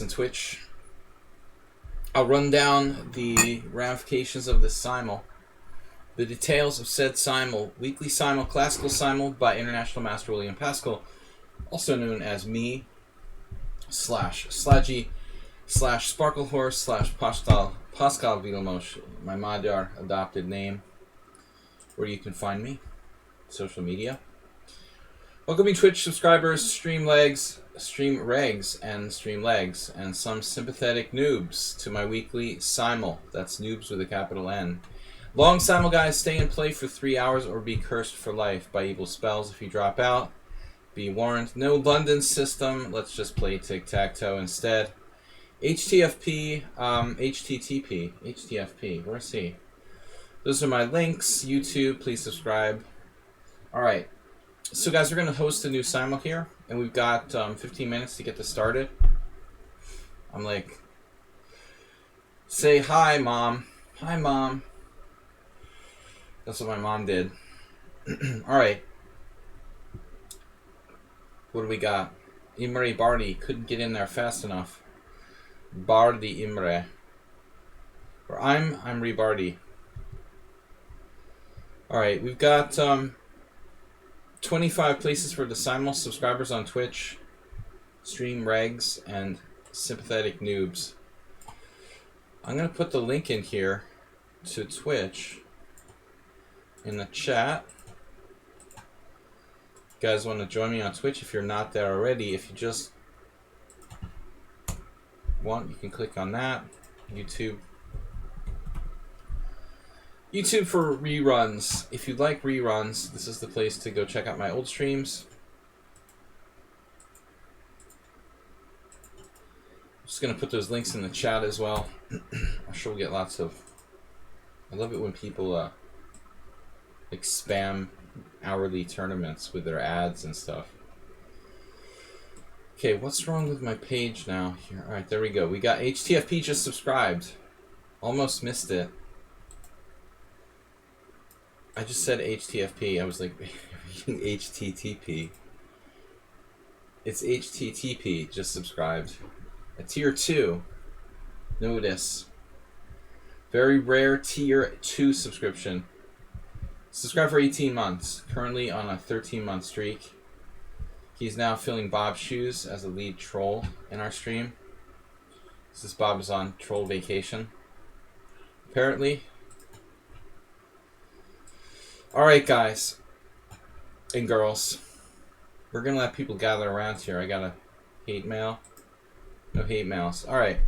and Twitch. I'll run down the ramifications of this Simul. The details of said Simul, weekly Simul, classical Simul by International Master William Pascal, also known as me, /Sladgie, /Sparklehorse, /Pascal Vilmos, my Magyar adopted name, where you can find me, social media. Welcoming Twitch subscribers, stream regs, and stream legs, and some sympathetic noobs to my weekly Simul. That's noobs with a capital N. Long Simul guys, stay and play for 3 hours or be cursed for life by evil spells if you drop out. Be warned. No London system. Let's just play tic-tac-toe instead. HTFP, HTTP, where's he? Those are my links. YouTube, please subscribe. Alright. So guys, we're going to host a new Simul here, and we've got 15 minutes to get this started. I'm like, say hi, Mom. Hi, Mom. That's what my mom did. Alright. What do we got? Imre Bardi couldn't get in there fast enough. Bardi Imre. Or I'm Bardi. Alright, we've got 25 places for the Simul subscribers on Twitch, stream regs, and sympathetic noobs. I'm going to put the link in here to Twitch in the chat. You guys want to join me on Twitch if you're not there already. If you just want, you can click on that. YouTube for reruns. If you like reruns, this is the place to go check out my old streams. I'm just going to put those links in the chat as well. I'm sure we'll get lots of... I love it when people like spam hourly tournaments with their ads and stuff. Okay, what's wrong with my page now? Here, alright, there we go. We got HTFP just subscribed. Almost missed it. I just said HTFP. I was like reading HTTP. It's HTTP just subscribed. A tier 2. Notice. Very rare tier 2 subscription. Subscribed for 18 months. Currently on a 13-month streak. He's now filling Bob's shoes as a lead troll in our stream. This Bob is on troll vacation. Apparently. Alright, guys and girls. We're going to let people gather around here. I got a hate mail. No hate mails. Alright.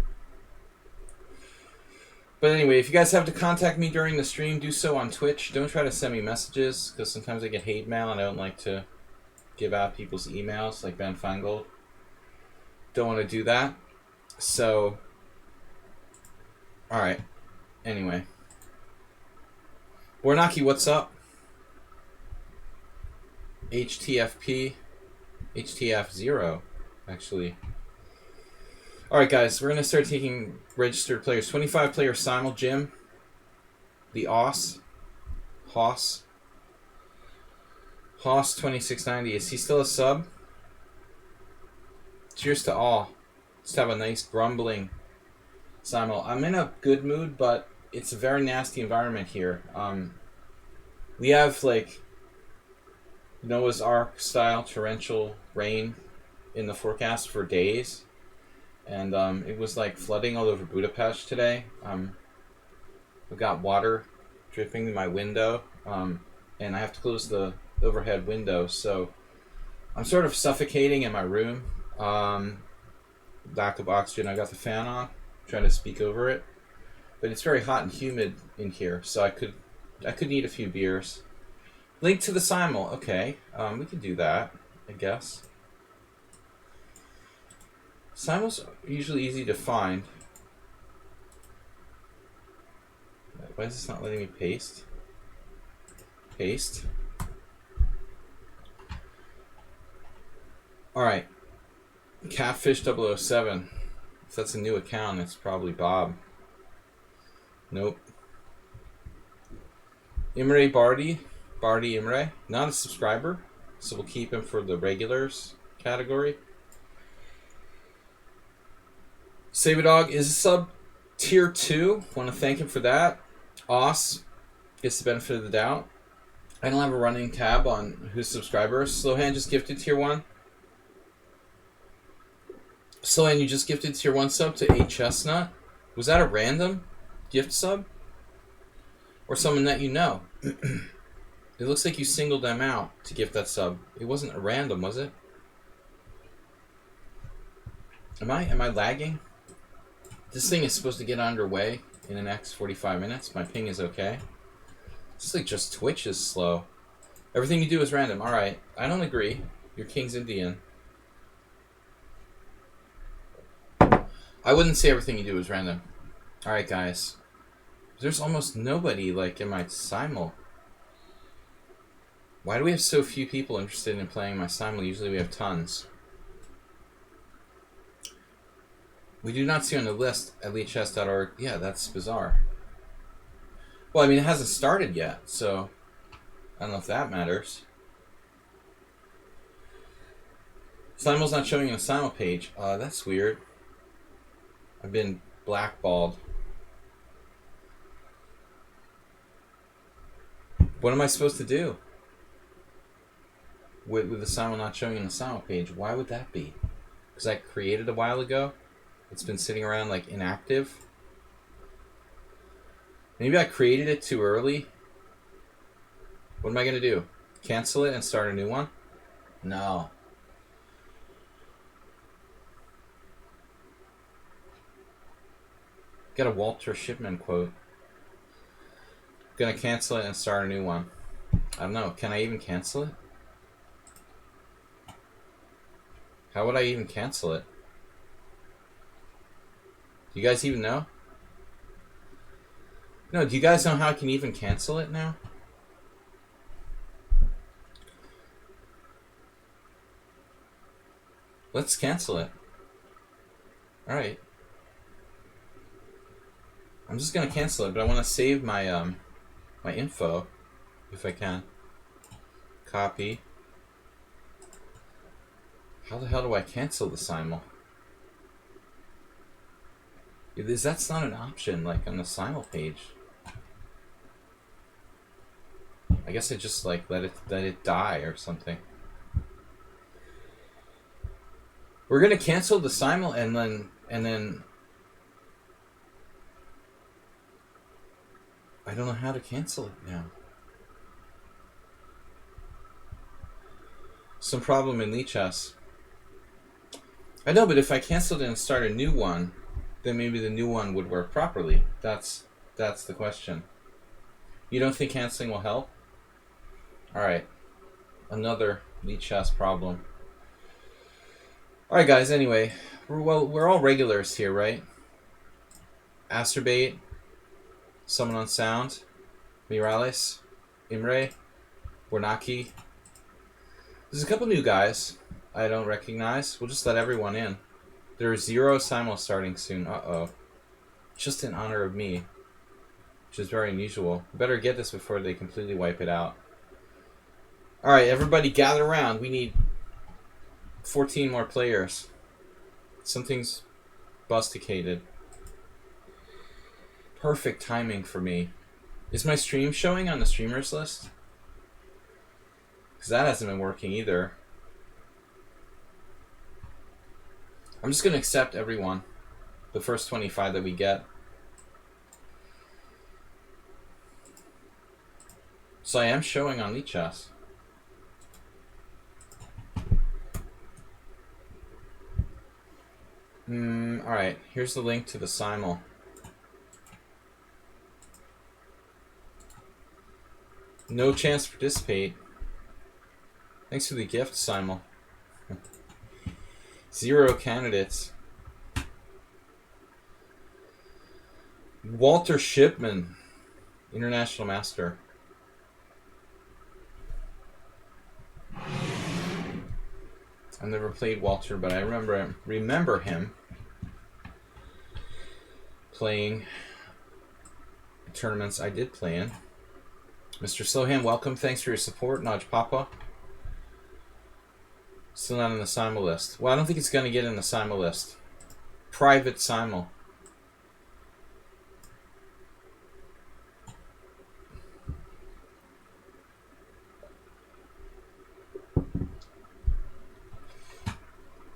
But anyway, if you guys have to contact me during the stream, do so on Twitch. Don't try to send me messages, because sometimes I get hate mail and I don't like to give out people's emails, like Ben Feingold. Don't want to do that. So, alright. Anyway. Warnaki, what's up? HTFP. HTF0, actually. Alright guys, we're going to start taking registered players. 25 player Simul, Jim. The Hoss 2690. Is he still a sub? Cheers to all. Let's have a nice grumbling Simul. I'm in a good mood, but it's a very nasty environment here. We have like Noah's Ark style torrential rain in the forecast for days. And it was like flooding all over Budapest today. We got water dripping in my window, and I have to close the overhead window, so I'm sort of suffocating in my room. Lack of oxygen. I got the fan on, trying to speak over it, but it's very hot and humid in here, so I could need a few beers. Link to the Simul. Okay, we could do that, I guess. Simul's usually easy to find. Why is this not letting me paste? Paste. Alright. Catfish 007. If that's a new account, it's probably Bob. Nope. Imre Bardi. Bardi Imre. Not a subscriber, so we'll keep him for the regulars category. Saberdog is a sub tier 2. Want to thank him for that. Os gets the benefit of the doubt. I don't have a running tab on who's subscribers. Slowhand just gifted tier 1. Slowhand, you just gifted tier 1 sub to A Chestnut. Was that a random gift sub? Or someone that you know? It looks like you singled them out to gift that sub. It wasn't a random, was it? Am I lagging? This thing is supposed to get underway in the next 45 minutes. My ping is okay. It's like just Twitch is slow. Everything you do is random. Alright, I don't agree. Your king's Indian. I wouldn't say everything you do is random. Alright, guys. There's almost nobody like in my Simul. Why do we have so few people interested in playing my Simul? Usually we have tons. We do not see on the list at lichess.org. Yeah, that's bizarre. Well, I mean, it hasn't started yet, so I don't know if that matters. Simul's not showing in the Simul page. That's weird. I've been blackballed. What am I supposed to do with the Simul not showing in the Simul page? Why would that be? Because I created a while ago. It's been sitting around like inactive. Maybe I created it too early. What am I going to do? Cancel it and start a new one? No. Got a Walter Shipman quote. Gonna cancel it and start a new one. I don't know. Can I even cancel it? How would I even cancel it? Do you guys even know? No, do you guys know how I can even cancel it now? Let's cancel it. Alright. I'm just gonna cancel it, but I want to save my my info if I can. Copy. How the hell do I cancel the Simul? That's not an option like on the Simul page. I guess I just like let it die or something. We're gonna cancel the Simul and then I don't know how to cancel it now. Some problem in lichess. I know, but if I canceled it and start a new one, then maybe the new one would work properly. That's the question. You don't think canceling will help? Alright. Another lichess problem. Alright guys, anyway. We're all regulars here, right? Asterbait. Someone on sound. Mirales. Imre. Bornaki. There's a couple new guys I don't recognize. We'll just let everyone in. There are 0 Simul starting soon. Uh-oh. Just in honor of me. Which is very unusual. Better get this before they completely wipe it out. Alright, everybody gather around. We need 14 more players. Something's busticated. Perfect timing for me. Is my stream showing on the streamers list? Because that hasn't been working either. I'm just going to accept everyone. The first 25 that we get. So I am showing on lichess. Alright, here's the link to the Simul. No chance to participate. Thanks for the gift, Simul. 0 candidates. Walter Shipman, International Master. I've never played Walter, but I remember him playing tournaments I did play in. Mr. Slowhand, welcome. Thanks for your support. Naj Papa. Still not in the Simul list. Well, I don't think it's going to get in the Simul list. private Simul.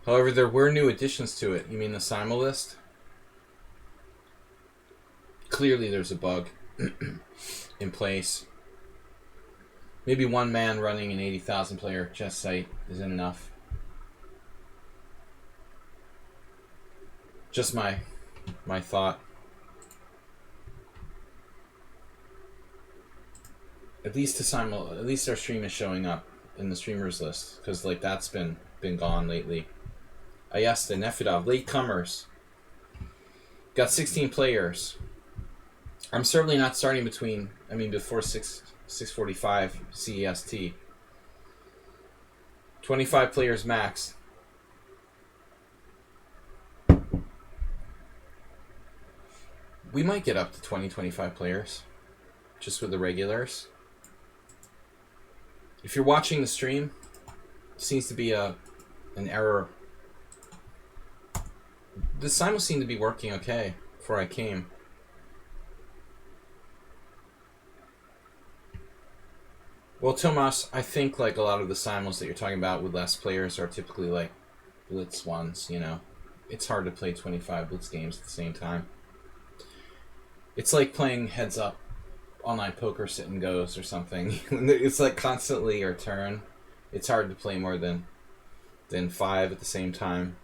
However, there were new additions to it. You mean the Simul list? Clearly there's a bug in place. Maybe one man running an 80,000 player chess site isn't enough. Just my thought. At least our stream is showing up in the streamers list, because like that's been gone lately. Ayesta, Nefidov, latecomers. Got 16 players. I'm certainly not starting before 6:45 CEST. 25 players max. We might get up to 25 players, just with the regulars. If you're watching the stream, it seems to be an error. The Simul seemed to be working okay before I came. Well, Tomas, I think like a lot of the Simuls that you're talking about with less players are typically like Blitz ones, you know. It's hard to play 25 Blitz games at the same time. It's like playing heads up online poker sit and goes or something. It's like constantly your turn. It's hard to play more than 5 at the same time.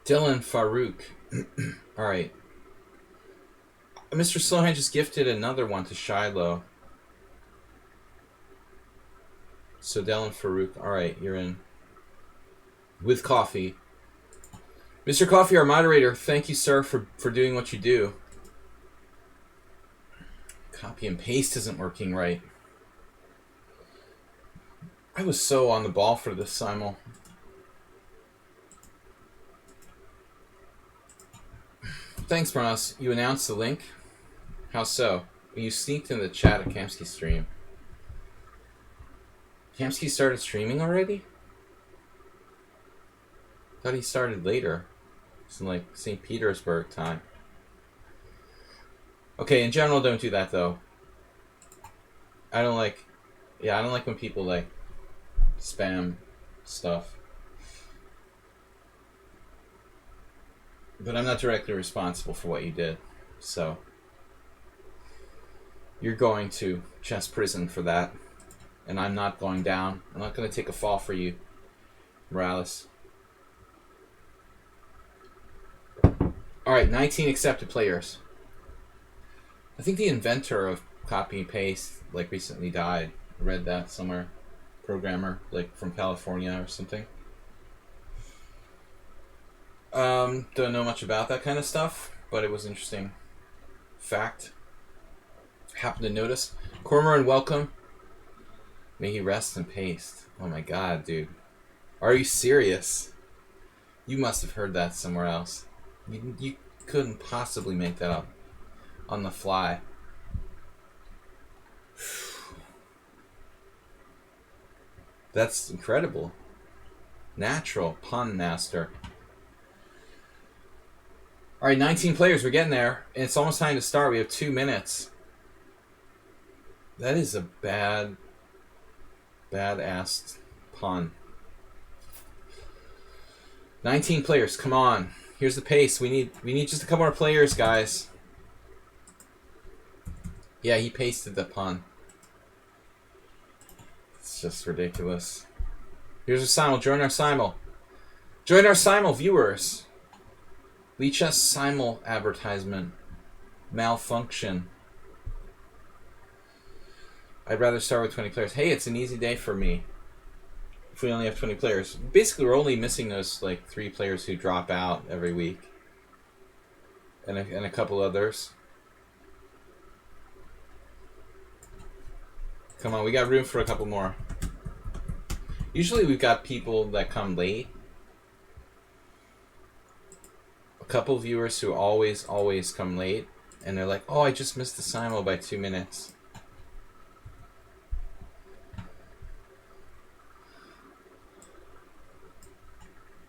Dylan Farouk. Alright. Mr. Slowhand just gifted another one to Shiloh. So Dylan Farouk. Alright, you're in. With coffee. Mr. Coffee, our moderator, thank you, sir, for doing what you do. Copy and paste isn't working right. I was so on the ball for this Simul. Thanks, Bronos. You announced the link? How so? You sneaked in the chat at Kamsky's stream. Kamsky started streaming already? Thought he started later. It's in like St. Petersburg time. Okay, in general, don't do that though. I don't like when people like spam stuff. But I'm not directly responsible for what you did, so you're going to chess prison for that, and I'm not going down. I'm not going to take a fall for you, Morales. Alright, 19 accepted players. I think the inventor of copy and paste like recently died. I read that somewhere. Programmer, like from California or something. Don't know much about that kind of stuff, but it was interesting fact. Happened to notice. Cormoran, welcome. May he rest in paste. Oh my god, dude. Are you serious? You must have heard that somewhere else. You couldn't possibly make that up on the fly. That's incredible. Natural pun master. Alright, 19 players. We're getting there. And it's almost time to start. We have 2 minutes. That is a bad-ass pun. 19 players. Come on. Here's the pace. We need just a couple more players, guys. Yeah, he pasted the pun. It's just ridiculous. Here's our Simul. Join our Simul. Join our Simul, viewers. Lichess Simul advertisement. Malfunction. I'd rather start with 20 players. Hey, it's an easy day for me. If we only have 20 players. Basically, we're only missing those like 3 players who drop out every week. And a couple others. Come on, we got room for a couple more. Usually we've got people that come late. A couple viewers who always come late. And they're like, oh, I just missed the Simul by 2 minutes.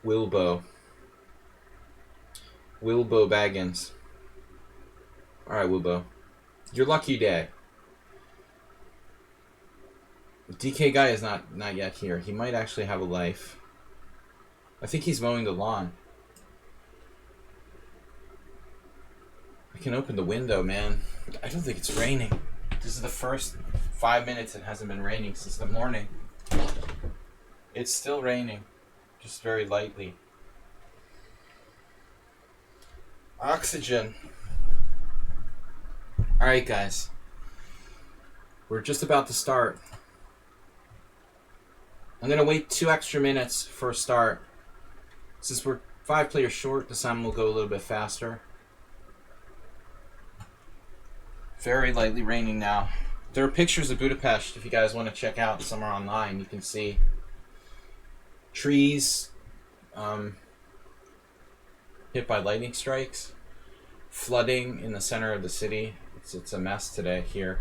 Wilbo. Wilbo Baggins. Alright, Wilbo. Your lucky day. The DK guy is not yet here. He might actually have a life. I think he's mowing the lawn. I can open the window, man. I don't think it's raining. This is the first 5 minutes it hasn't been raining since the morning. It's still raining. Just very lightly. Oxygen. Alright, guys. We're just about to start. I'm going to wait 2 extra minutes for a start. Since we're 5 players short, the Simul will go a little bit faster. Very lightly raining now. There are pictures of Budapest if you guys want to check out somewhere online. You can see trees hit by lightning strikes, flooding in the center of the city. It's a mess today here.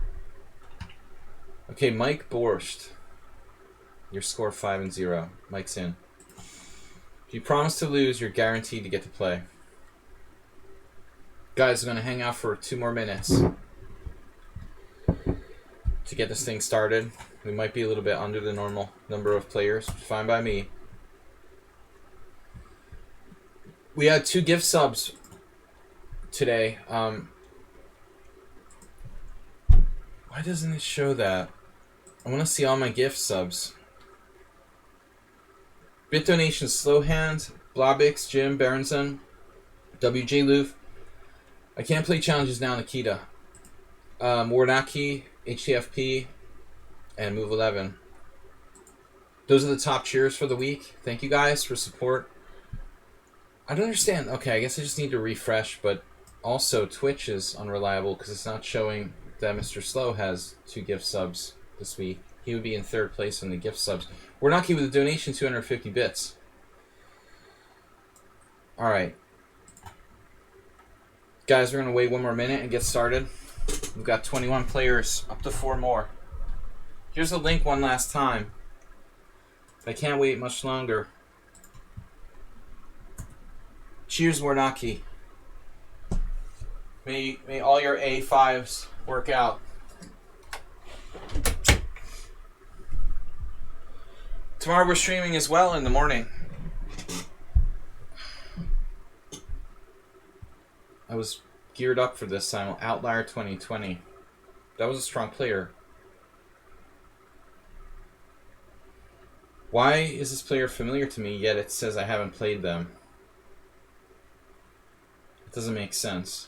Okay, Mike Borscht. Your score 5-0. Mike's in. If you promise to lose, you're guaranteed to get to play. Guys, I'm going to hang out for 2 more minutes to get this thing started. We might be a little bit under the normal number of players. Fine by me. We had 2 gift subs today. Why doesn't it show that? I want to see all my gift subs. Bit donations: Slowhand, Blobix, Jim, Berenson, WJ Loof. I can't play challenges now, Nikita. Warnaki, HTFP, and Move 11. Those are the top cheers for the week. Thank you guys for support. I don't understand. Okay, I guess I just need to refresh, but also Twitch is unreliable because it's not showing that Mr. Slow has 2 gift subs this week. He would be in 3rd place in the gift subs. Warnaki with a donation, 250 bits. Alright. Guys, we're going to wait 1 more minute and get started. We've got 21 players, up to 4 more. Here's the link one last time. I can't wait much longer. Cheers, Warnaki. May all your A5s work out. Tomorrow we're streaming as well in the morning. I was geared up for this Simul. Outlier 2020. That was a strong player. Why is this player familiar to me, yet it says I haven't played them? It doesn't make sense.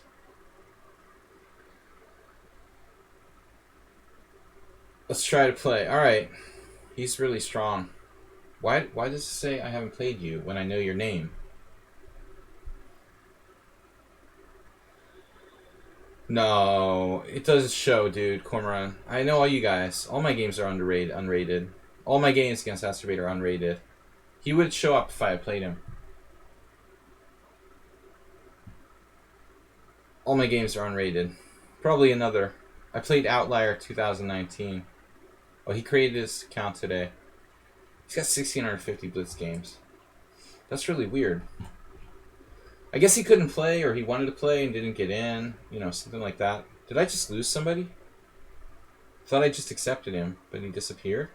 Let's try to play. Alright. He's really strong. Why does it say I haven't played you when I know your name? No, it doesn't show, dude. Cormoran. I know all you guys. All my games are unrated. All my games against Astrobate are unrated. He would show up if I had played him. All my games are unrated. Probably another. I played Outlier 2019. Oh, he created his account today. He's got 1,650 Blitz games. That's really weird. I guess he couldn't play, or he wanted to play and didn't get in. You know, something like that. Did I just lose somebody? Thought I just accepted him, but he disappeared.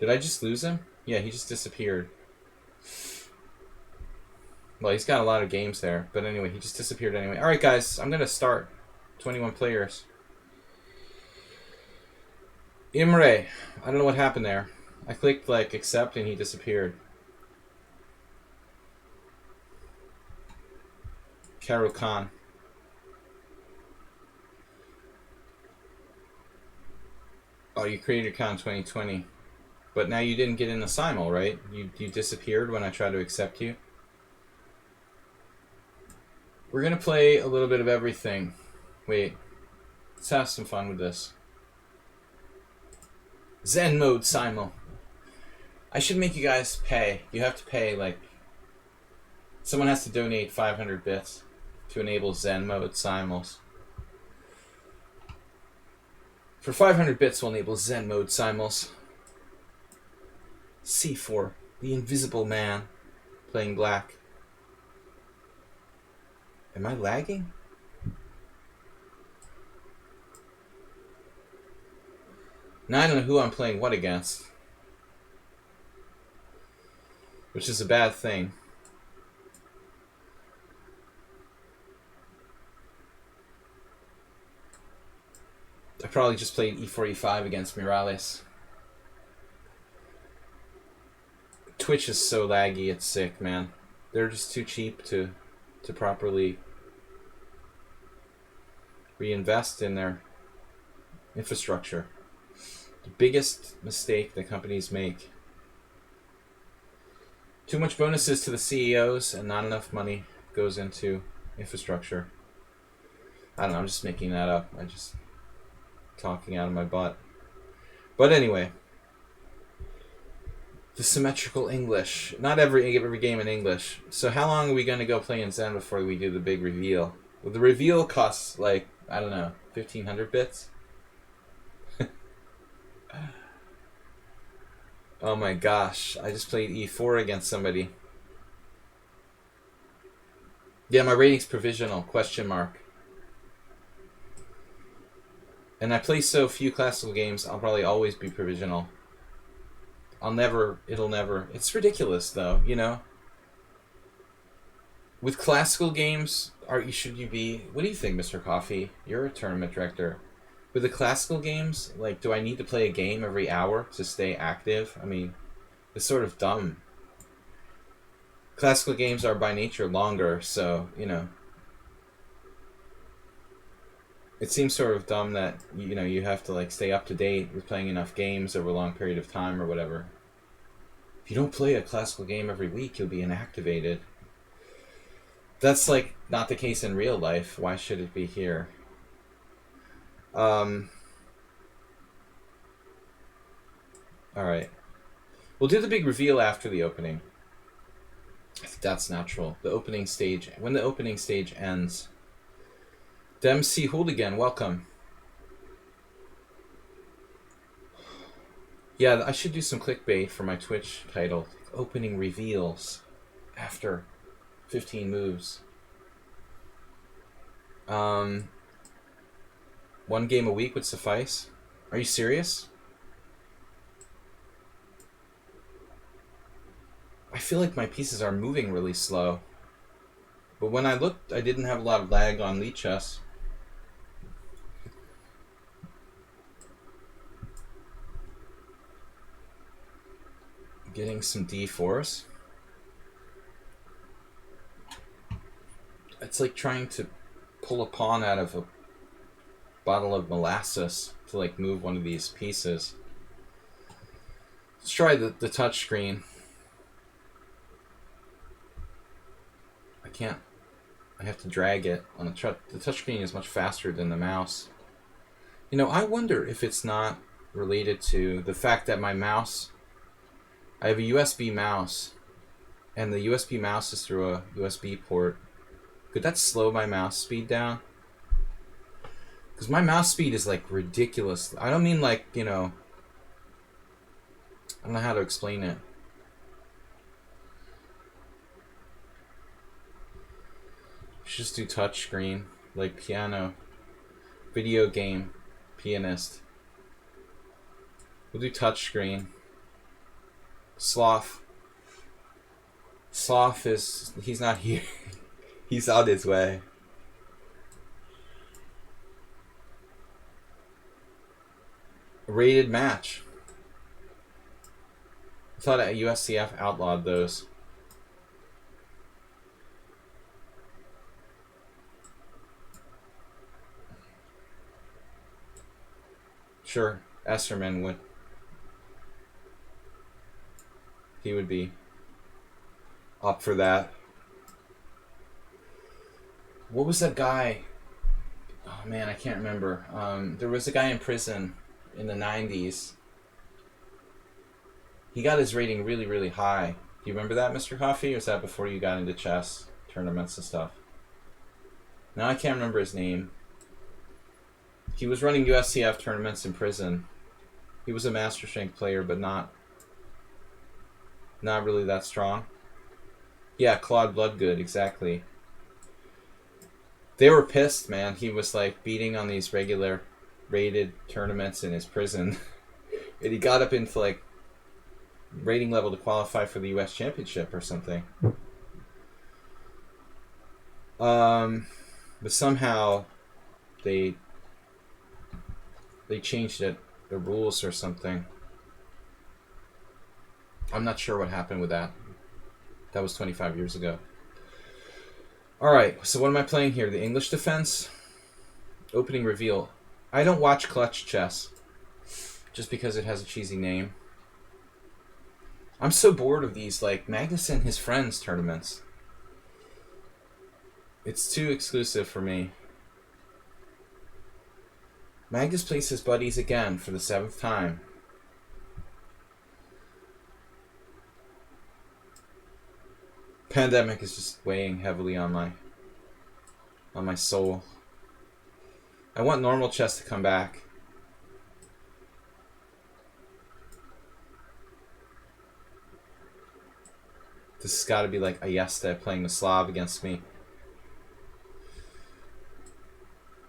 Did I just lose him? Yeah, he just disappeared. Well, he's got a lot of games there. But anyway, he just disappeared anyway. Alright, guys. I'm going to start. 21 players. Imre. I don't know what happened there. I clicked, like, accept, and he disappeared. Karo Khan. Oh, you created your account in 2020. But now you didn't get in the Simul, right? You disappeared when I tried to accept you. We're going to play a little bit of everything. Wait. Let's have some fun with this. Zen mode Simul. I should make you guys pay. You have to pay, like... Someone has to donate 500 bits to enable Zen mode Simuls. For 500 bits, we'll enable Zen mode Simuls. C4, the Invisible Man, playing black. Am I lagging? Now I don't know who I'm playing what against. Which is a bad thing. I probably just played e4, e5 against Morales. Twitch is so laggy, it's sick, man. They're just too cheap to properly reinvest in their infrastructure. The biggest mistake that companies make. Too much bonuses to the CEOs and not enough money goes into infrastructure. I don't know, I'm just making that up. I'm just talking out of my butt. But anyway, the symmetrical English. Not every game in English. So how long are we going to go play in Zen before we do the big reveal? Well, the reveal costs like, I don't know, 1,500 bits? Oh my gosh, I just played e4 against somebody. Yeah, my rating's provisional, question mark. And I play so few classical games, I'll probably always be provisional. It'll never. It's ridiculous though, you know? With classical games, should you be, what do you think, Mr. Coffee? You're a tournament director. With the classical games, like, do I need to play a game every hour to stay active? I mean, it's sort of dumb. Classical games are by nature longer, so, you know. It seems sort of dumb that, you know, you have to, like, stay up to date with playing enough games over a long period of time or whatever. If you don't play a classical game every week, you'll be inactivated. That's, like, not the case in real life. Why should it be here? Alright. We'll do the big reveal after the opening. I think that's natural. The opening stage. When the opening stage ends. Dem C. Hooligan, welcome. Yeah, I should do some clickbait for my Twitch title. Opening reveals after 15 moves. One game a week would suffice. Are you serious? I feel like my pieces are moving really slow. But when I looked, I didn't have a lot of lag on lichess. Getting some d4s. It's like trying to pull a pawn out of a bottle of molasses to like move one of these pieces. Let's try the touch screen. I can't. I have to drag it on the touch screen is much faster than the mouse. You know, I wonder if it's not related to the fact that my mouse, I have a USB mouse, and the USB mouse is through a USB port. Could that slow my mouse speed down? Because my mouse speed is like ridiculous. I don't mean like, you know, I don't know how to explain it. Just do touch screen, like piano, video game, pianist. We'll do touch screen. Sloth. Sloth is, he's not here. He's on his way. Rated match. I thought USCF outlawed those. Sure, Esserman would. He would be up for that. What was that guy? Oh man, I can't remember. There was a guy in prison in the 90s. He got his rating really, really high. Do you remember that, Mr. Coffee? Or was that before you got into chess tournaments and stuff? Now I can't remember his name. He was running USCF tournaments in prison. He was a Master Shank player, but not really that strong. Yeah, Claude Bloodgood, exactly. They were pissed, man. He was like beating on these regular rated tournaments in his prison. And he got up into like rating level to qualify for the US Championship or something. But somehow they changed it, the rules or something. I'm not sure what happened with that. That was 25 years ago. Alright, so what am I playing here? The English defense? Opening reveal. I don't watch Clutch Chess. Just because it has a cheesy name. I'm so bored of these, like, Magnus and his friends tournaments. It's too exclusive for me. Magnus plays his buddies again for the 7th time. Pandemic is just weighing heavily on my soul. I want normal chess to come back. This has got to be like Ayesta playing the Slav against me.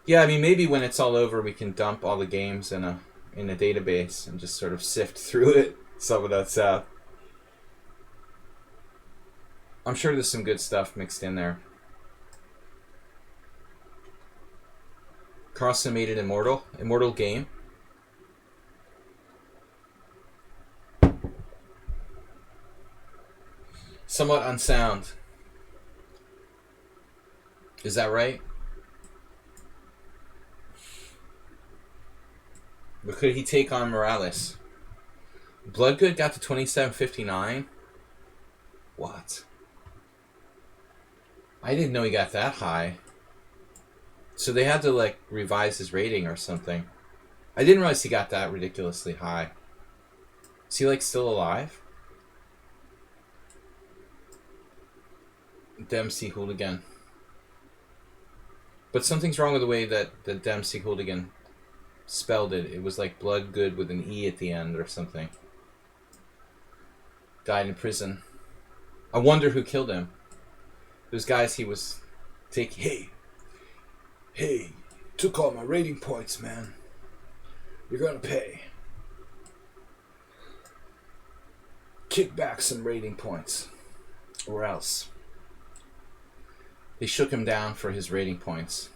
Yeah, I mean, maybe when it's all over, we can dump all the games in a database and just sort of sift through it. Some of that's out. I'm sure there's some good stuff mixed in there. Carlsen made it immortal. Immortal game. Somewhat unsound. Is that right? But could he take on Morales? Bloodgood got to 2759? What? I didn't know he got that high. So they had to, like, revise his rating or something. I didn't realize he got that ridiculously high. Is he, like, still alive? Dempsey Hooligan. But something's wrong with the way that the Dempsey Hooligan spelled it. It was like Bloodgood with an E at the end or something. Died in prison. I wonder who killed him. Those guys he was taking... Hey, took all my rating points, man. You're gonna pay. Kick back some rating points. Or else. They shook him down for his rating points.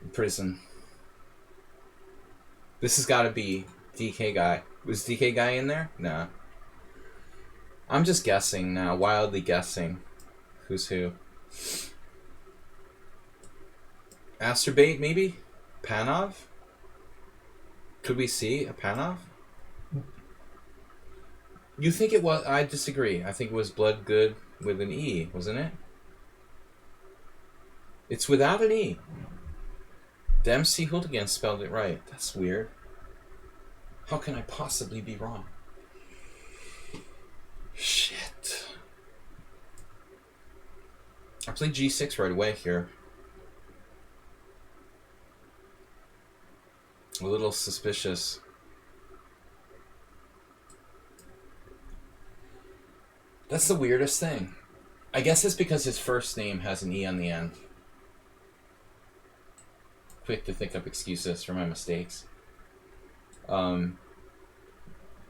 In prison. This has got to be DK Guy. Was DK Guy in there? No. I'm just guessing now. Wildly guessing. Who's who. Asterbait, maybe? Panov? Could we see a Panov? You think it was... I disagree. I think it was Bloodgood with an E, wasn't it? It's without an E. Dempsey Hooligan spelled it right. That's weird. How can I possibly be wrong? Shit. I played G6 right away here. A little suspicious. That's the weirdest thing. I guess it's because his first name has an E on the end. Quick to think up excuses for my mistakes. But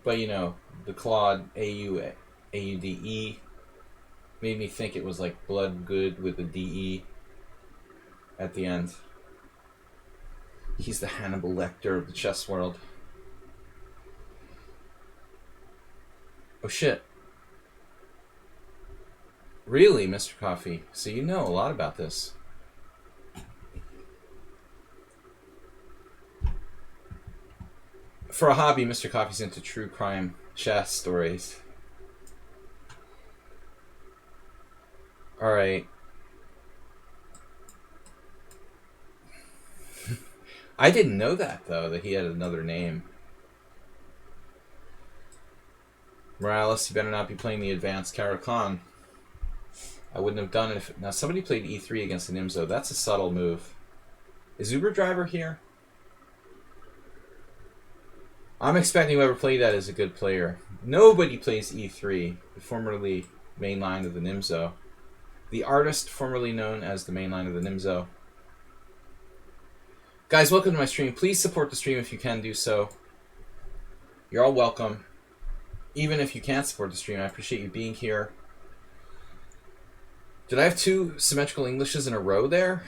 you know, the Claude A-U-D-E made me think it was like Bloodgood with a D-E at the end. He's the Hannibal Lecter of the chess world. Oh shit. Really, Mr. Coffee? So you know a lot about this. For a hobby, Mr. Coffee's into true crime chess stories. Alright. I didn't know that, though, that he had another name. Morales, you better not be playing the advanced Caracan. I wouldn't have done it if... Now, somebody played E3 against the Nimzo. That's a subtle move. Is Uber Driver here? I'm expecting whoever played that is a good player. Nobody plays E3, the formerly main line of the Nimzo. the artist formerly known as the main line of the Nimzo. Guys, welcome to my stream. Please support the stream if you can do so. You're all welcome. Even if you can't support the stream, I appreciate you being here. Did I have 2 symmetrical Englishes in a row there?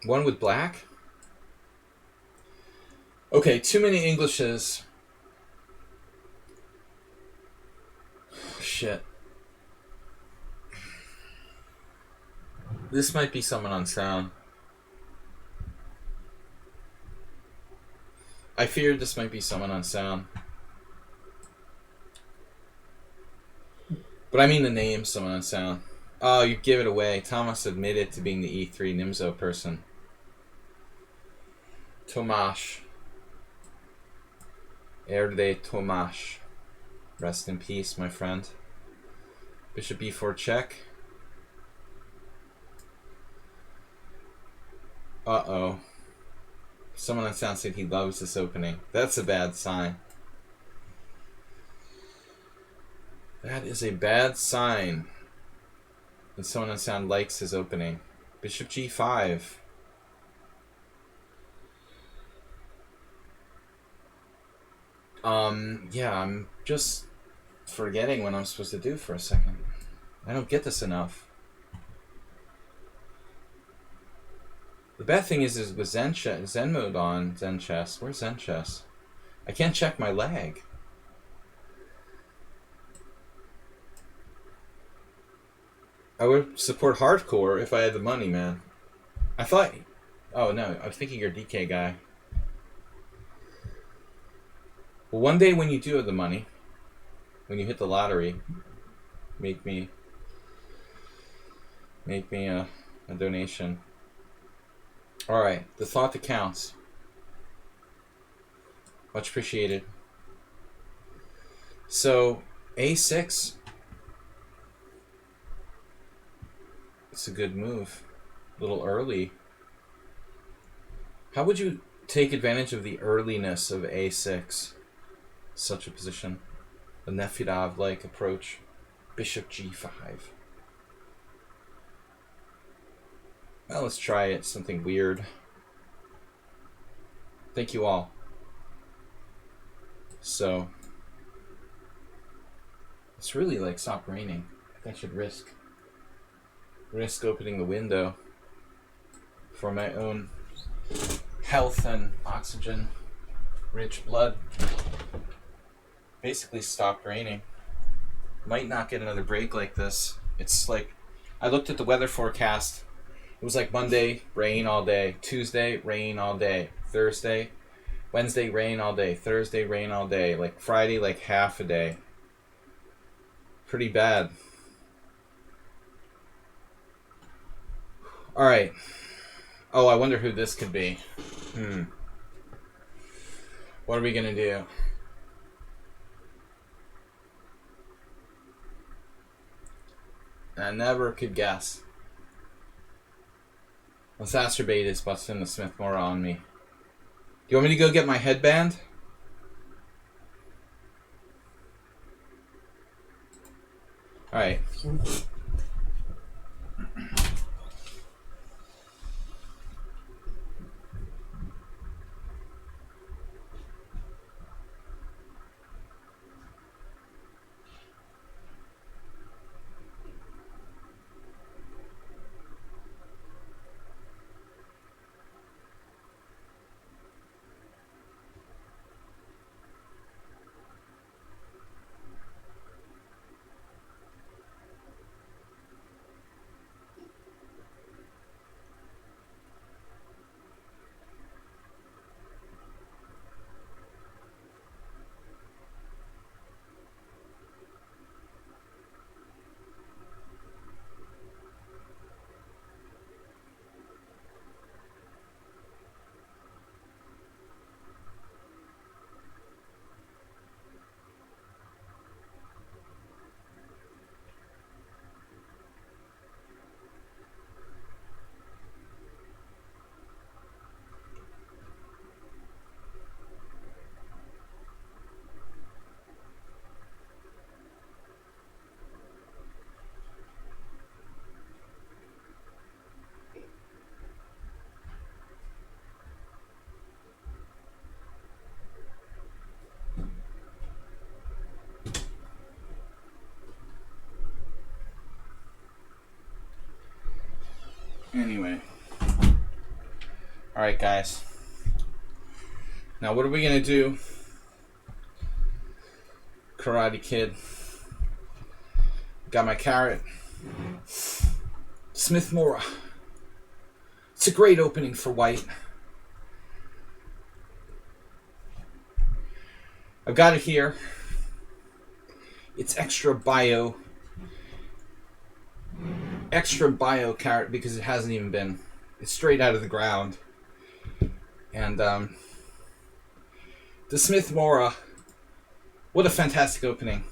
One with black? Okay, too many Englishes. Shit. This might be someone on sound. I feared this might be someone on sound. But I mean the name someone on sound. Oh, you give it away. Thomas admitted to being the E3 Nimzo person. Tomasz. Erde Tomasz. Rest in peace, my friend. Bishop E4 check. Uh-oh. Someone on sound said he loves this opening. That's a bad sign. That is a bad sign. And someone on sound likes his opening. Bishop G5. Yeah, I'm just forgetting what I'm supposed to do for a second. I don't get this enough. The bad thing is with Zen mode on Zen chess. Where's Zen chess? I can't check my lag. I would support hardcore if I had the money, man. I thought... Oh, no. I was thinking you're a DK guy. Well, one day when you do have the money, when you hit the lottery, make me a donation. Alright. The thought that counts. Much appreciated. So, A6... It's a good move. A little early. How would you take advantage of the earliness of A6? Such a position. A Nefedov-like approach. Bishop G5. Well, let's try it. Something weird. Thank you all. So, it's really like stop raining. I think I should risk opening the window for my own health and oxygen rich blood. Basically stopped raining. Might not get another break like this. It's like, I looked at the weather forecast. It was like Monday, rain all day. Tuesday, rain all day. Thursday, Wednesday, rain all day. Thursday, rain all day. Like Friday, like half a day. Pretty bad. Alright. Oh, I wonder who this could be. What are we gonna do? I never could guess. Let's acerbate this, but spin the Smith more on me. Do you want me to go get my headband? Alright. Anyway. Alright, guys. Now, what are we going to do? Karate Kid. Got my carrot. Smith Mora. It's a great opening for white. I've got it here. It's extra bio carrot because it hasn't even been. It's straight out of the ground. And the Smith Mora. What a fantastic opening.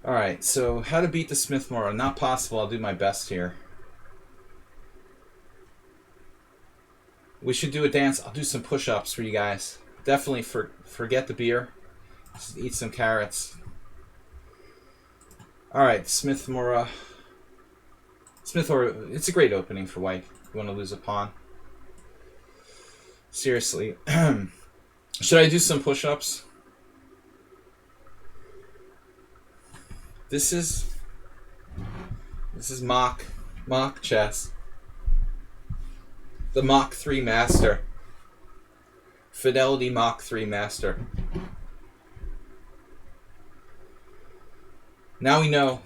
Alright, so how to beat the Smith Mora? Not possible. I'll do my best here. We should do a dance. I'll do some push-ups for you guys. Definitely forget the beer. Just eat some carrots. Alright, Smith Mora. Smith Mora, it's a great opening for white. You want to lose a pawn. Seriously. Should I do some push-ups? This is mock chess. The Mach 3 Master. Fidelity Mach 3 Master. Now we know.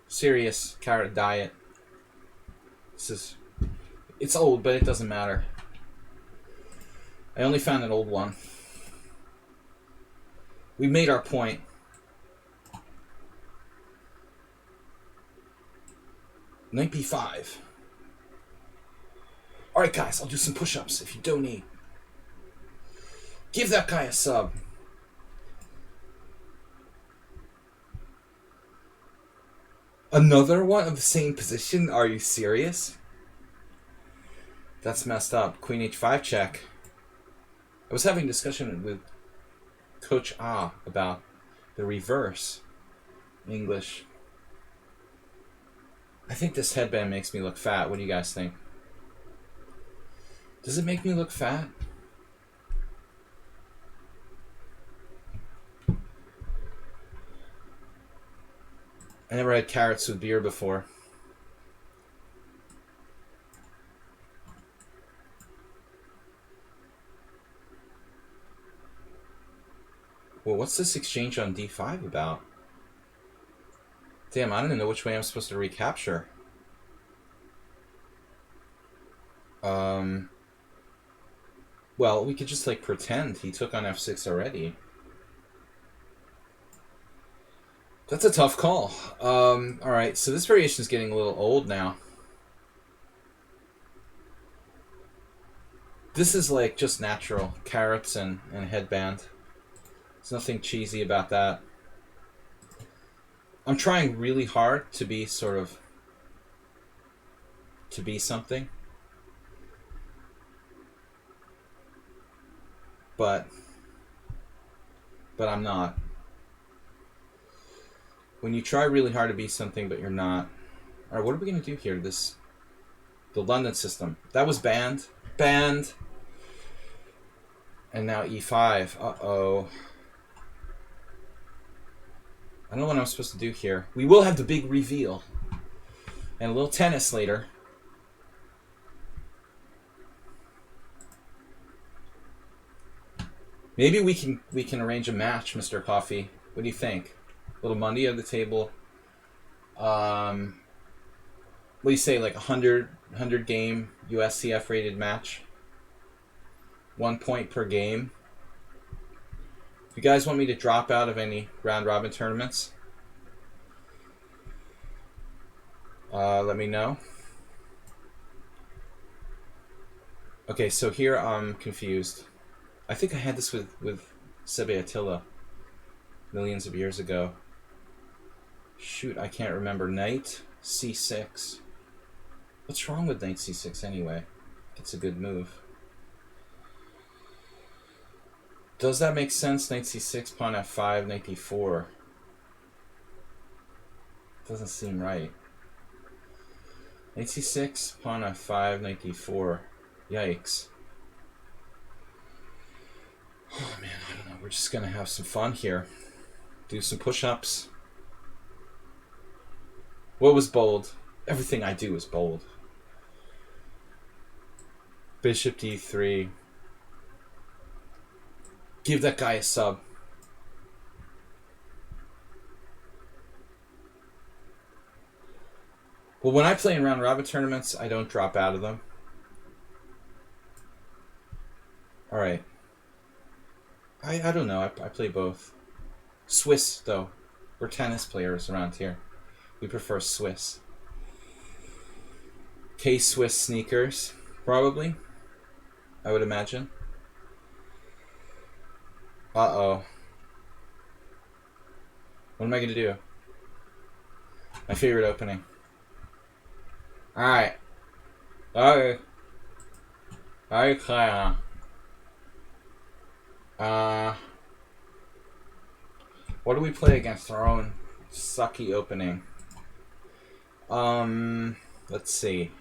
Serious carrot diet. It's old, but it doesn't matter. I only found an old one. We made our point. Knight b5. Alright guys, I'll do some push-ups if you donate. Give that guy a sub. Another one of the same position? Are you serious? That's messed up. Queen h5 check. I was having a discussion with Coach Ah about the reverse English. I think this headband makes me look fat. What do you guys think? Does it make me look fat? I never had carrots with beer before. Well, what's this exchange on d5 about? Damn, I don't even know which way I'm supposed to recapture. Well, we could just like pretend he took on f6 already. That's a tough call. Alright, so this variation is getting a little old now. This is like just natural. Carrots and headband. There's nothing cheesy about that. I'm trying really hard to be something. But I'm not. When you try really hard to be something but you're not. Alright, what are we going to do here? The London system. That was banned. Banned. And now e5. Uh-oh. I don't know what I'm supposed to do here. We will have the big reveal. And a little tennis later. Maybe we can arrange a match, Mr. Coffee. What do you think? A little money on the table. What do you say, like 100 game USCF rated match? 1 point per game. If you guys want me to drop out of any round robin tournaments, let me know. Okay, so here I'm confused. I think I had this with Sebe Attila millions of years ago. Shoot, I can't remember. Knight c6. What's wrong with knight c6 anyway? It's a good move. Does that make sense? Knight c6, pawn f5, knight d4. Doesn't seem right. Knight c6, pawn f5, knight d4. Yikes. Oh man, I don't know. We're just gonna have some fun here. Do some push-ups. What was bold? Everything I do is bold. Bishop d3. Give that guy a sub. Well, when I play in round robin tournaments, I don't drop out of them. Alright. I don't know. I play both. Swiss, though. We're tennis players around here. We prefer Swiss. K-Swiss sneakers, probably. I would imagine. Uh-oh. What am I going to do? My favorite opening. Alright. Okay. Okay. What do we play against our own sucky opening? Let's see.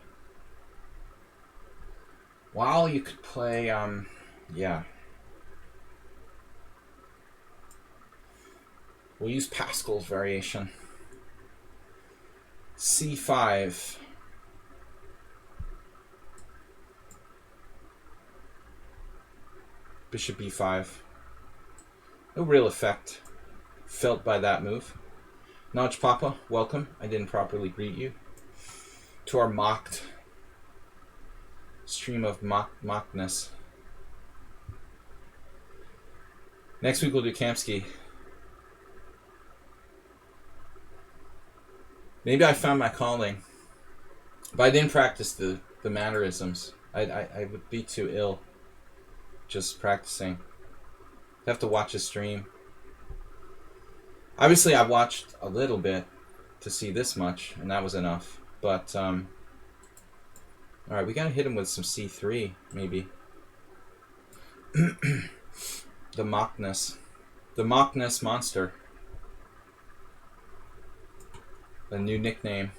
Well, you could play, yeah. We'll use Pascal's variation. C5. Bishop b5. No real effect felt by that move. Notch Papa, welcome. I didn't properly greet you. To our mocked stream of mockness. Next week we'll do Kamsky. Maybe I found my calling. But I didn't practice the mannerisms. I would be too ill just practicing. I'd have to watch a stream. Obviously I watched a little bit to see this much, and that was enough. But alright, we gotta hit him with some c3, maybe. The mockness. The mockness monster. A new nickname.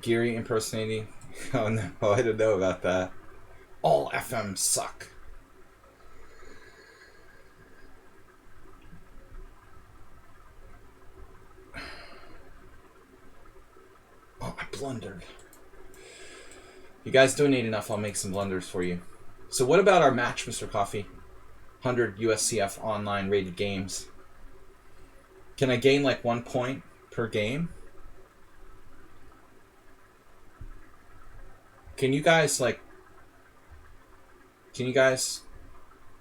Geary impersonating. Oh no, I don't know about that. All FM suck. Oh, I blundered. You guys donate enough, I'll make some blunders for you. So what about our match, Mr. Coffee? 100 USCF online rated games. Can I gain like 1 point per game? Can you guys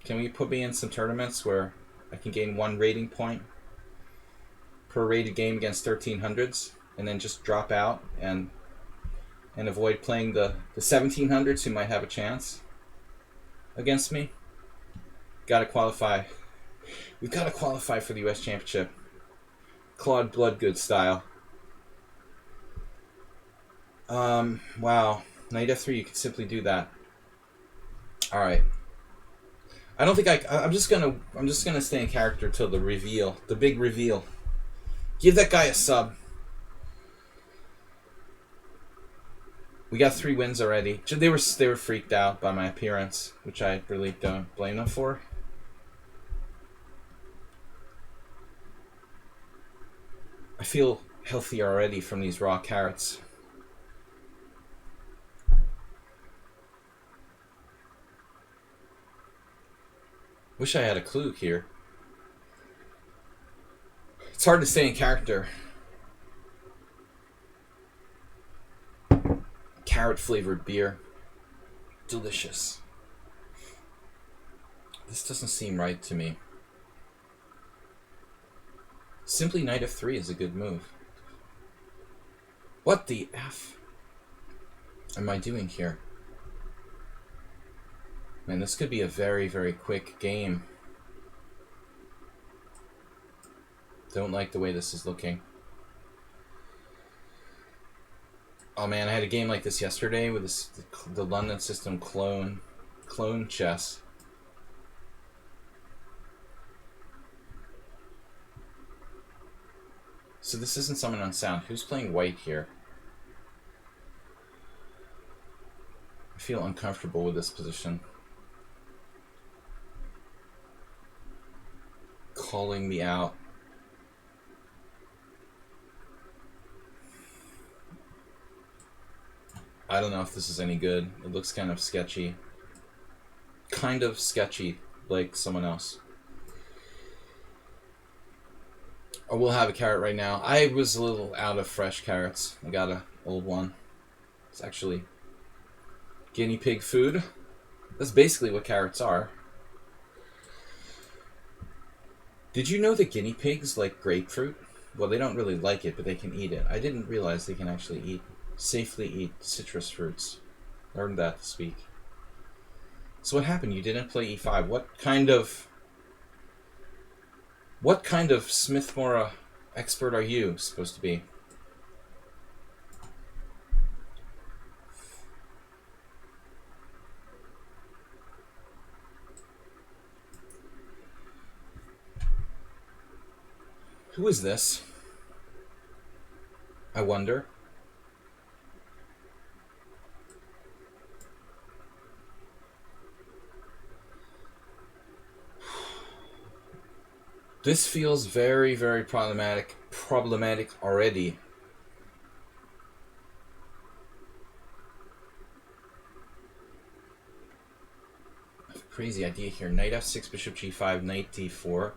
can we put me in some tournaments where I can gain 1 rating point per rated game against 1300s and then just drop out and avoid playing the 1700s who might have a chance against me? Gotta qualify. We've got to qualify for the US Championship. Claude Bloodgood style. Wow. Knight f3, you can simply do that. Alright. I don't think I'm just gonna stay in character till the reveal. The big reveal. Give that guy a sub. We got 3 wins already. They were freaked out by my appearance, which I really don't blame them for. I feel healthier already from these raw carrots. Wish I had a clue here. It's hard to stay in character. Carrot flavored beer. Delicious. This doesn't seem right to me. Simply knight f3 is a good move. What the F am I doing here? Man, this could be a very, very quick game. Don't like the way this is looking. Oh man, I had a game like this yesterday with the London system clone chess. So this isn't someone on sound. Who's playing white here? I feel uncomfortable with this position. calling me out. I don't know if this is any good. It looks kind of sketchy. Kind of sketchy, like someone else. Or we'll have a carrot right now. I was a little out of fresh carrots. I got an old one. It's actually guinea pig food. That's basically what carrots are. Did you know that guinea pigs like grapefruit? Well, they don't really like it, but they can eat it. I didn't realize they can actually safely eat citrus fruits. Learned that this week. So what happened? You didn't play e5. What kind of Smithmora expert are you supposed to be? Who is this? I wonder. This feels very, very problematic already. I have a crazy idea here. Knight f6, bishop g5, knight d4.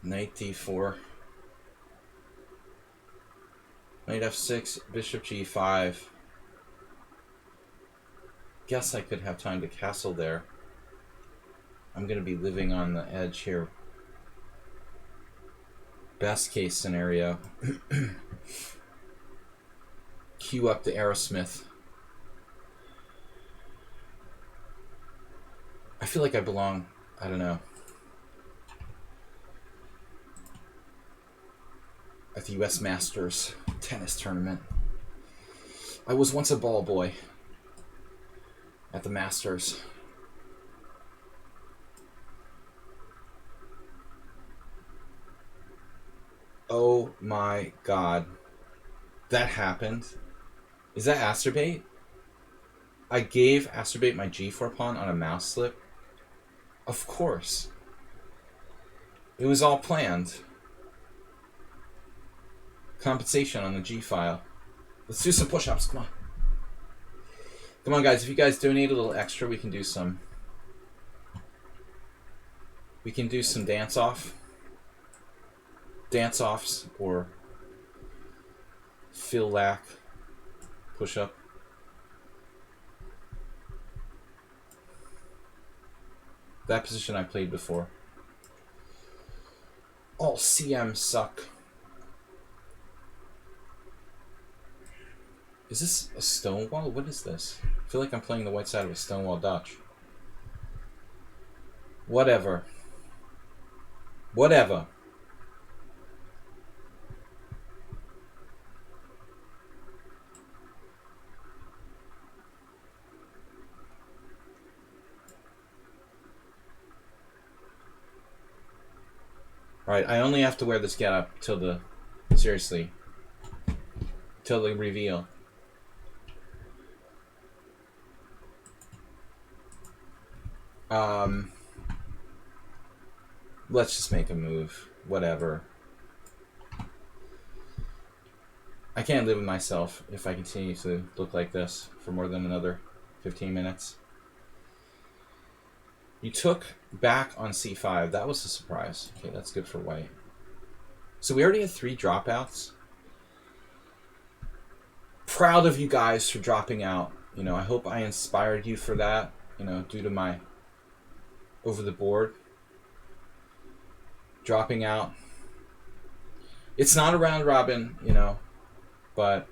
Knight d4. Knight f6, bishop g5. Guess I could have time to castle there. I'm going to be living on the edge here. Best case scenario. Cue up the Aerosmith. I feel like I belong, I don't know, at the US Masters tennis tournament. I was once a ball boy at the Masters. Oh my god. That happened? Is that Asterbait? I gave Asterbait my g4 pawn on a mouse slip? Of course. It was all planned. Compensation on the G file. Let's do some push-ups, come on. Come on guys, if you guys donate a little extra, we can do some dance-offs or Phil Lack push-up. That position I played before. All CMs suck. Is this a Stonewall? What is this? I feel like I'm playing the white side of a Stonewall Dutch. Whatever. Whatever. Alright, I only have to wear this getup till the... Seriously. Till the reveal. Let's just make a move. Whatever. I can't live with myself if I continue to look like this for more than another 15 minutes. You took back on c5. That was a surprise. Okay, that's good for white. So we already had 3 dropouts. Proud of you guys for dropping out. You know, I hope I inspired you for that, you know, due to my over the board dropping out. It's not a round robin, you know, but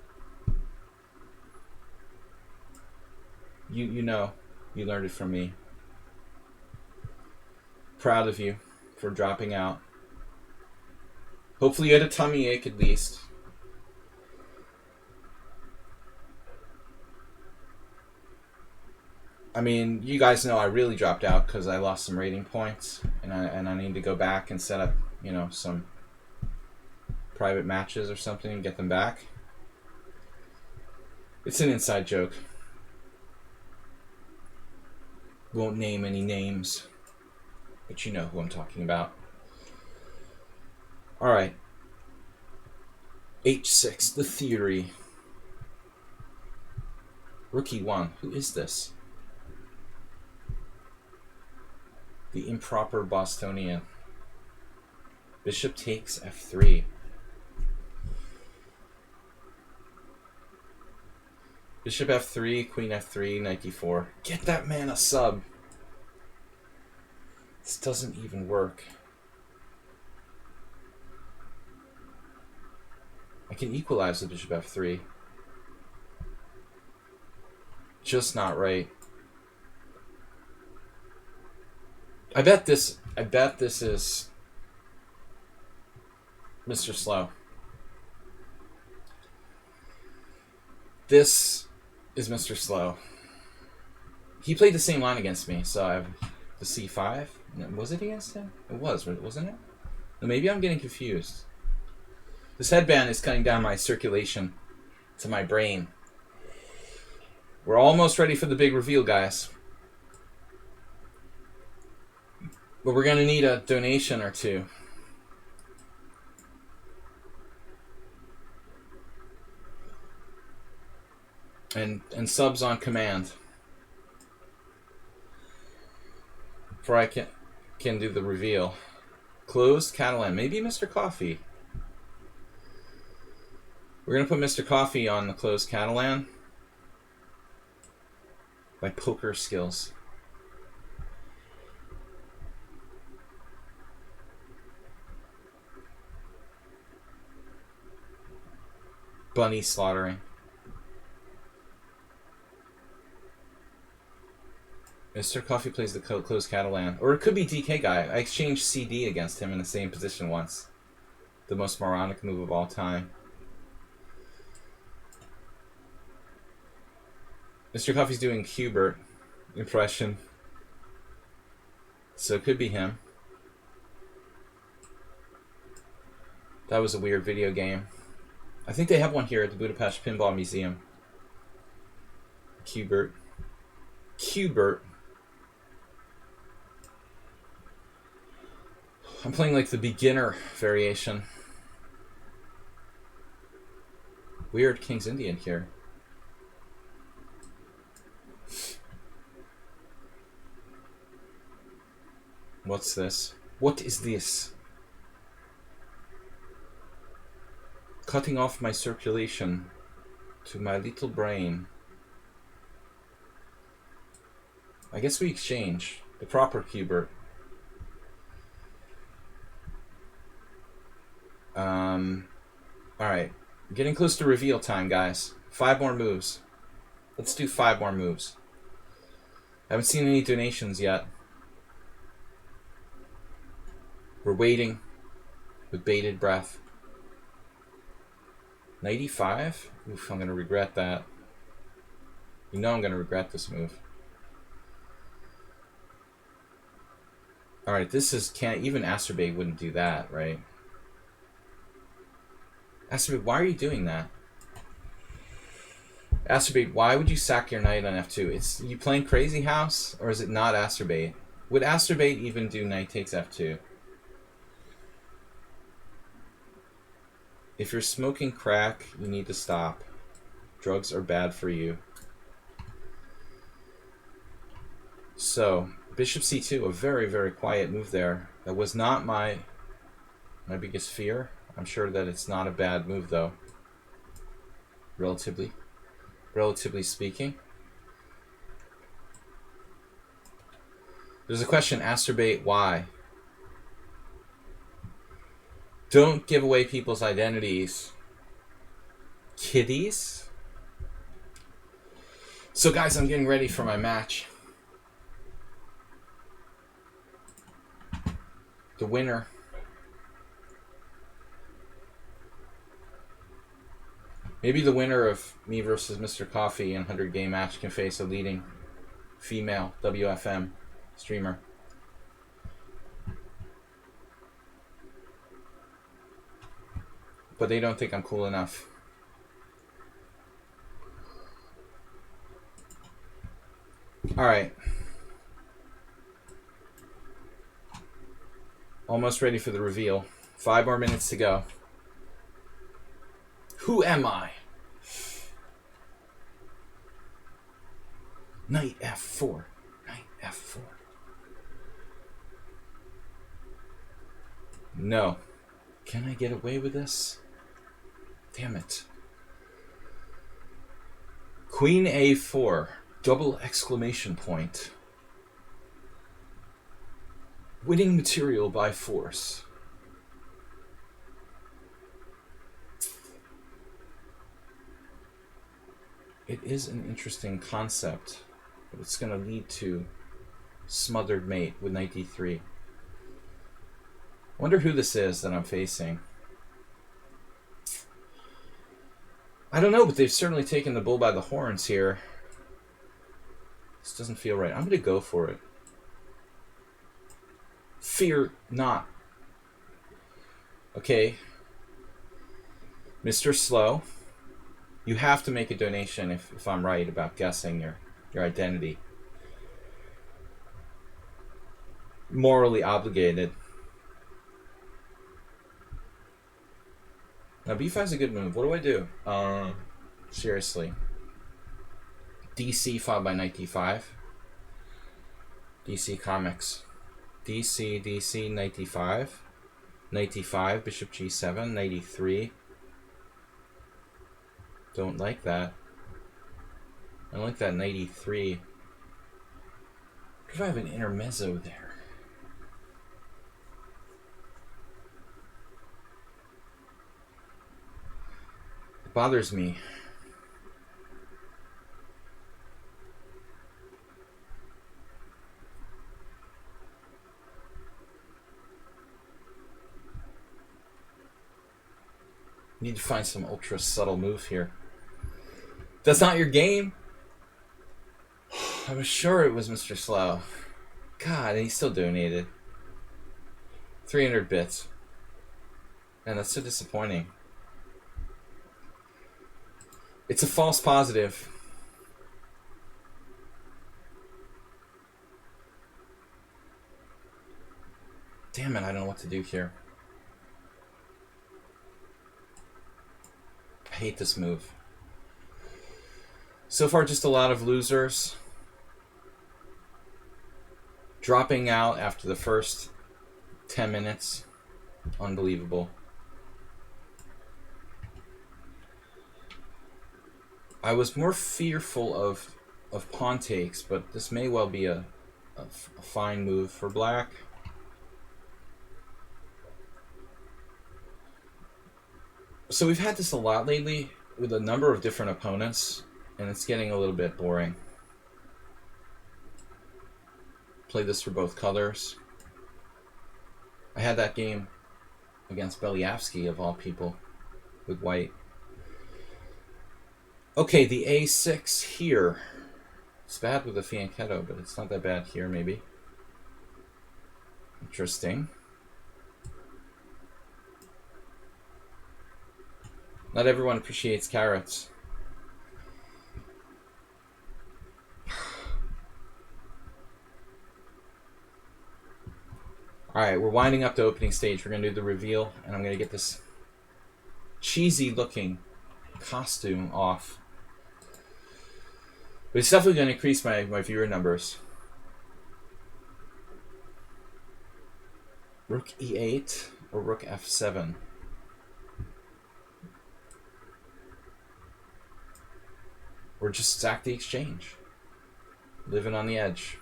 you know, you learned it from me. Proud of you for dropping out. Hopefully you had a tummy ache at least. I mean, you guys know I really dropped out because I lost some rating points, and I need to go back and set up, you know, some private matches or something and get them back. It's an inside joke. Won't name any names, but you know who I'm talking about. Alright. H6, the theory. Rookie 1. Who is this? The improper Bostonian. Bishop takes f3. Bishop f3, queen f3, knight d4. Get that man a sub. This doesn't even work. I can equalize the bishop f3. Just not right. I bet this is Mr. Slow. This is Mr. Slow. He played the same line against me, so I have the c5. Was it against him? It was, wasn't it? Maybe I'm getting confused. This headband is cutting down my circulation to my brain. We're almost ready for the big reveal, guys. But we're going to need a donation or two. And subs on command. Before I can do the reveal. Closed Catalan. Maybe Mr. Coffee. We're going to put Mr. Coffee on the closed Catalan. My poker skills. Bunny slaughtering. Mr. Coffee plays the closed Catalan. Or it could be DK Guy. I exchanged CD against him in the same position once. The most moronic move of all time. Mr. Coffee's doing Hubert impression. So it could be him. That was a weird video game. I think they have one here at the Budapest Pinball Museum. Hubert. Hubert. I'm playing like the beginner variation. Weird King's Indian here. What's this? What is this? Cutting off my circulation to my little brain. I guess we exchange the proper Hubert. Alright. Getting close to reveal time, guys. 5 more moves. Let's do 5 more moves. I haven't seen any donations yet. We're waiting with bated breath. 95? Oof, I'm going to regret that. You know I'm going to regret this move. Alright, this is... even Asterbate wouldn't do that, right? Asterbate, why are you doing that? Asterbate, why would you sack your knight on f2? It's you playing Crazy House? Or is it not Asterbate? Would Asterbate even do knight takes f2? If you're smoking crack, you need to stop. Drugs are bad for you. So, bishop c2, a very, very quiet move there. That was not my biggest fear. I'm sure that it's not a bad move, though. Relatively speaking. There's a question, Asterbate, why? Don't give away people's identities. Kiddies? So guys, I'm getting ready for my match. The winner. Maybe the winner of me versus Mr. Coffee in 100-game match can face a leading female WFM streamer. But they don't think I'm cool enough. Alright. Almost ready for the reveal. 5 more minutes to go. Who am I? Knight f4. Knight f4. No. Can I get away with this? Damn it. Queen a4. Double exclamation point. Winning material by force. It is an interesting concept, but it's going to lead to smothered mate with knight d3. I wonder who this is that I'm facing. I don't know, but they've certainly taken the bull by the horns here. This doesn't feel right. I'm going to go for it. Fear not. Okay. Mr. Slow, you have to make a donation if I'm right about guessing your identity. Morally obligated. Now b5 is a good move. What do I do? Seriously. DC followed by knight d5. DC comics. DC, knight d5. Knight d5, bishop g7, knight e3. Don't like that. I don't like that knight e3. What if I have an intermezzo there? It bothers me. Need to find some ultra subtle move here. That's not your game? I was sure it was Mr. Slow. God, and he still donated. 300 bits. Man, that's so disappointing. It's a false positive. Damn it, I don't know what to do here. I hate this move. So far, just a lot of losers. Dropping out after the first 10 minutes. Unbelievable. I was more fearful of pawn takes, but this may well be a fine move for black. So we've had this a lot lately with a number of different opponents, and it's getting a little bit boring. Play this for both colors. I had that game against Belyavsky, of all people, with white. Okay, the a6 here. It's bad with the fianchetto, but it's not that bad here, maybe. Interesting. Not everyone appreciates carrots. Alright, we're winding up the opening stage. We're going to do the reveal, and I'm going to get this cheesy looking costume off. But it's definitely going to increase my viewer numbers. Rook e8 or rook f7. Or just stack the exchange. Living on the edge.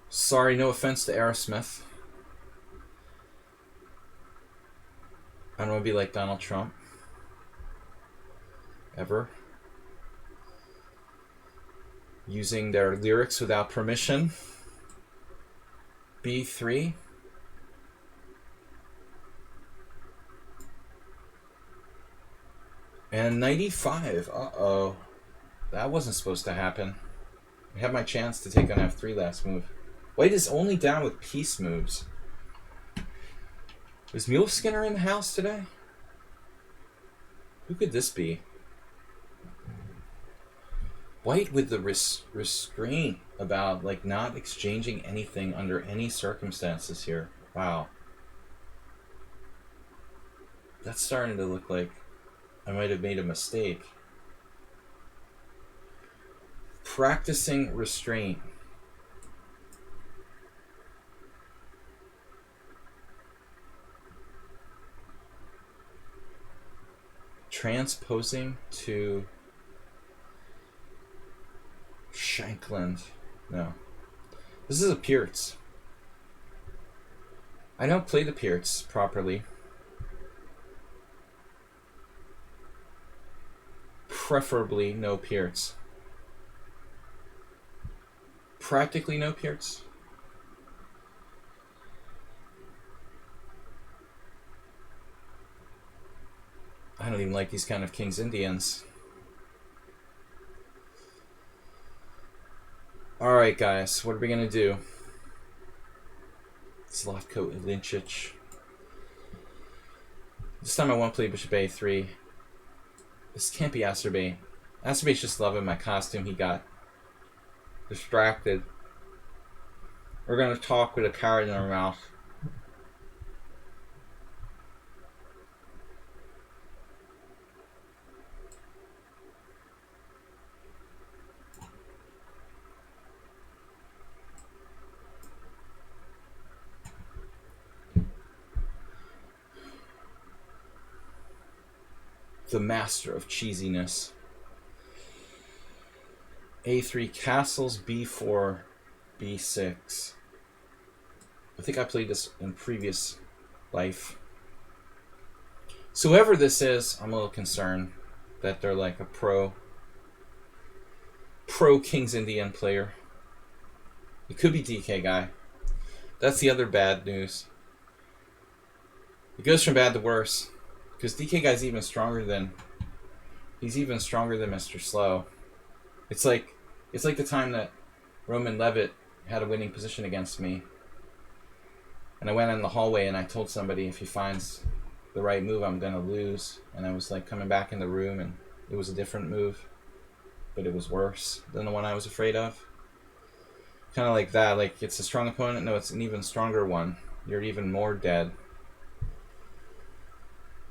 Sorry, no offense to Aerosmith. I don't want to be like Donald Trump. Ever. Using their lyrics without permission. B3. And knight e5. Uh-oh. That wasn't supposed to happen. I had my chance to take on f3 last move. White is only down with piece moves. Is Mule Skinner in the house today? Who could this be? White with the restraint about like not exchanging anything under any circumstances here. Wow. That's starting to look like I might have made a mistake. Practicing restraint. Transposing to Shankland. No. This is a Peerts. I don't play the Peerts properly. Preferably no Peerts. Practically no Peerts. I don't even like these kind of King's Indians. Alright guys, what are we gonna do? Zlatko Ilinčić. This time I won't play Bishop A3. This can't be Azerbaijan. Azerbaijan's just loving my costume. He got distracted. We're gonna talk with a carrot in our mouth. The master of cheesiness. A3 castles, B4, B6. I think I played this in previous life. So whoever this is, I'm a little concerned that they're like a pro King's Indian player. It could be DK guy. That's the other bad news. It goes from bad to worse. Because DK guy's even stronger than... He's even stronger than Mr. Slow. It's like the time that Roman Levitt had a winning position against me. And I went in the hallway and I told somebody if he finds the right move, I'm going to lose. And I was like coming back in the room and it was a different move. But it was worse than the one I was afraid of. Kind of like that. Like, it's a strong opponent. No, it's an even stronger one. You're even more dead.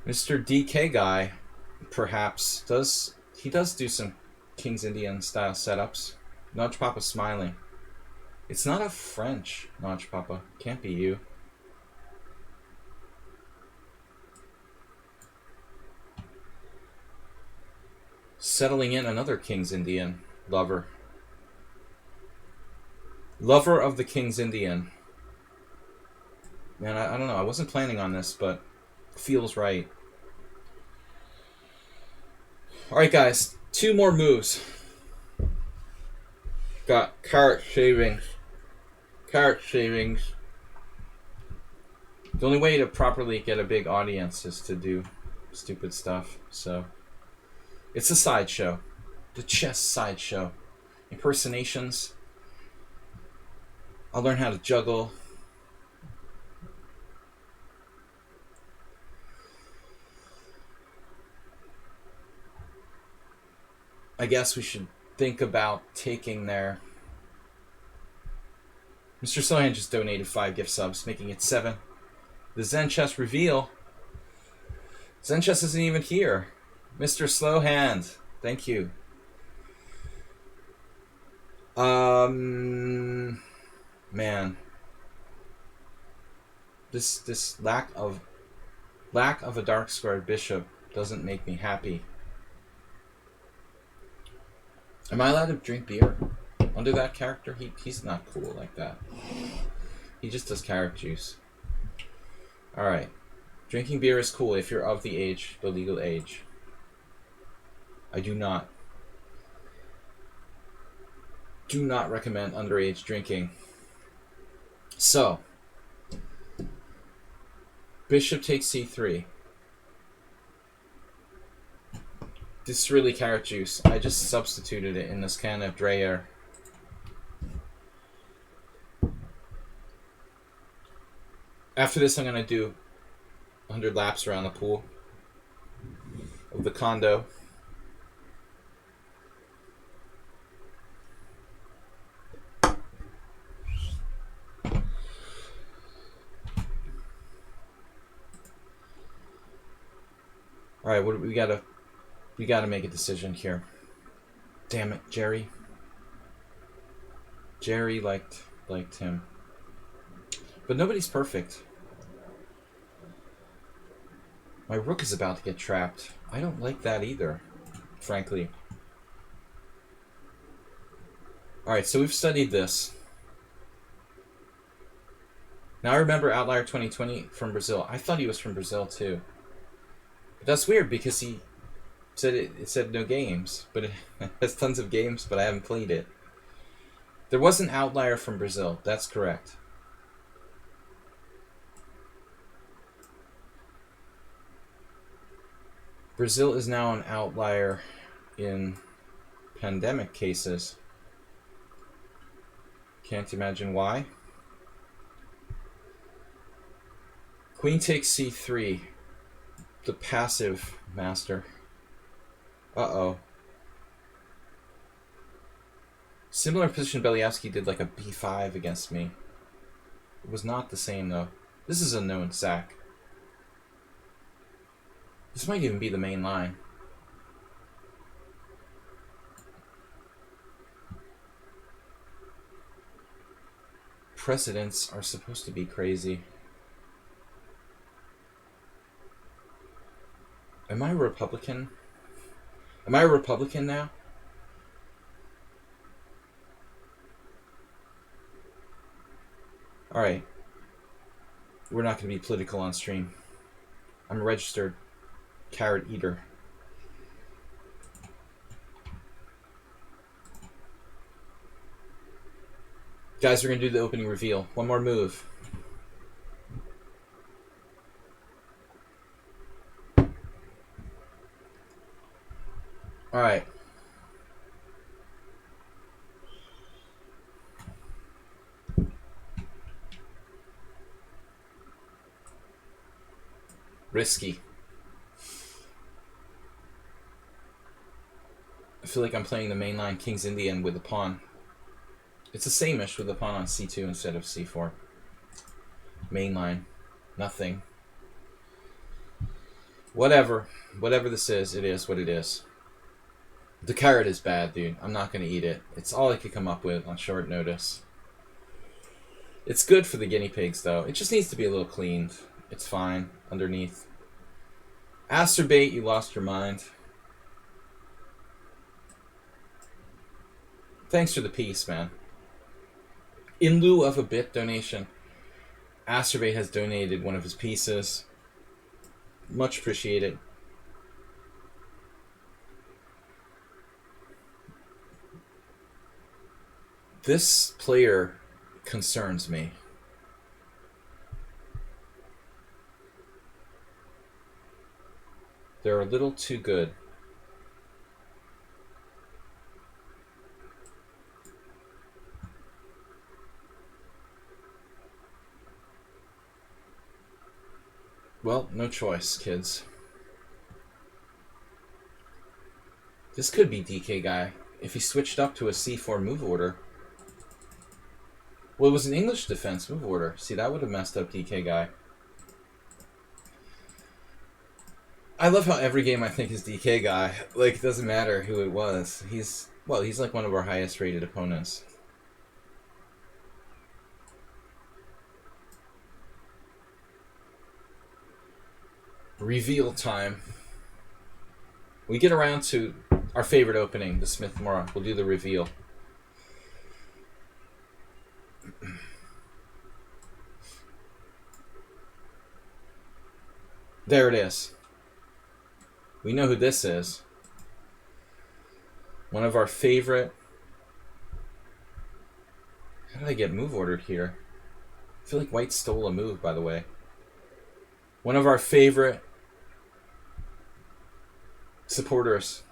Mr. DK guy, perhaps, does do some King's Indian style setups. Notch Papa smiling. It's not a French Notch Papa. Can't be you. Settling in another King's Indian lover. Lover of the King's Indian. Man, I don't know. I wasn't planning on this, but feels right. Alright guys, 2 more moves. Got carrot shavings. Carrot shavings. The only way to properly get a big audience is to do stupid stuff. So it's a sideshow. The chess sideshow. Impersonations. I'll learn how to juggle. I guess we should think about taking their... Mr. Sohan just donated 5 gift subs, making it 7. The Zen Chess reveal. Zen Chess isn't even here. Mr. Slowhand, thank you. Man. This lack of a dark squared bishop doesn't make me happy. Am I allowed to drink beer under that character? He's not cool like that. He just does carrot juice. Alright. Drinking beer is cool if you're of the age, the legal age. I do not recommend underage drinking. So, bishop takes c3. This is really carrot juice. I just substituted it in this can of Dreyer. After this, I'm going to do 100 laps around the pool of the condo. right, what we gotta make a decision here. Damn it, Jerry. Jerry liked him. But nobody's perfect. My rook is about to get trapped. I don't like that either, frankly. Alright, so we've studied this. Now I remember Outlier 2020 from Brazil. I thought he was from Brazil too. But that's weird because he said it said no games, but it has tons of games, but I haven't played it. There was an Outlier from Brazil. That's correct. Brazil is now an outlier in pandemic cases. Can't imagine why. Queen takes c3. The passive master. Uh-oh. Similar position Beliavsky did like a b5 against me. It was not the same though. This is a known sack. This might even be the main line. Precedents are supposed to be crazy. Am I a Republican? Am I a Republican now? Alright. We're not going to be political on stream. I'm a registered carrot eater. Guys, we're going to do the opening reveal. One more move. Alright. Risky. I feel like I'm playing the mainline King's Indian with the pawn. It's the same-ish with the pawn on c2 instead of c4. Mainline. Nothing. Whatever. Whatever this is, it is what it is. The carrot is bad, dude. I'm not going to eat it. It's all I could come up with on short notice. It's good for the guinea pigs, though. It just needs to be a little cleaned. It's fine underneath. Asterbait, you lost your mind. Thanks for the piece, man. In lieu of a bit donation, Asterbait has donated one of his pieces. Much appreciated. This player concerns me. They're a little too good. Well, no choice, kids. This could be DK guy if he switched up to a c4 move order. Well, it was an English defense move order. See, that would have messed up DK guy. I love how every game I think is DK guy. Like, it doesn't matter who it was. He's like one of our highest rated opponents. Reveal time. We get around to our favorite opening, the Smith-Morra. We'll do the reveal. There it is. We know who this is. One of our favorite... How did I get move ordered here? I feel like White stole a move, by the way. One of our favorite supporters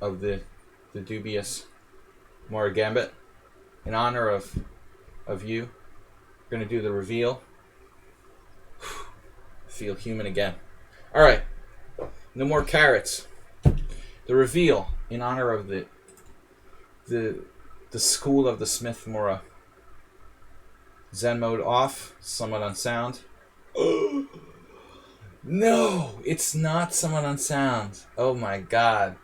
of the dubious Morra Gambit. In honor of you, we're going to do the reveal. Feel human again. Alright. No more carrots. The reveal in honor of the school of the Smith-Morra. Zen mode off, somewhat unsound. No, it's not someone on sound. Oh my god.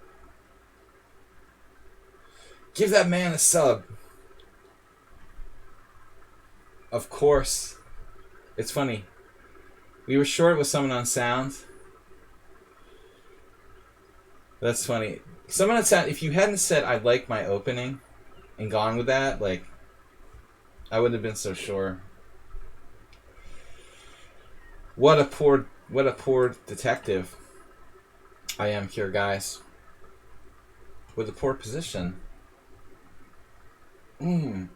Give that man a sub. Of course. It's funny. We were short with someone on sound. That's funny. Someone on sound, if you hadn't said I like my opening and gone with that, like, I wouldn't have been so sure. What a poor detective I am here, guys. With a poor position. Can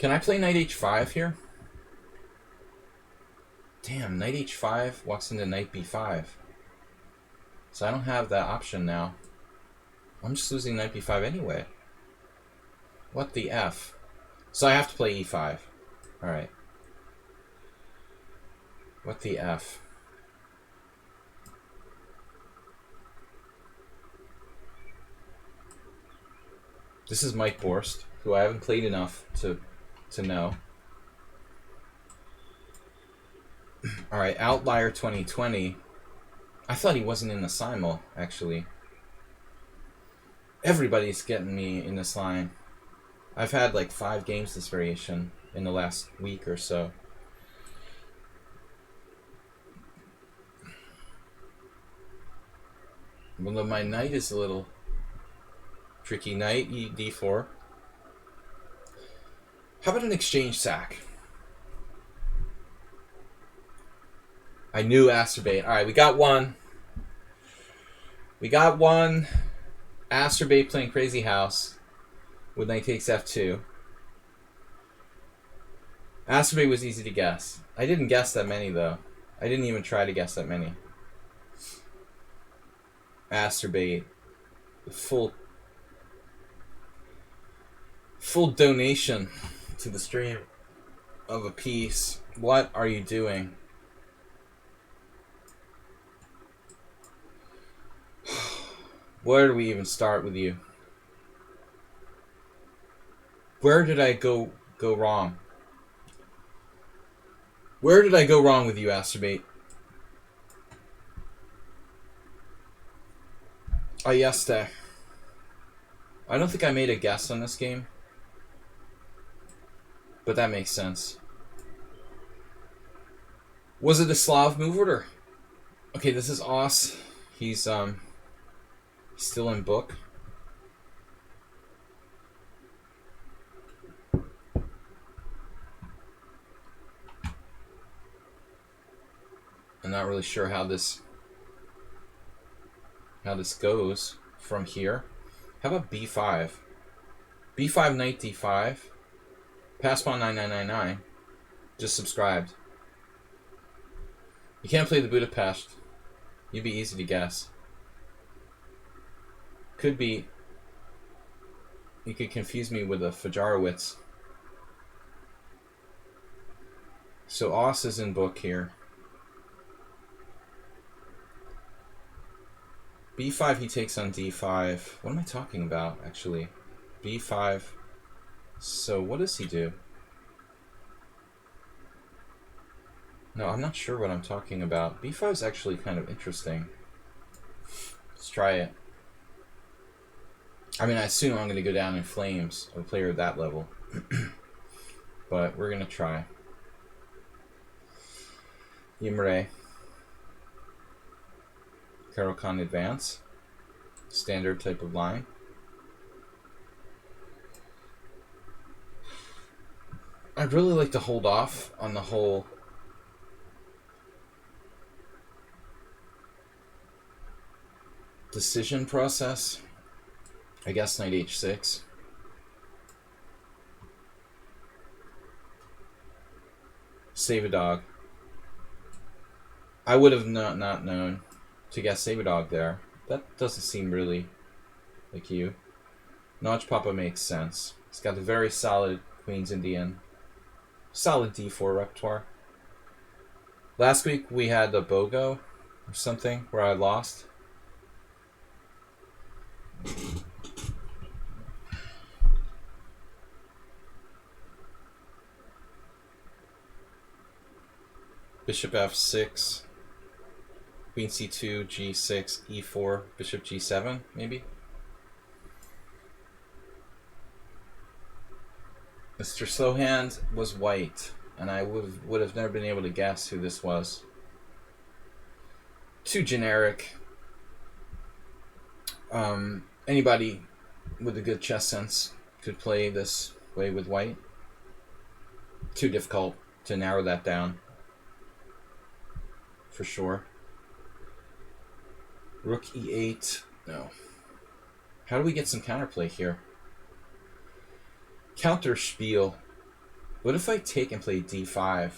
I play knight h5 here? Damn, knight h5 walks into knight b5. So I don't have that option now. I'm just losing knight b5 anyway. What the F? So I have to play e5. Alright. What the F? This is Mike Borst, who I haven't played enough to know. Alright, Outlier 2020. I thought he wasn't in the Simul, actually. Everybody's getting me in this line. I've had like 5 games this variation in the last week or so. Although my knight is a little tricky. Knight d4. How about an exchange sack? I knew Asterbait. Alright, we got one. We got one. Asterbait playing Crazy House with knight takes f2. Asterbait was easy to guess. I didn't guess that many, though. I didn't even try to guess that many. Asterbait. Full donation to the stream of a piece. What are you doing? Where do we even start with you? Where did I go wrong? Where did I go wrong with you, Asterbait? Ayeste. I don't think I made a guess on this game. But that makes sense. Was it a Slav move order? Okay, this is Os. He's still in book. I'm not really sure how this goes from here. How about b5? b5 knight d5. Pass pawn 9999. Just subscribed. You can't play the Budapest. You'd be easy to guess. Could be. You could confuse me with a Fajarowitz. So Os is in book here. b5 he takes on d5. What am I talking about, actually? b5. So what does he do? No, I'm not sure what I'm talking about. b5 is actually kind of interesting. Let's try it. I mean, I assume I'm going to go down in flames, a player at that level. But we're going to try. Imre. Caro-Kann advance. Standard type of line. I'd really like to hold off on the whole decision process. I guess knight h6. Save a dog. I would have not known to guess save a dog there. That doesn't seem really like you. Notch Papa makes sense. He's got a very solid Queen's Indian. Solid d4 repertoire. Last week we had a BOGO or something where I lost. Bishop f6. Queen c2, g6, e4, bishop g7, maybe? Mr. Slowhand was white, and I would have never been able to guess who this was. Too generic. Anybody with a good chess sense could play this way with white. Too difficult to narrow that down, for sure. Rook e8. No. How do we get some counterplay here? Counter spiel. What if I take and play d5?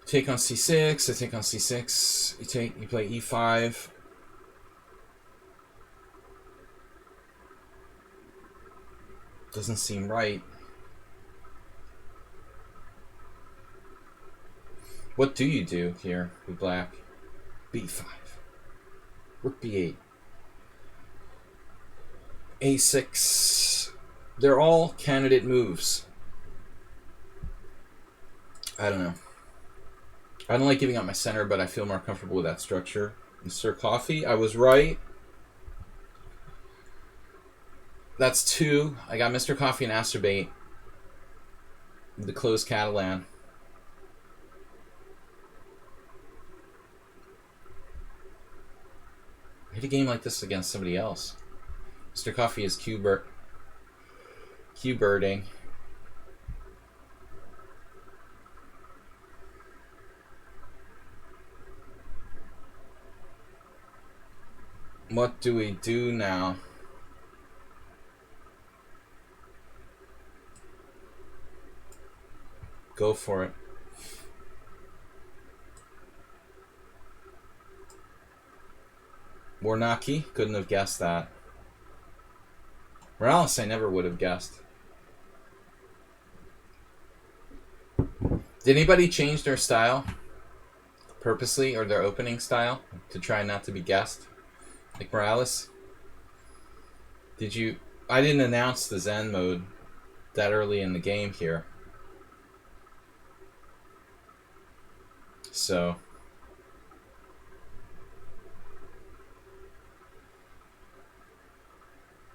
Take on c6. I take on c6. You play e5. Doesn't seem right. What do you do here with black? b5. Rook b8. a6. They're all candidate moves. I don't know. I don't like giving up my center, but I feel more comfortable with that structure. Mr. Coffee, I was right. That's 2. I got Mr. Coffee and Asterbait. The closed Catalan. I hit a game like this against somebody else. Mr. Coffee is Q-birding. What do we do now? Go for it. Warnaki, couldn't have guessed that. Morales, I never would have guessed. Did anybody change their style purposely, or their opening style, to try not to be guessed? Like Morales? Did you... I didn't announce the Zen mode that early in the game here. So...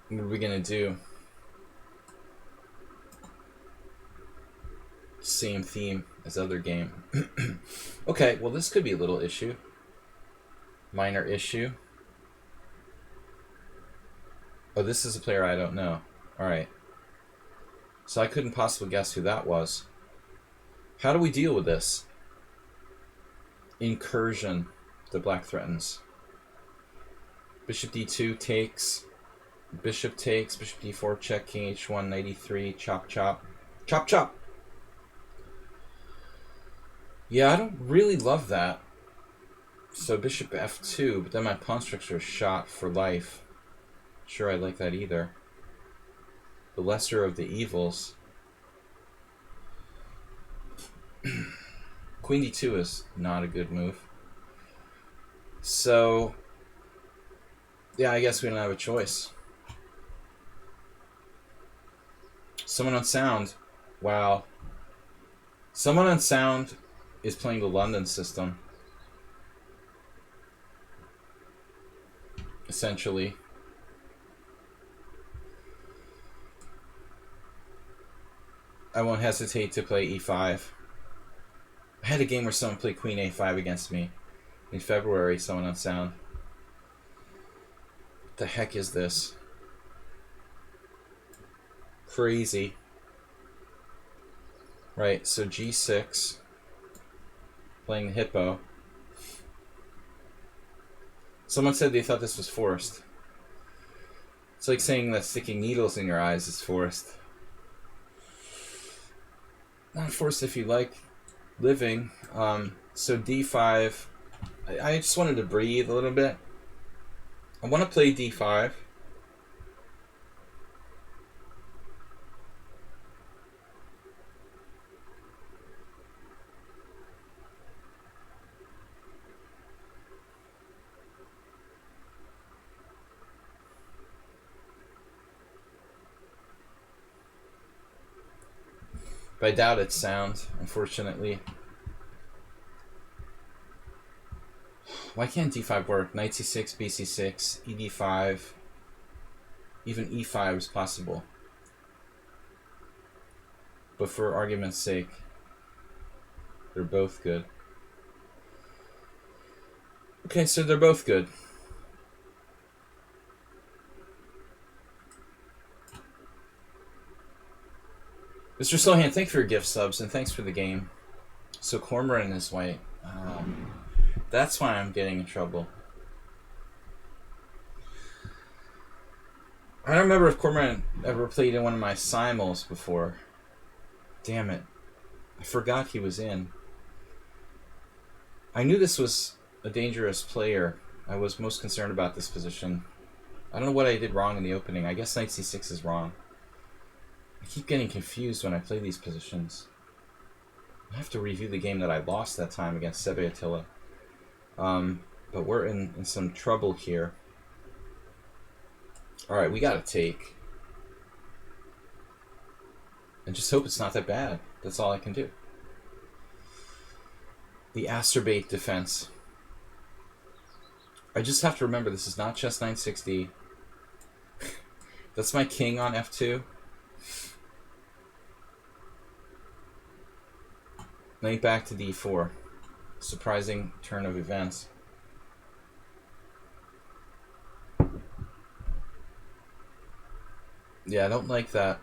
what are we gonna do? Same theme as other game. Okay, well this could be a little issue. Minor issue. Oh, this is a player I don't know. Alright. So I couldn't possibly guess who that was. How do we deal with this? Incursion that black threatens. Bishop d2 takes. Bishop takes. Bishop d4 check. King h1 knight e3. Chop chop. Chop chop! Yeah, I don't really love that. So bishop f2, but then my pawn structure is shot for life. Sure, I like that either. The lesser of the evils. Queen d2 is not a good move. So, yeah, I guess we don't have a choice. Someone on sound. Wow. Someone on sound is playing the London system. Essentially. I won't hesitate to play e5. I had a game where someone played queen a5 against me in February, someone on sound. What the heck is this? Crazy. Right, so g6. Playing the hippo. Someone said they thought this was forced. It's like saying that sticking needles in your eyes is forced. Not forced if you like living. So d5. I just wanted to breathe a little bit. I want to play d5. But I doubt it's sound, unfortunately. Why can't d5 work? Knight c6, bc6, ed5, even e5 is possible. But for argument's sake, they're both good. Okay, so they're both good. Mr. Slohan, thanks for your gift subs, and thanks for the game. So Cormoran is white. That's why I'm getting in trouble. I don't remember if Cormoran ever played in one of my Simuls before. Damn it. I forgot he was in. I knew this was a dangerous player. I was most concerned about this position. I don't know what I did wrong in the opening. I guess knight c6 is wrong. I keep getting confused when I play these positions. I have to review the game that I lost that time against Sebe Attila. But we're in some trouble here. Alright, we gotta take. And just hope it's not that bad. That's all I can do. The acerbate defense. I just have to remember this is not chess 960. That's my king on f2. Knight back to d4. Surprising turn of events. Yeah, I don't like that.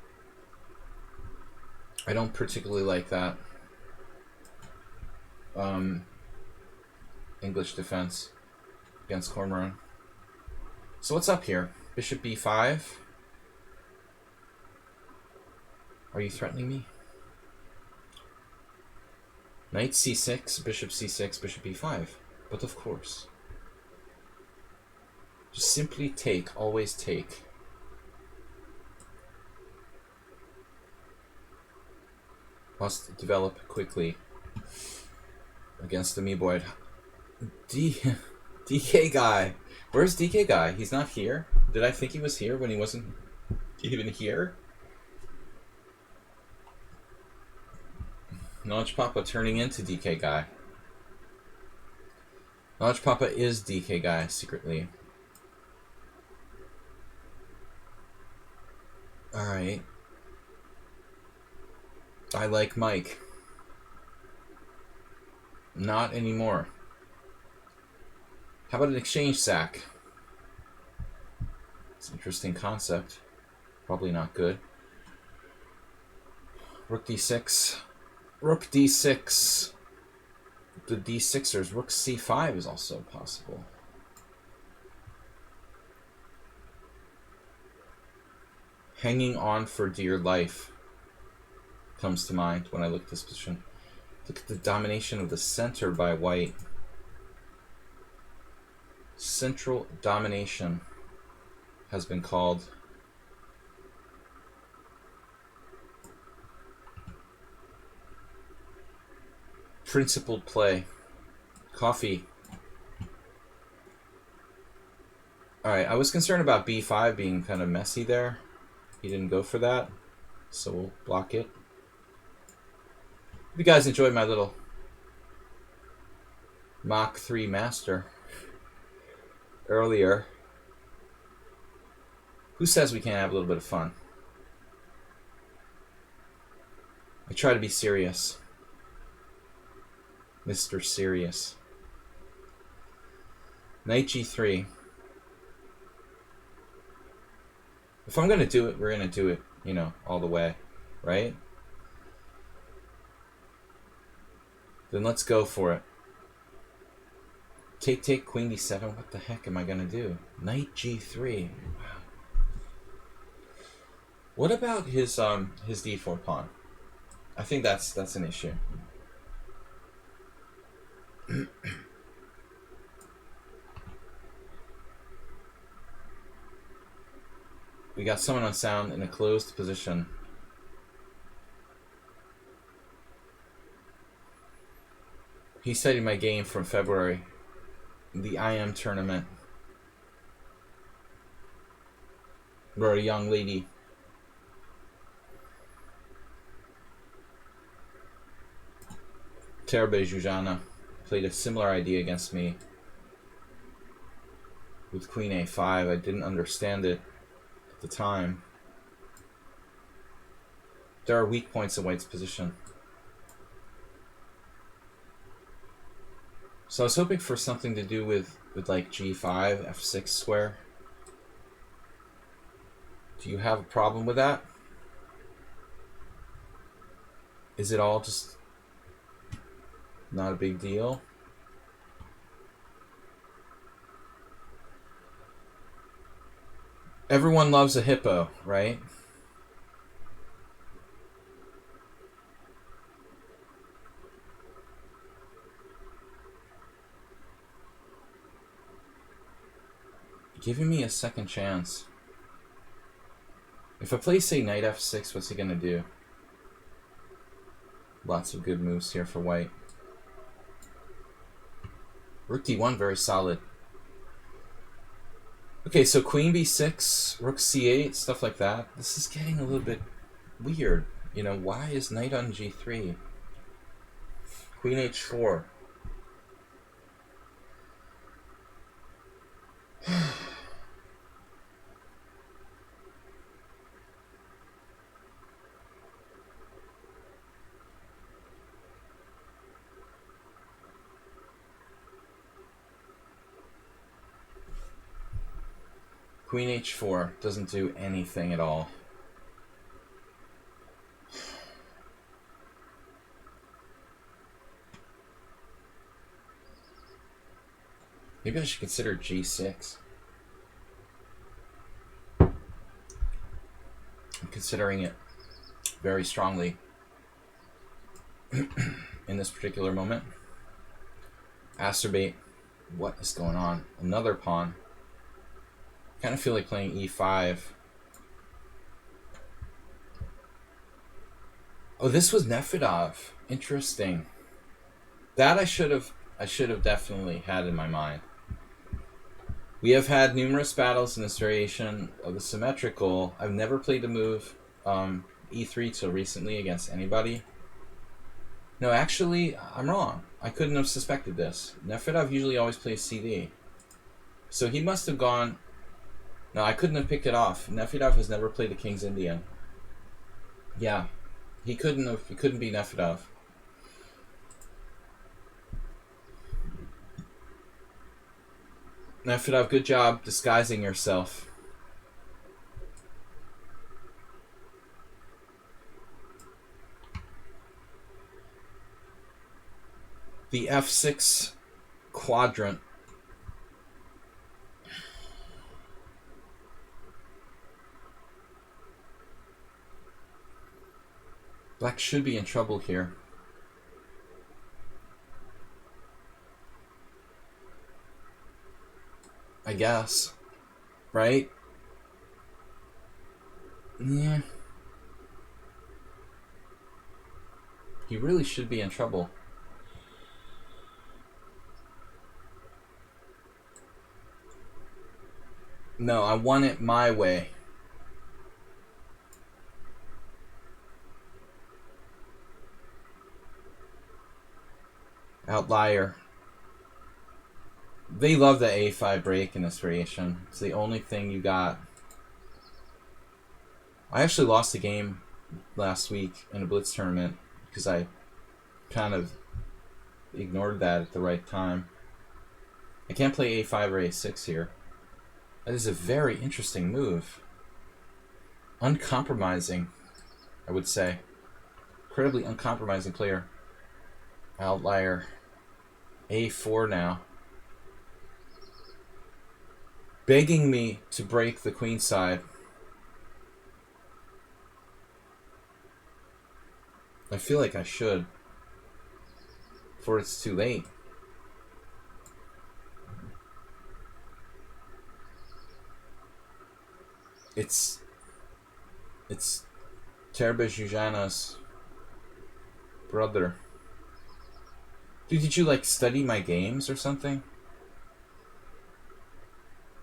I don't particularly like that. English defense against Cormoran. So what's up here? Bishop b5? Are you threatening me? Knight c6, bishop c6, bishop e5. But of course. Just simply take, always take. Must develop quickly against the Meeboid. DK guy. Where's DK guy? He's not here? Did I think he was here when he wasn't even here? Knowledge Papa turning into DK guy. Knowledge Papa is DK guy secretly. Alright. I like Mike. Not anymore. How about an exchange sack? It's an interesting concept. Probably not good. Rook d6. Rook d6. The d6ers. Rook c5 is also possible. Hanging on for dear life comes to mind when I look at this position. Look at the domination of the center by white. Central domination has been called. Principled play. Coffee. Alright, I was concerned about b5 being kind of messy there. He didn't go for that, so we'll block it. Hope you guys enjoyed my little Mach 3 master earlier. Who says we can't have a little bit of fun? I try to be serious. Mr. Serious. Knight g3. If I'm going to do it, we're going to do it, you know, all the way, right? Then let's go for it. Take, queen d7. What the heck am I going to do? Knight g3. Wow. What about his d4 pawn? I think that's an issue. We got someone on sound in a closed position. He studied my game from February, the IM tournament, where a young lady Terbe Jujana played a similar idea against me with Queen A5. I didn't understand it at the time. There are weak points in White's position. So I was hoping for something to do with like G5, F6 square. Do you have a problem with that? Is it all just not a big deal? Everyone loves a hippo, right? Giving me a second chance. If I play, say, knight f6, what's he going to do? Lots of good moves here for white. Rook d1, very solid. Okay, so queen b6, rook c8, stuff like that. This is getting a little bit weird. You know, why is knight on g3? Queen h4. Queen h4 doesn't do anything at all. Maybe I should consider g6. I'm considering it very strongly in this particular moment. Asterbate, what is going on? Another pawn. Kind of feel like playing e5. Oh, this was Nefedov. Interesting. That I should have definitely had in my mind. We have had numerous battles in this variation of the symmetrical. I've never played the move e3 till recently against anybody. No, actually, I'm wrong. I couldn't have suspected this. Nefedov usually always plays cd. So he must have gone... No, I couldn't have picked it off. Nefedov has never played the King's Indian. Yeah, he couldn't be Nefedov. Nefedov, good job disguising yourself. The f6 quadrant. Black should be in trouble here. I guess. Right? Yeah. He really should be in trouble. No, I want it my way. Outlier. They love the a5 break in this variation. It's the only thing you got. I actually lost a game last week in a blitz tournament because I kind of ignored that at the right time. I can't play a5 or a6 here. That is a very interesting move. Uncompromising, I would say. Incredibly uncompromising player. Outlier. a4 now. Begging me to break the queen side. I feel like I should. Before it's too late. It's Terbe Jujana's brother. Dude, did you like study my games or something?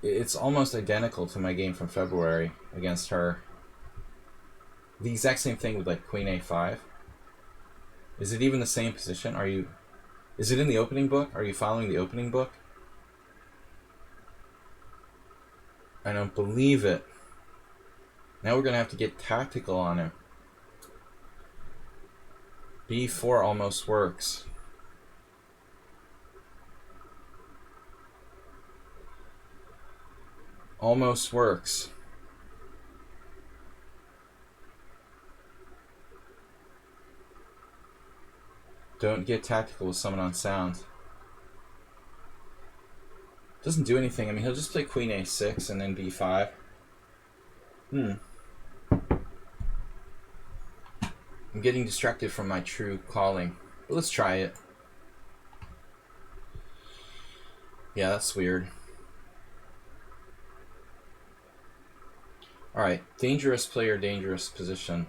It's almost identical to my game from February against her. The exact same thing with like Queen A5. Is it even the same position? Is it in the opening book? Are you following the opening book? I don't believe it. Now we're going to have to get tactical on him. B4 almost works. Almost works. Don't get tactical with someone on sound. Doesn't do anything. I mean, he'll just play queen a6 and then b5. I'm getting distracted from my true calling. But let's try it. Yeah, that's weird. Alright, dangerous player, dangerous position.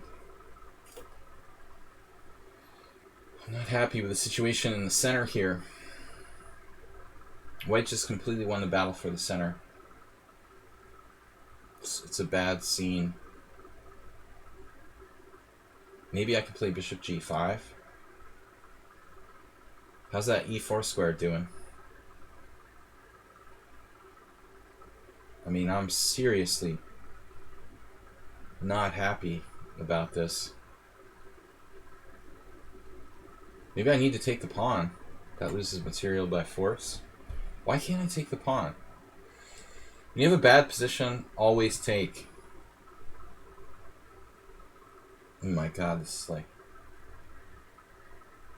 I'm not happy with the situation in the center here. White just completely won the battle for the center. It's a bad scene. Maybe I could play bishop g5. How's that e4 square doing? I mean, I'm seriously not happy about this. Maybe I need to take the pawn. That loses material by force. Why can't I take the pawn? When you have a bad position, always take. Oh my god, this is like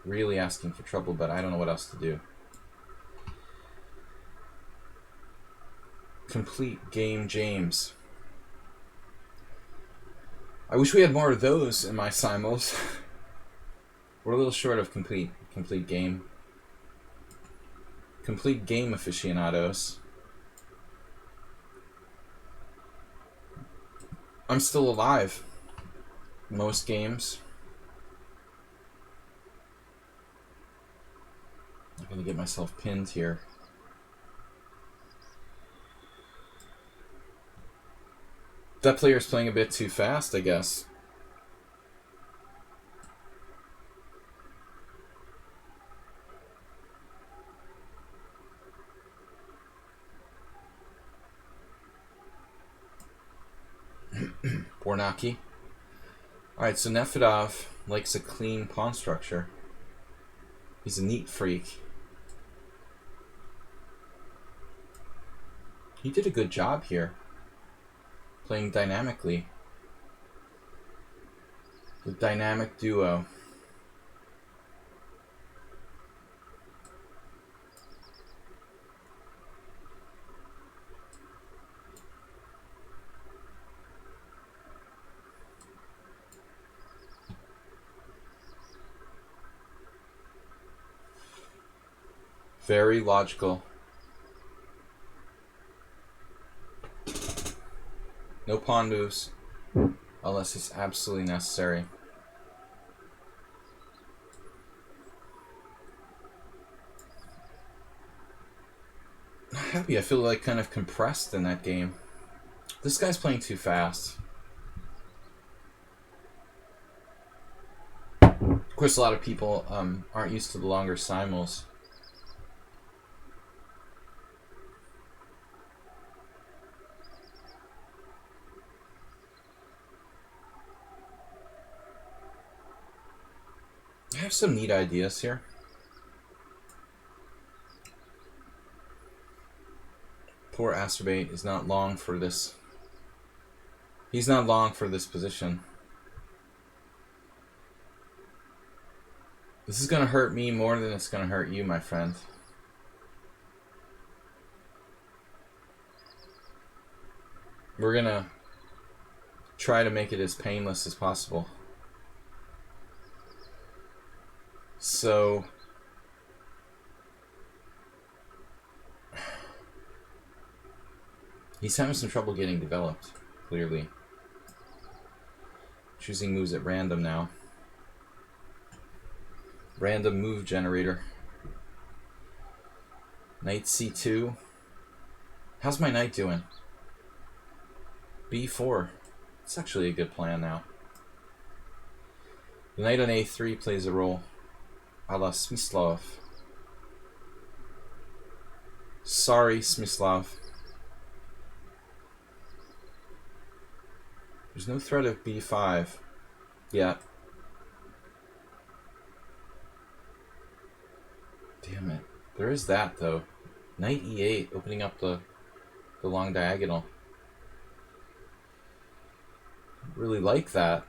really asking for trouble, but I don't know what else to do. Complete game James. I wish we had more of those in my simuls. We're a little short of complete game. Complete game aficionados. I'm still alive. Most games. I'm gonna get myself pinned here. That player's playing a bit too fast, I guess. Bornaki. Alright, so Nefedov likes a clean pawn structure. He's a neat freak. He did a good job here. Playing dynamically. The dynamic duo. Very logical. No pawn moves, unless it's absolutely necessary. Not happy, I feel like kind of compressed in that game. This guy's playing too fast. Of course, a lot of people aren't used to the longer simuls. I have some neat ideas here. Poor Asterbate is not long for this. He's not long for this position. This is going to hurt me more than it's going to hurt you, my friend. We're going to try to make it as painless as possible. So he's having some trouble getting developed, clearly. Choosing moves at random now. Random move generator. Knight c2. How's my knight doing? b4. It's actually a good plan now. The knight on a3 plays a role. a la Smyslov. Sorry, Smyslov. There's no threat of b5 yet. Damn it. There is that, though. Knight e8, opening up the long diagonal. Really like that.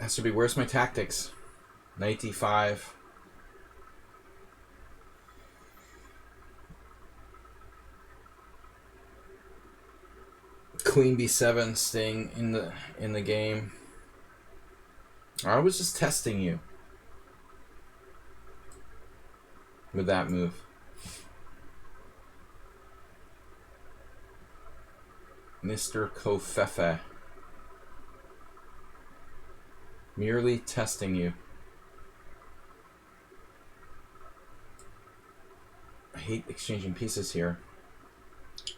Has to be, where's my tactics? Knight d5. Queen b7 staying in the game. I was just testing you with that move. Mr. Kofefe. Merely testing you. I hate exchanging pieces here.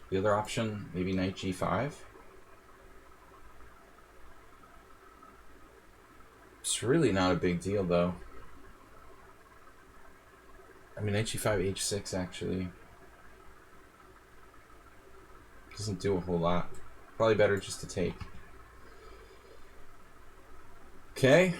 The other option, maybe knight g5. It's really not a big deal, though. I mean, knight g5, h6, actually. Doesn't do a whole lot. Probably better just to take. Okay.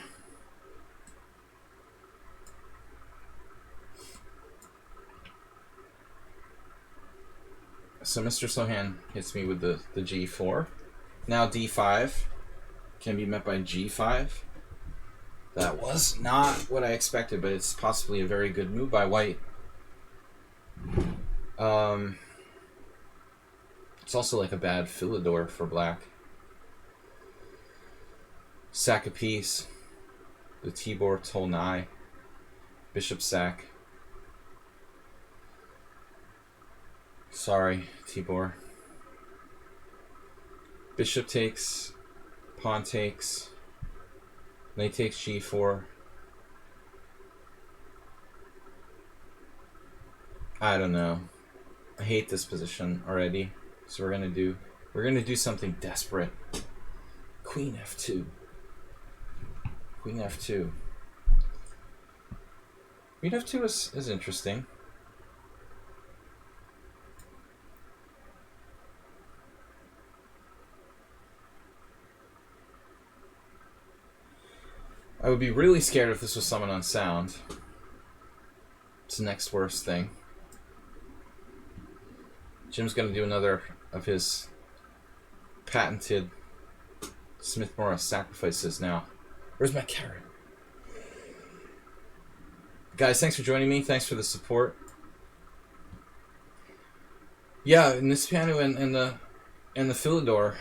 So Mr. Sohan hits me with the g4. Now d5 can be met by g5. That was not what I expected, but it's possibly a very good move by white. It's also like a bad Philidor for black. Sack a piece. The Tibor Tolnai. Bishop sack. Sorry, Tibor. Bishop takes. Pawn takes. Knight takes g4. I don't know. I hate this position already. So we're gonna do something desperate. Queen f2. Queen f2. Queen f2 is interesting. I would be really scared if this was someone unsound. It's the next worst thing. Jim's going to do another of his patented Smith-Morris sacrifices now. Where's my carrot? Guys, thanks for joining me. Thanks for the support. Yeah, in this piano and the Philidor,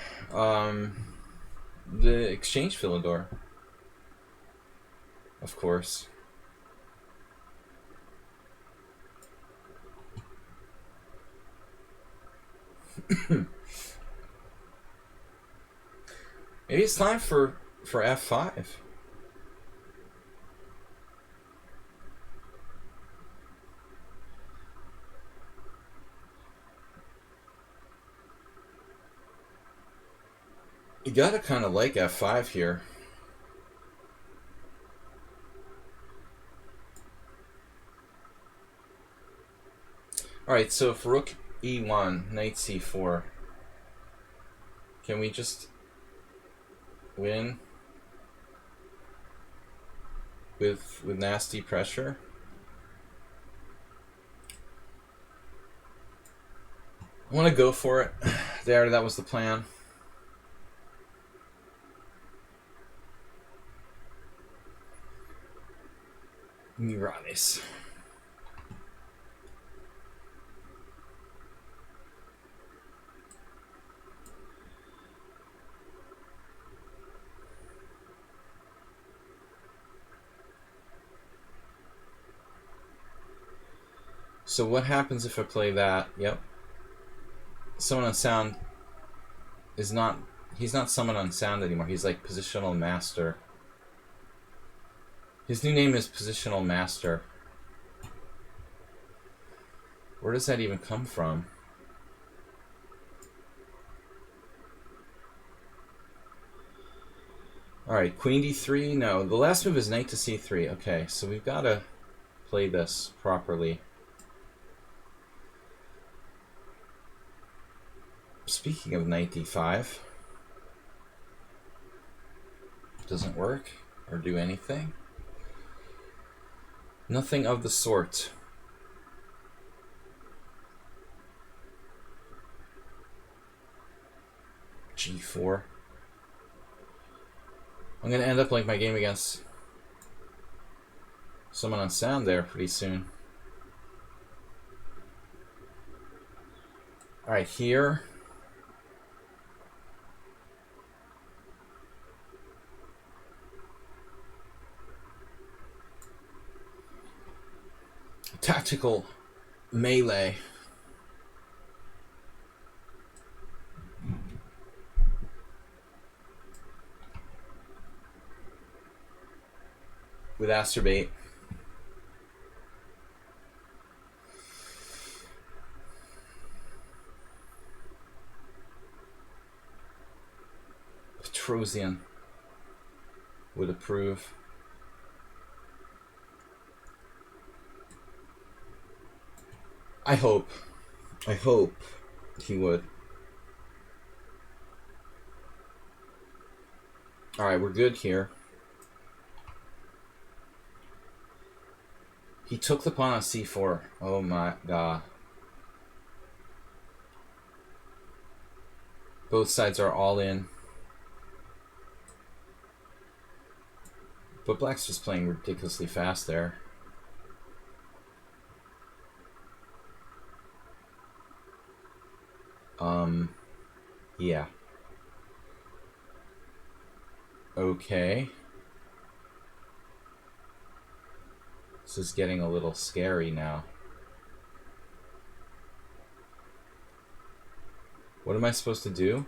the exchange Philidor, of course. Maybe it's time for f5. You gotta kind of like f5 here. Alright, so if rook e1, knight c4, can we just win with nasty pressure? I want to go for it. There, that was the plan. Miranis. So what happens if I play that? Yep. Someone on sound is not... He's not someone on sound anymore. He's like positional master. His new name is Positional Master. Where does that even come from? Alright, queen d3. No, the last move is knight to c3. Okay, so we've got to play this properly. Speaking of knight d5, doesn't work or do anything. Nothing of the sort. g4. I'm going to end up like my game against someone on sound there pretty soon. Alright, here. Tactical melee. With Asterbait. Petrosian would approve. I hope he would. Alright, we're good here. He took the pawn on c4. Oh my god. Both sides are all in. But black's just playing ridiculously fast there. Yeah. Okay. This is getting a little scary now. What am I supposed to do?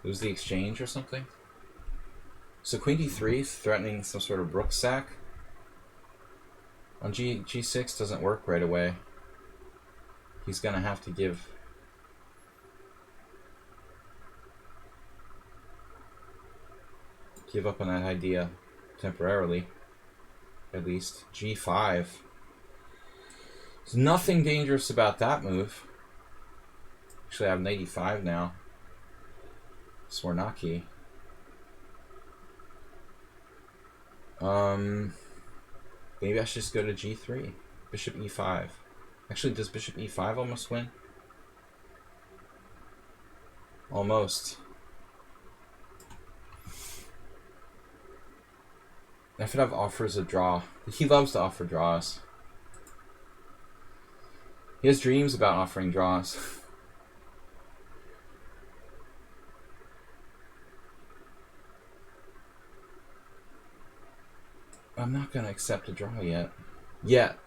Lose the exchange or something? So queen d3 is threatening some sort of rook sack. On g6 doesn't work right away. He's gonna have to give up on that idea temporarily, at least. g5. There's nothing dangerous about that move. Actually, I have knight e5 now. Swarnaki. Maybe I should just go to g3. Bishop e5. Actually, does bishop e5 almost win? Almost. F5 offers a draw. He loves to offer draws. He has dreams about offering draws. I'm not going to accept a draw yet. Yet.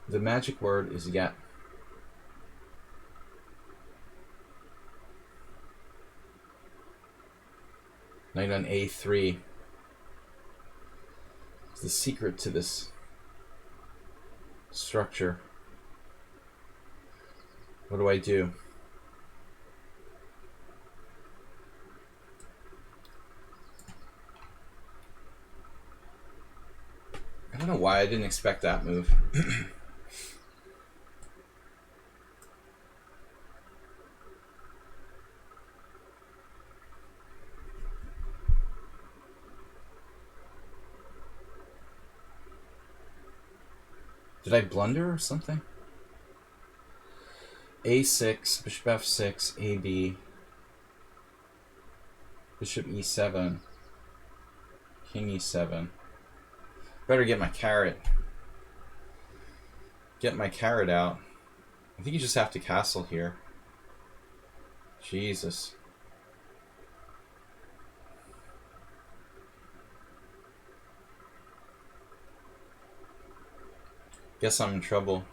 The magic word is yet. Knight on a3 is the secret to this structure. What do I do? I don't know why I didn't expect that move. Did I blunder or something? a6, bishop f6, ab, bishop e7, king e7. Better get my carrot. Get my carrot out. I think you just have to castle here. Jesus. Guess I'm in trouble.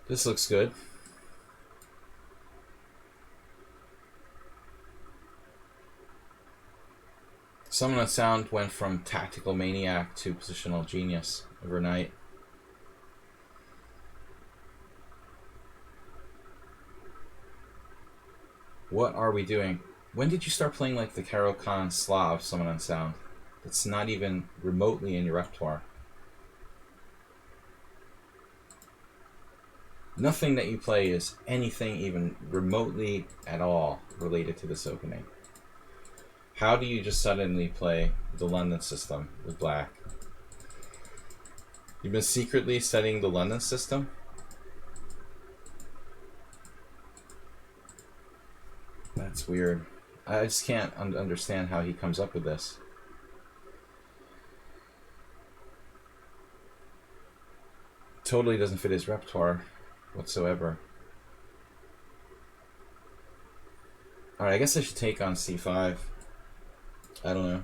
This looks good. Summon and Sound went from tactical maniac to positional genius overnight. What are we doing? When did you start playing like the Karo Khan Slav Summon and Sound? That's not even remotely in your repertoire. Nothing that you play is anything even remotely at all related to this opening. How do you just suddenly play the London system with black? You've been secretly studying the London system? That's weird. I just can't understand how he comes up with this. Totally doesn't fit his repertoire whatsoever. Alright, I guess I should take on c5. I don't know.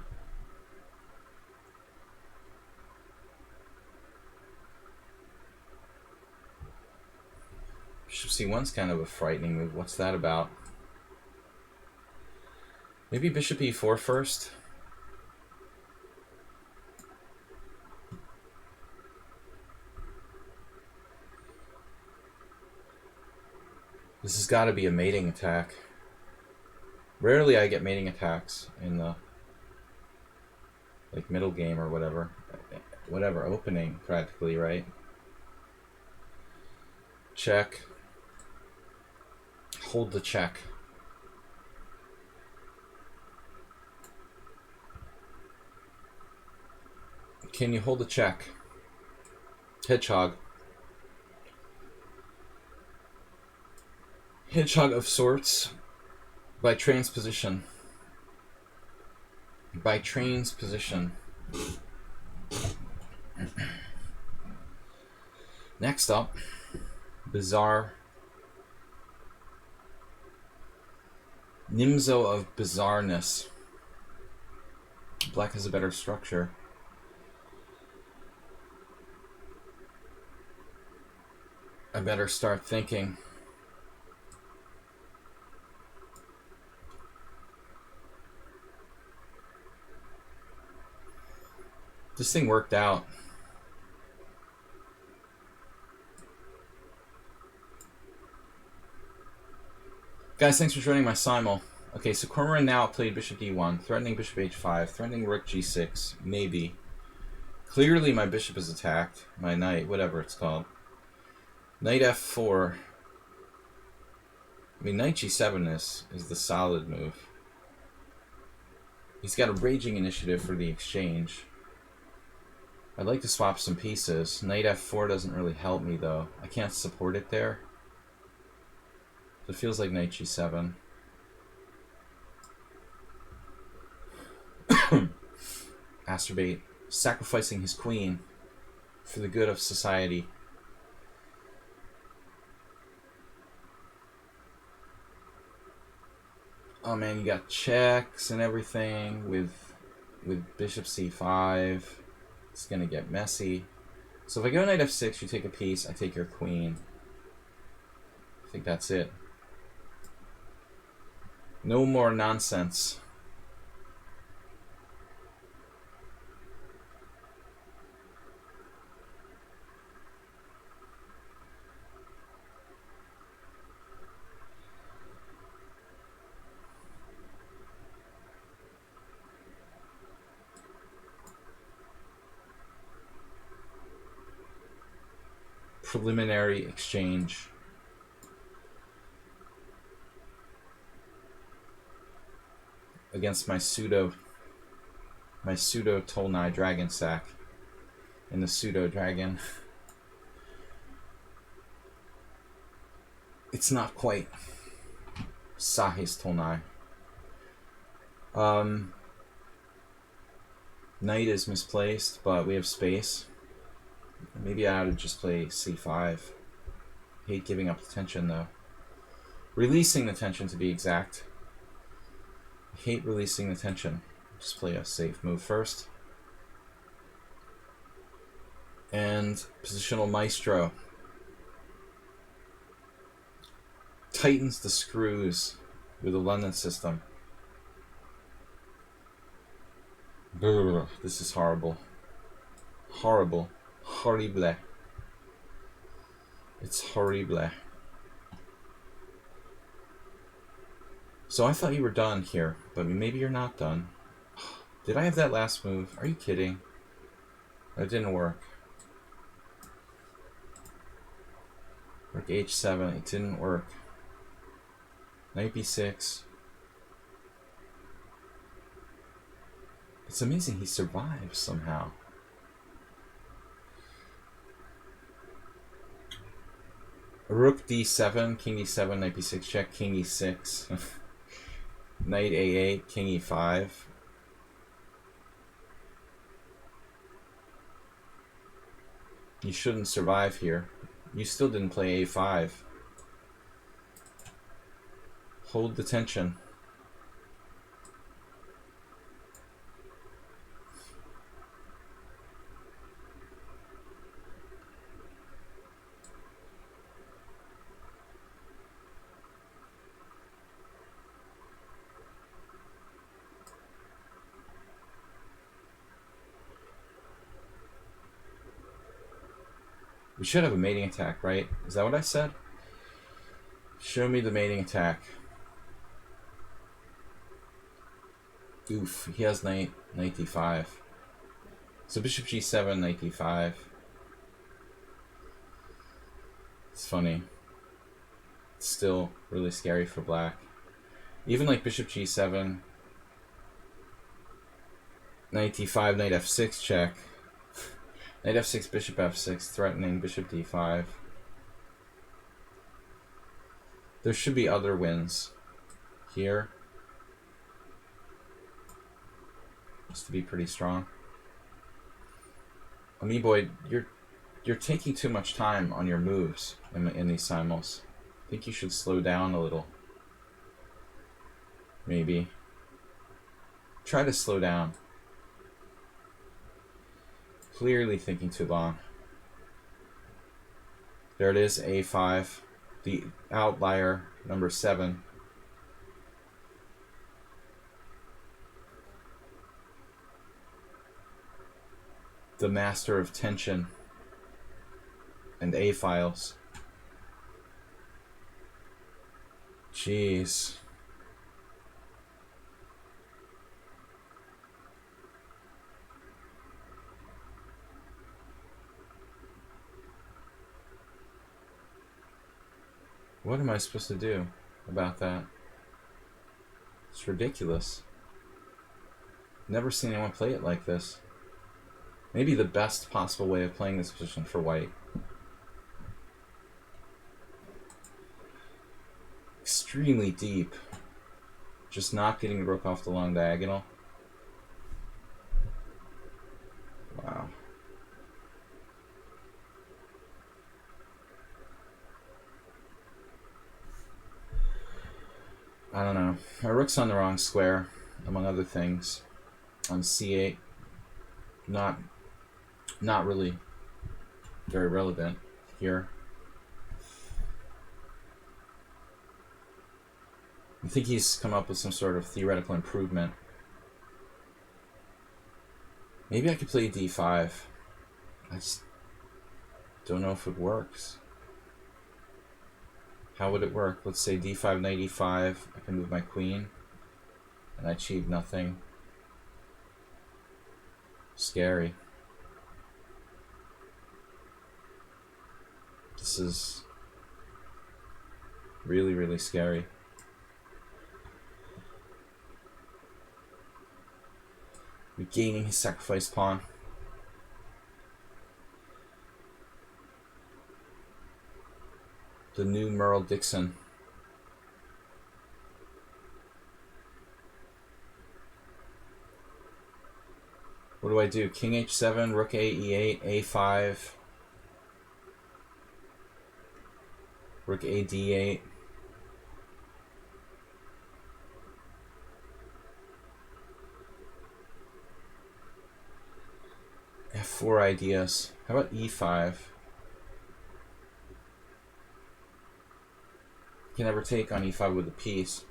Bishop c1's kind of a frightening move. What's that about? Maybe bishop e4 first? This has got to be a mating attack. Rarely I get mating attacks in the like middle game or whatever. Whatever, opening practically, right? Check. Hold the check. Can you hold the check? Hedgehog. Hedgehog of sorts. By transposition. By transposition. Next up, bizarre. Nimzo of bizarreness. Black has a better structure. I better start thinking. This thing worked out. Guys, thanks for joining my Simul. Okay, so Cormoran now played bishop d1, threatening bishop h5, threatening rook g6, maybe. Clearly my bishop is attacked, my knight, whatever it's called. Knight f4. I mean, knight g7 is the solid move. He's got a raging initiative for the exchange. I'd like to swap some pieces. Knight f4 doesn't really help me, though. I can't support it there. So it feels like knight g7. Masturbate. Sacrificing his queen for the good of society. Oh man, you got checks and everything with bishop c5. It's gonna get messy. So if I go knight f6, you take a piece, I take your queen. I think that's it. No more nonsense. Preliminary exchange. Against my pseudo Tolnai dragon sack and the pseudo dragon. It's not quite Sahis Tolnai. Knight is misplaced, but we have space. Maybe I ought to just play c5. Hate giving up the tension though. Releasing the tension to be exact. I hate releasing the tension. Just play a safe move first. And positional maestro. Tightens the screws with the London system. Brr, this is horrible. Horrible. Horrible. It's horrible. So I thought you were done here, but maybe you're not done. Did I have that last move? Are you kidding? That didn't work. Rook h7, it didn't work. Knight b6. It's amazing he survives somehow. Rook d7, king e7, knight b6 check, king e6. Knight a8, king e5. You shouldn't survive here. You still didn't play a5. Hold the tension. We should have a mating attack, right? Is that what I said? Show me the mating attack. Oof, he has knight d5. So bishop g7, knight d5. It's funny. It's still really scary for black. Even like bishop g7, knight d5, knight f6 check. Knight f6, bishop f6, threatening bishop d5. There should be other wins here. Just to be pretty strong. Boy, you're taking too much time on your moves in these simuls. I think you should slow down a little. Maybe. Try to slow down. Clearly thinking too long. There it is, a5. The outlier, number 7. The master of tension and A files. Jeez. What am I supposed to do about that? It's ridiculous. Never seen anyone play it like this. Maybe the best possible way of playing this position for white. Extremely deep. Just not getting the rook off the long diagonal. Wow. I don't know. My rook's on the wrong square, among other things. On c8. Not really very relevant here. I think he's come up with some sort of theoretical improvement. Maybe I could play d5. I just don't know if it works. How would it work? Let's say d5, knight e5. I can move my queen. And I achieve nothing. Scary. This is really, really scary. Regaining his sacrificed pawn. The new Merle Dixon. What do I do? King h7, rook a e8, a5, rook a d8. I have 4 ideas. How about e5? You can never take on e5 with a piece.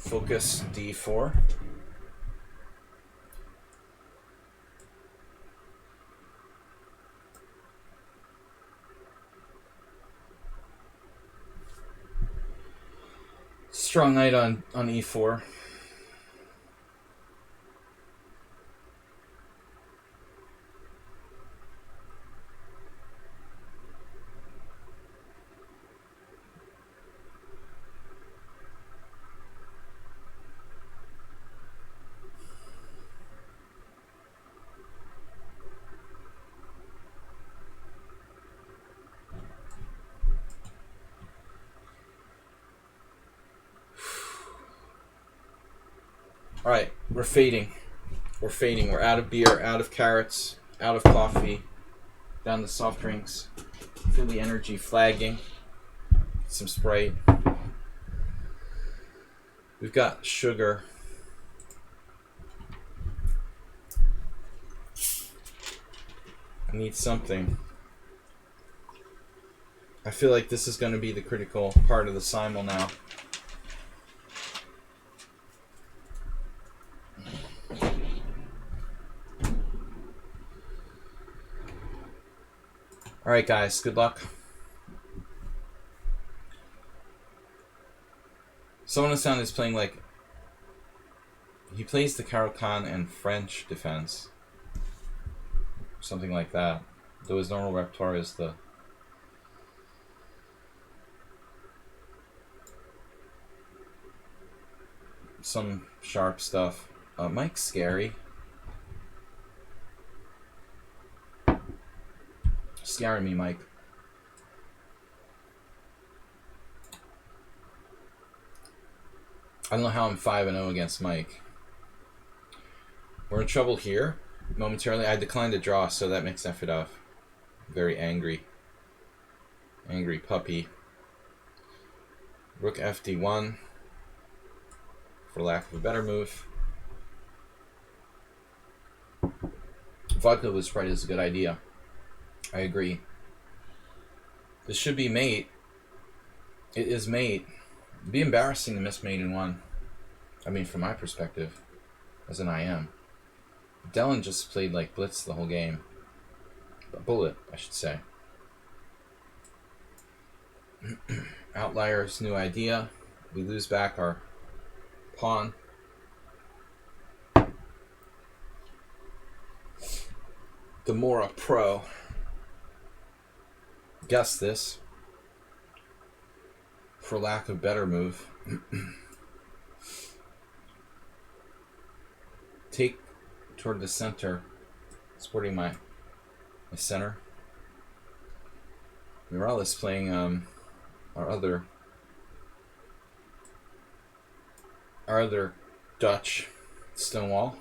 Focus d4. Strong knight on e4. All right, we're fading. We're fading. We're out of beer, out of carrots, out of coffee, down to soft drinks. Feel the energy flagging. Some Sprite. We've got sugar. I need something. I feel like this is going to be the critical part of the Simul now. Alright guys, good luck. Someone on sound is playing like... He plays the Caro-Kann and French defense. Something like that. Though his normal repertoire is the... some sharp stuff. Mike's scary. Scaring me, Mike. I don't know how I'm 5-0 against Mike. We're in trouble here. Momentarily, I declined to draw, so that makes F it up. Very angry. Angry puppy. Rook FD1. For lack of a better move. Vodka with Sprite is a good idea. I agree. This should be mate. It is mate. It'd be embarrassing to miss mate in one. I mean, from my perspective, as an IM. Dellin just played like blitz the whole game. Bullet, I should say. Outlier's new idea. We lose back our pawn. The Mora Pro. Guess this. For lack of better move. Take toward the center. Supporting my center. Morales playing our other Dutch Stonewall.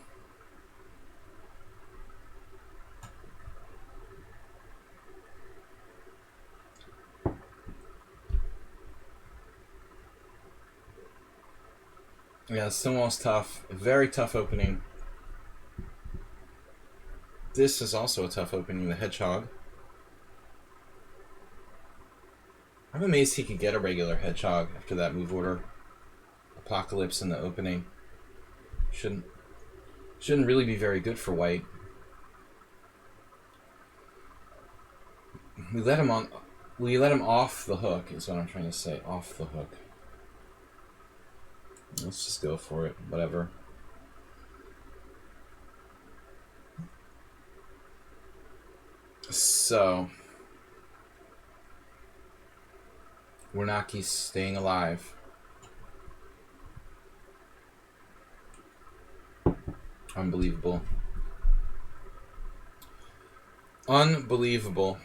Yeah, Stonewall's tough. Very tough opening. This is also a tough opening, the Hedgehog. I'm amazed he could get a regular Hedgehog after that move order. Apocalypse in the opening. Shouldn't really be very good for white. We let him off the hook, is what I'm trying to say. Off the hook. Let's just go for it. Whatever. So, Wernaki's staying alive. Unbelievable. Unbelievable.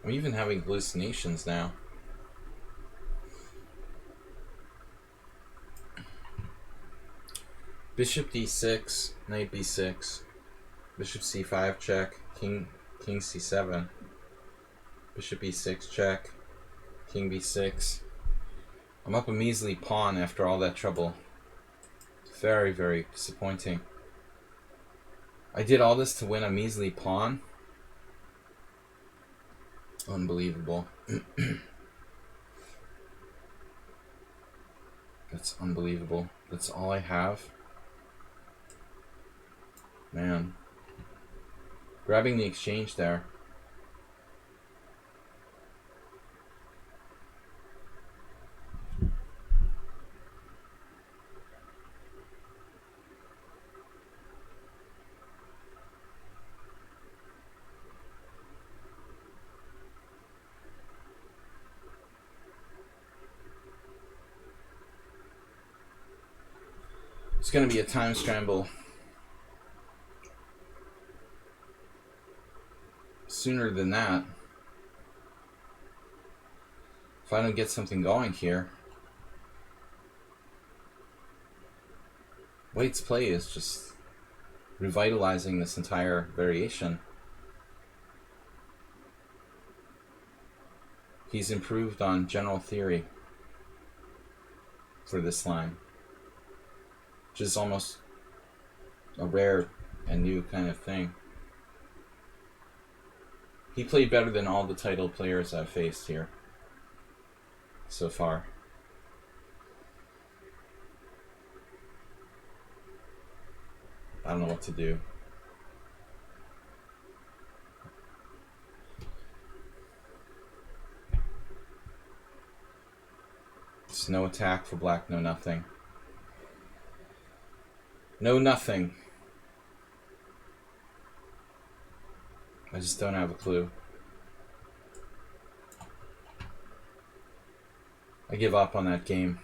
I'm even having hallucinations now. Bishop d6, knight b6, bishop c5 check, king c7, bishop e6 check, king b6. I'm up a measly pawn after all that trouble. Very, very disappointing. I did all this to win a measly pawn. Unbelievable. That's unbelievable. That's all I have. Man. Grabbing the exchange there. It's going to be a time scramble. Sooner than that. If I don't get something going here. White's play is just revitalizing this entire variation. He's improved on general theory for this line, which is almost a rare and new kind of thing. He played better than all the titled players I've faced here so far. I don't know what to do. It's no attack for black, no nothing. No nothing. I just don't have a clue. I give up on that game.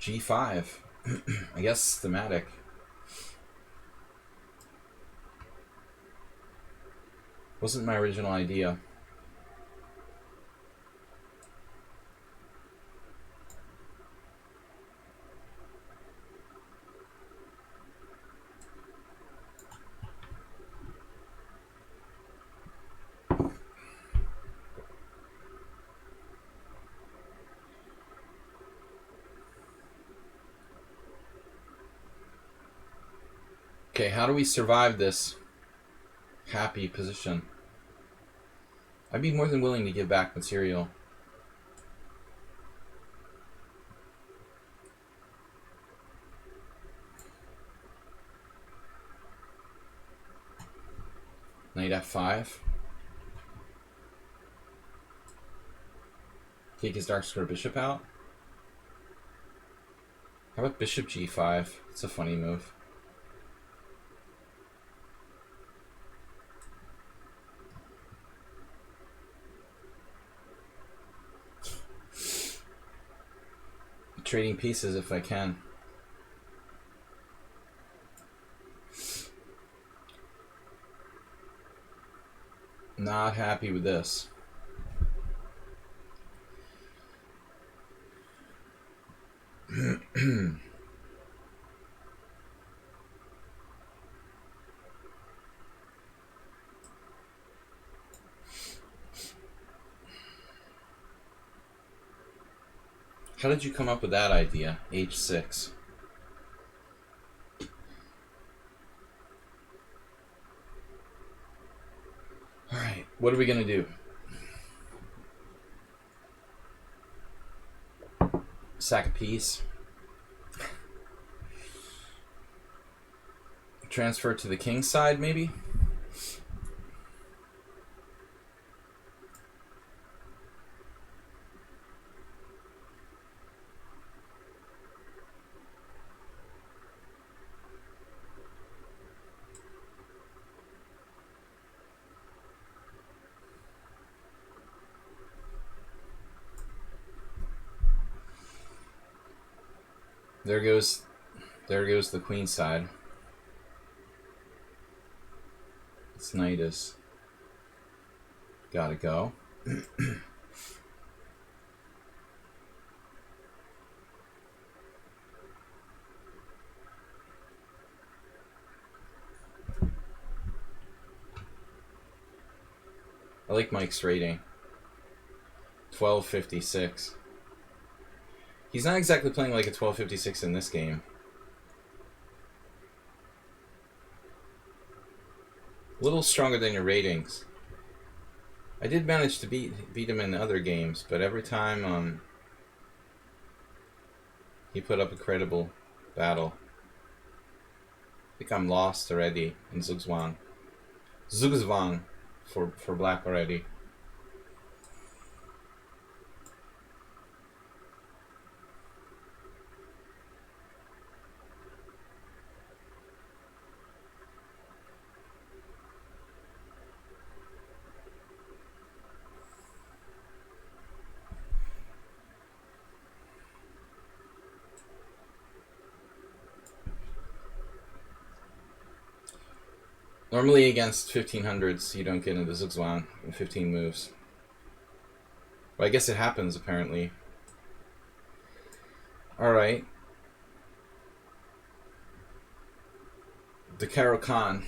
G5. I guess thematic. Wasn't my original idea. Okay, how do we survive this happy position? I'd be more than willing to give back material. Knight F5. Take his dark square bishop out. How about bishop G5? It's a funny move. Trading pieces if I can. Not happy with this. How did you come up with that idea? H6. Alright, what are we gonna do? Sack a piece. Transfer to the king side, maybe? There goes the queen side. This knight is gotta go. I like Mike's rating. 1256. He's not exactly playing like a 1256 in this game. A little stronger than your ratings. I did manage to beat him in other games, but every time he put up a credible battle. I think I'm lost already in Zugzwang. Zugzwang for black already. Normally against 1500s, you don't get into Zugzwang in 15 moves. But I guess it happens, apparently. Alright. The Caro Khan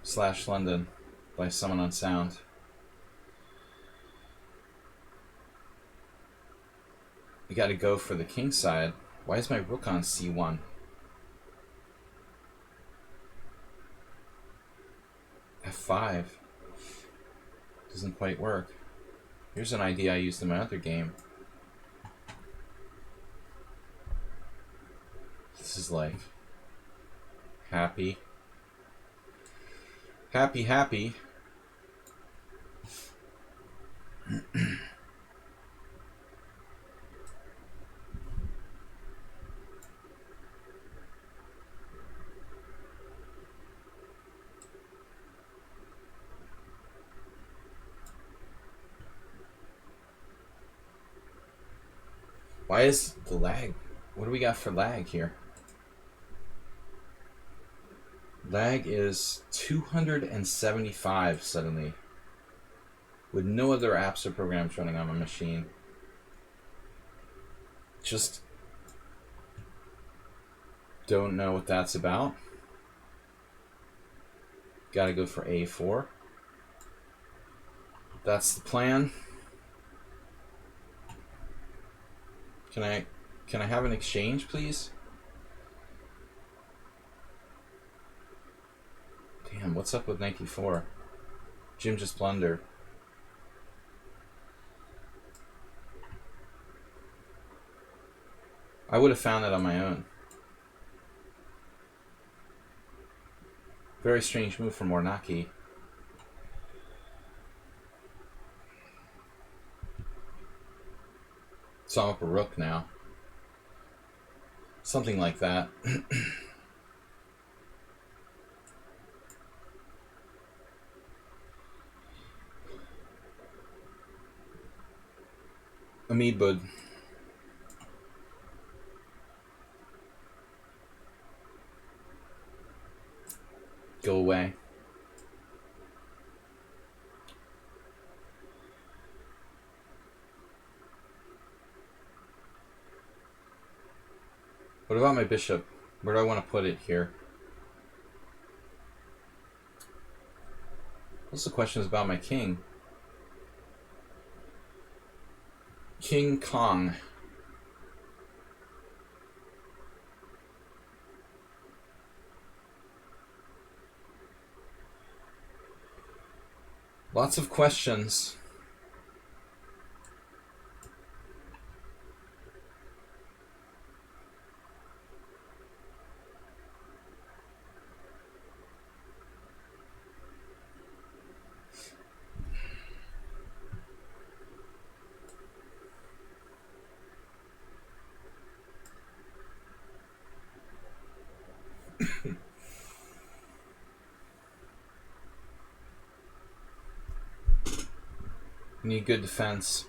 / London by Someone on Sound. You gotta go for the king side. Why is my rook on c1? f5 doesn't quite work. Here's an idea I used in my other game. This is like happy. Why is the lag? What do we got for lag here? Lag is 275 suddenly, with no other apps or programs running on my machine. Just don't know what that's about. Gotta go for a4. That's the plan. Can I have an exchange, please? Damn, what's up with 94? Jim just blundered. I would have found that on my own. Very strange move from Warnaki. So I'm up a rook now. Something like that. Amibud. Go away. What about my bishop? Where do I want to put it here? What's the question about my king? King Kong. Lots of questions. We need good defense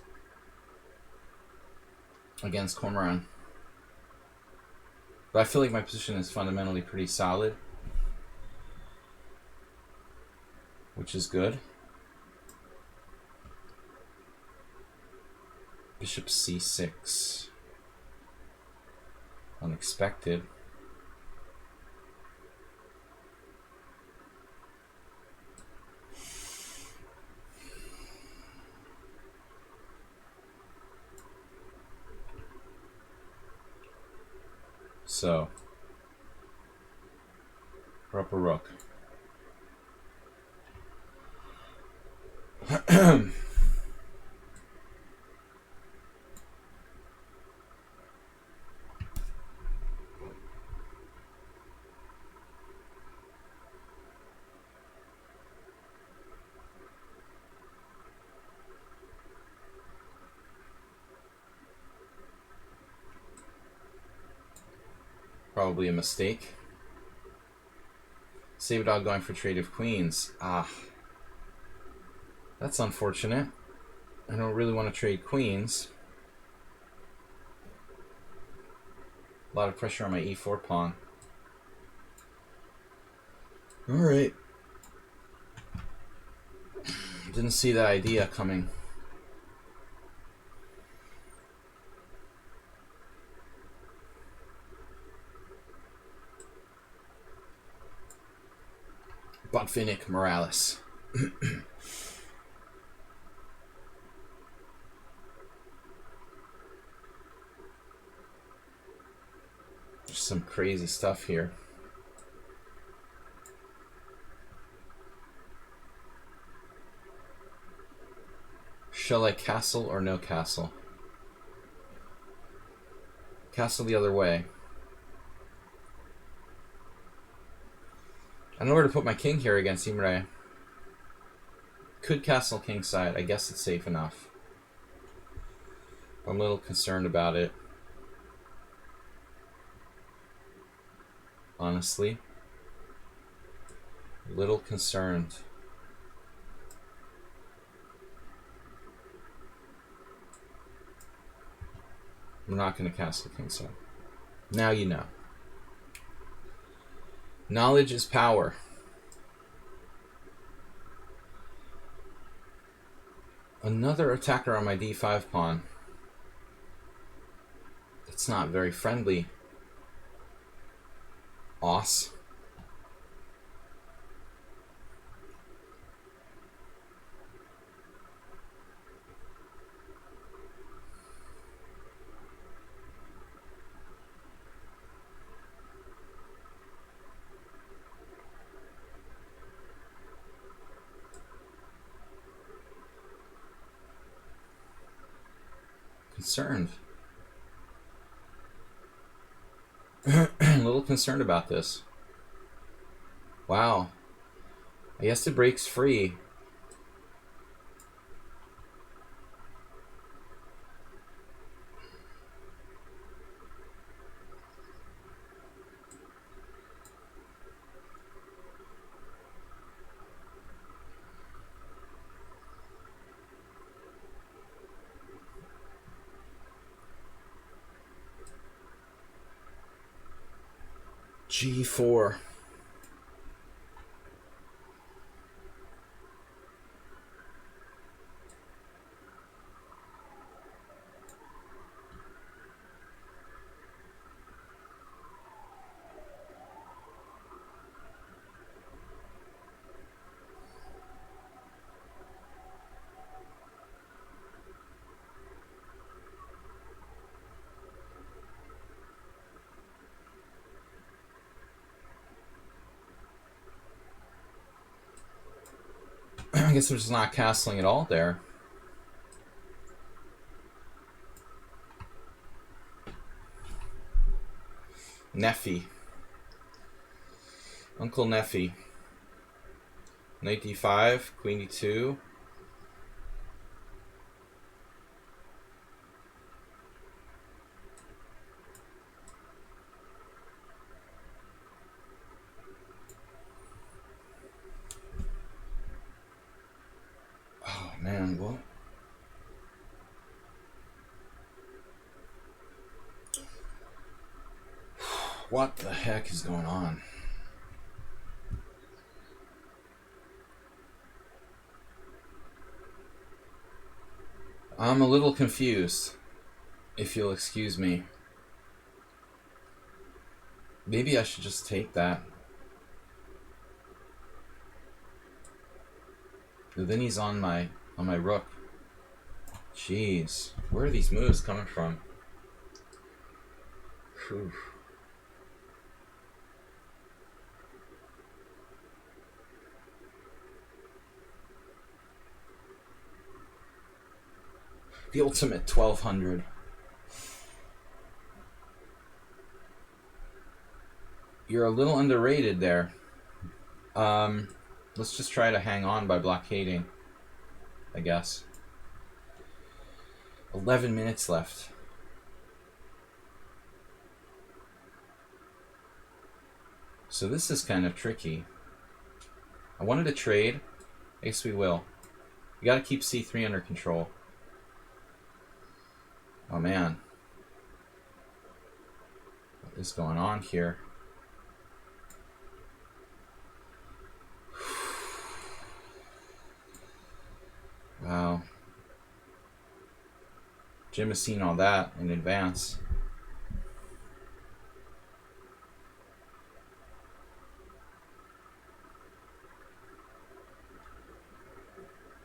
against Cormoran. But I feel like my position is fundamentally pretty solid, which is good. Bishop c6. Unexpected. So, we're up a rook. Probably a mistake. Save dog going for trade of queens. Ah. That's unfortunate. I don't really want to trade queens. A lot of pressure on my e4 pawn. Alright. Didn't see that idea coming. Botvinnik Morales. There's some crazy stuff here. Shall I castle or no castle? Castle the other way. I don't know where to put my king here against Imre. Could castle kingside. I guess it's safe enough. I'm a little concerned about it. Honestly. A little concerned. I'm not going to castle kingside. Now you know. Knowledge is power. Another attacker on my d5 pawn. That's not very friendly. Os. Concerned. A little concerned about this. Wow. I guess it breaks free. G4. I guess there's not castling at all there. Neffy. Uncle Neffy. Knight d5, queen d2. Oh man, what? What the heck is going on? I'm a little confused, if you'll excuse me. Maybe I should just take that. But then he's on my rook. Jeez, where are these moves coming from? Whew. The ultimate 1200. You're a little underrated there. Let's just try to hang on by blockading, I guess. 11 minutes left. So this is kind of tricky. I wanted to trade. I guess we will. We gotta keep c3 under control. Oh man. What is going on here? Wow. Jim has seen all that in advance.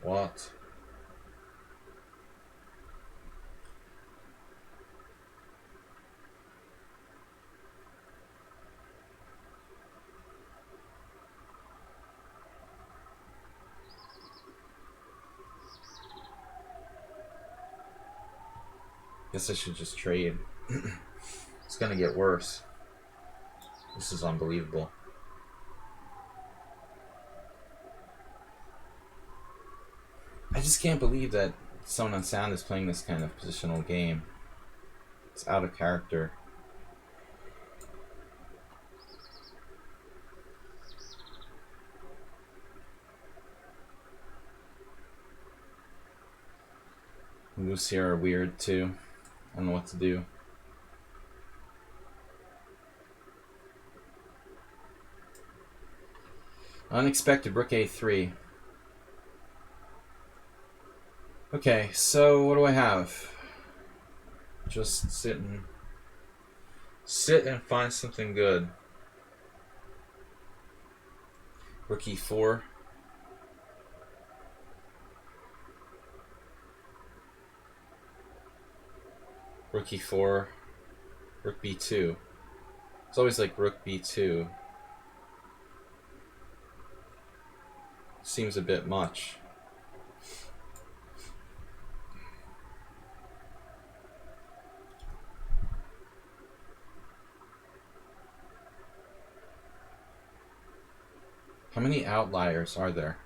What? Guess I should just trade. It's gonna get worse. This is unbelievable. I just can't believe that someone on sound is playing this kind of positional game. It's out of character. Moves here are weird too. I don't know what to do. Unexpected rook a3. Okay, so what do I have? Just sit and find something good. Rook e4. Rook e4. Rook b2. It's always like rook b2. Seems a bit much. How many outliers are there?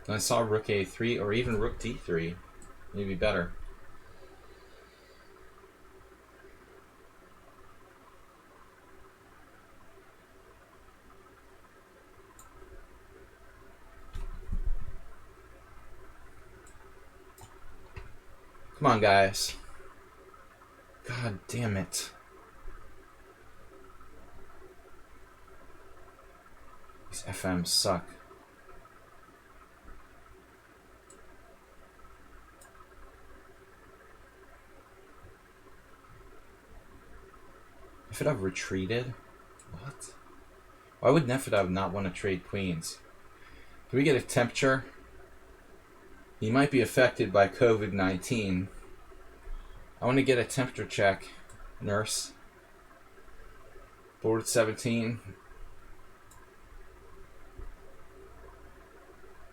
I saw rook a3 or even rook d3. Maybe better. Come on, guys. God damn it. These FMs suck. Nefedov retreated? What? Why would Nefedov not want to trade queens? Can we get a temperature? He might be affected by COVID-19. I want to get a temperature check, nurse. Board 17.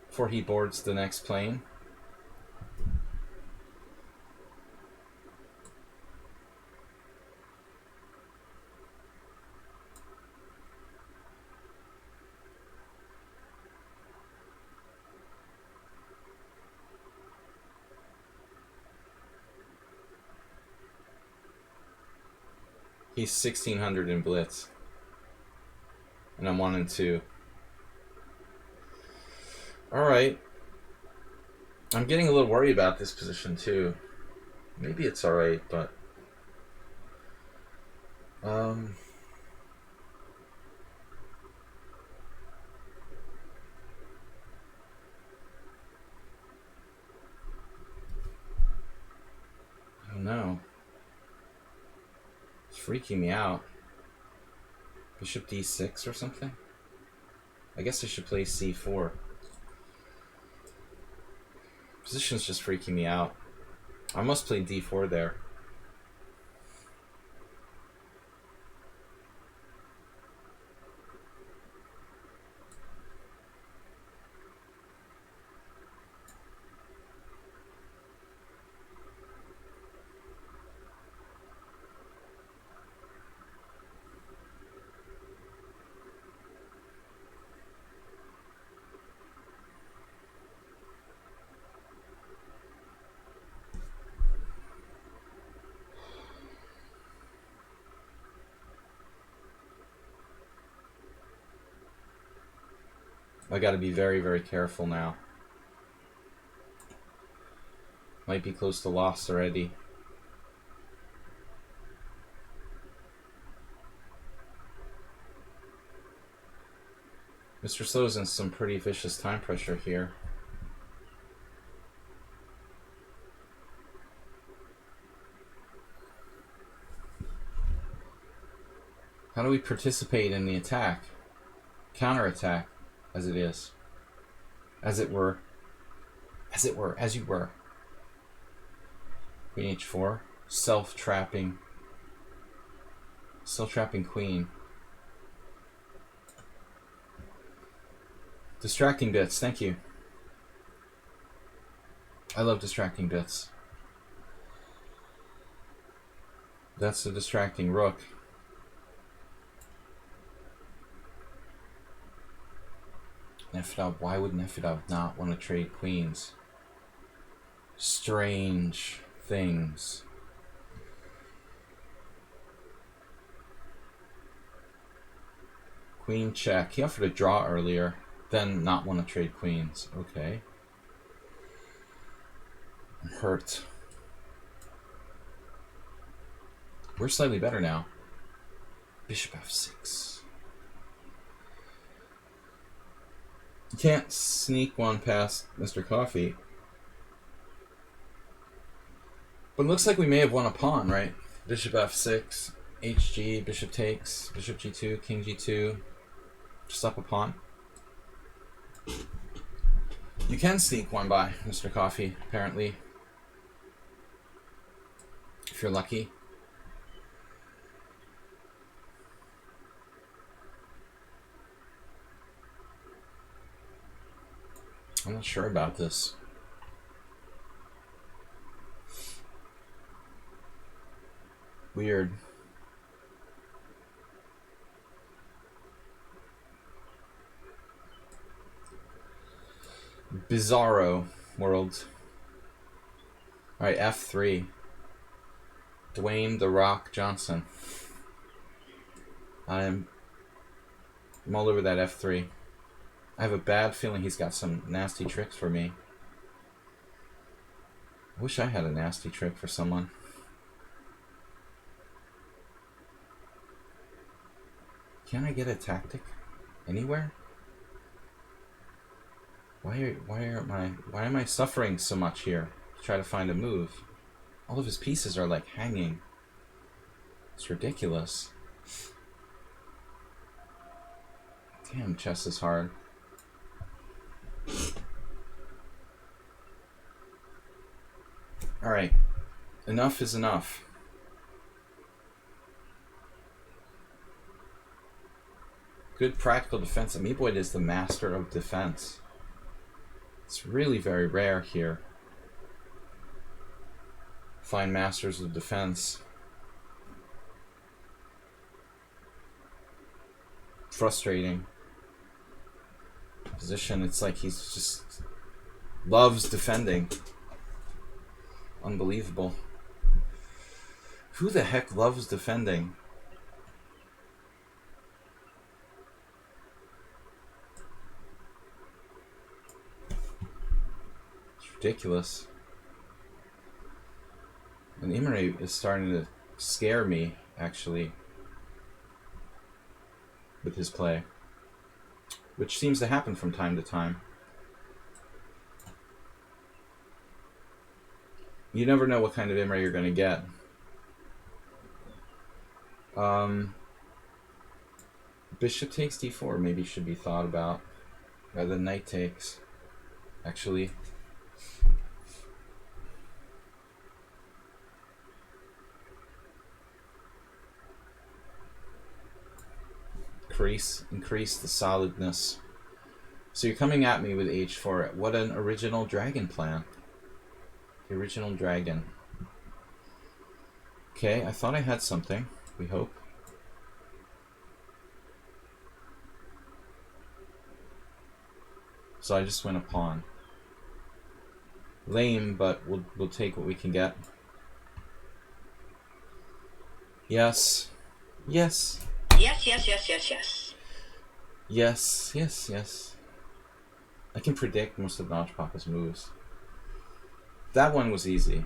Before he boards the next plane. He's 1600 in blitz. And I'm 1 and 2. Alright. I'm getting a little worried about this position too. Maybe it's alright, but I don't know. It's freaking me out. Bishop d6 or something? I guess I should play c4. Position's just freaking me out. I must play d4 there. I gotta be very, very careful now. Might be close to loss already. Mr. Slow's in some pretty vicious time pressure here. How do we participate in the attack? Counterattack, as it is. As it were. As it were. As you were. Queen h4. Self-trapping. Self-trapping queen. Distracting bits, thank you. I love distracting bits. That's the distracting rook. Nefedov, why would Nefedov not want to trade queens? Strange things. Queen check. He offered a draw earlier, then not want to trade queens. Okay. I'm hurt. We're slightly better now. Bishop f6. You can't sneak one past Mr. Coffee. But it looks like we may have won a pawn, right? Bishop f6, hg, bishop takes, bishop g2, king g2. Just up a pawn. You can sneak one by Mr. Coffee, apparently. If you're lucky. I'm not sure about this. Weird. Bizarro world. Alright, f3. Dwayne "The Rock" Johnson. I'm all over that f3. I have a bad feeling he's got some nasty tricks for me. I wish I had a nasty trick for someone. Can I get a tactic anywhere? Why am I suffering so much here to try to find a move? All of his pieces are like hanging. It's ridiculous. Damn, chess is hard. Alright. Enough is enough. Good practical defense. Amiiboid is the master of defense. It's really very rare here. Find masters of defense. Frustrating. Position, it's like he's just loves defending. Unbelievable. Who the heck loves defending? It's Ridiculous. And Imre is starting to scare me, actually, with his play, which seems to happen from time to time. You never know what kind of Imre you're going to get. Bishop takes d4 maybe should be thought about rather than knight takes, actually. Increase the solidness. So you're coming at me with h4. What an original dragon plan. The original dragon. Okay, I thought I had something. We hope. So I just went a pawn. Lame, but we'll take what we can get. Yes. Yes. Yes, yes, yes, yes, yes. Yes, yes, yes. I can predict most of Notch Papa's moves. That one was easy.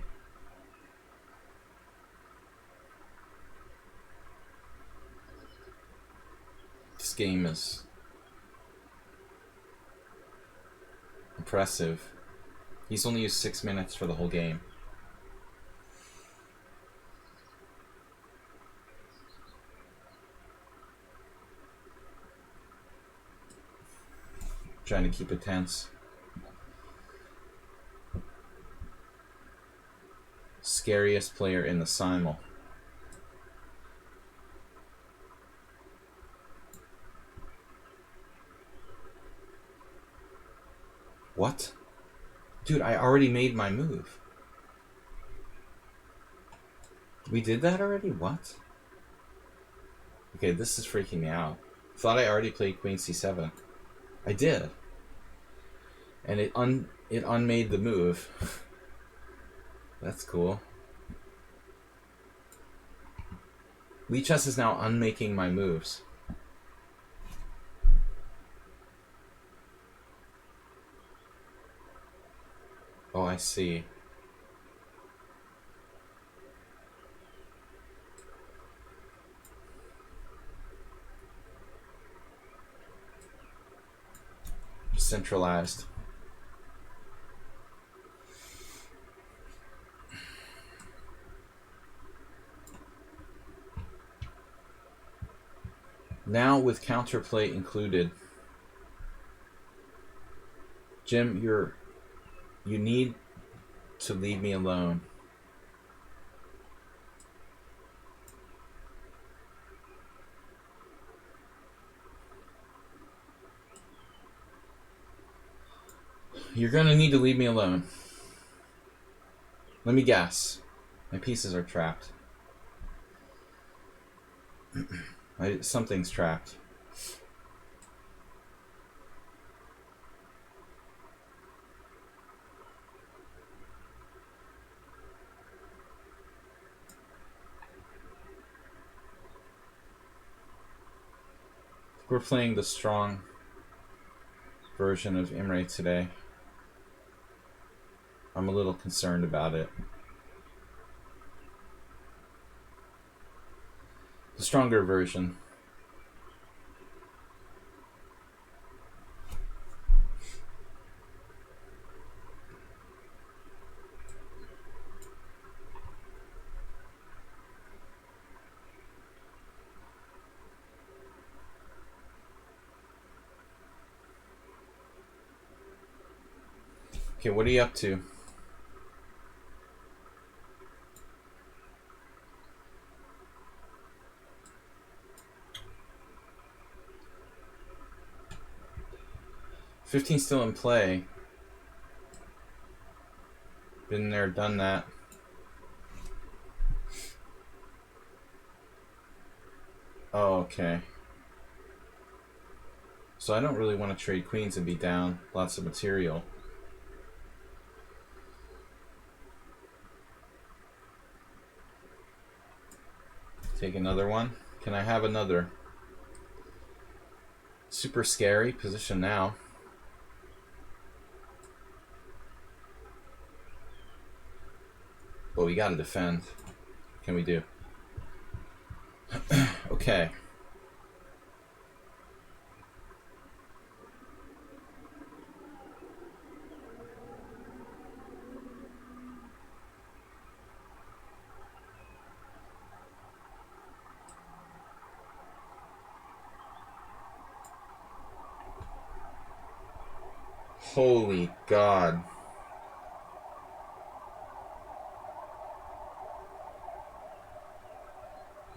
This game is impressive. He's only used 6 minutes for the whole game. Trying to keep it tense. Scariest player in the Simul. What? Dude, I already made my move. We did that already? What? Okay, this is freaking me out. Thought I already played Queen c7. I did. And it unmade the move. That's cool. Lichess is now unmaking my moves. Oh, I see. Centralized. Now with counterplay included. Jim, you need to leave me alone. You're gonna need to leave me alone. Let me guess. My pieces are trapped. Something's trapped. We're playing the strong version of Imre today. I'm a little concerned about it. The stronger version. Okay, what are you up to? '15 still in play. Been there, done that. Oh, okay. So I don't really want to trade queens and be down lots of material. Take another one. Can I have another? Super scary position now. But we gotta defend. What can we do? Okay. Holy God.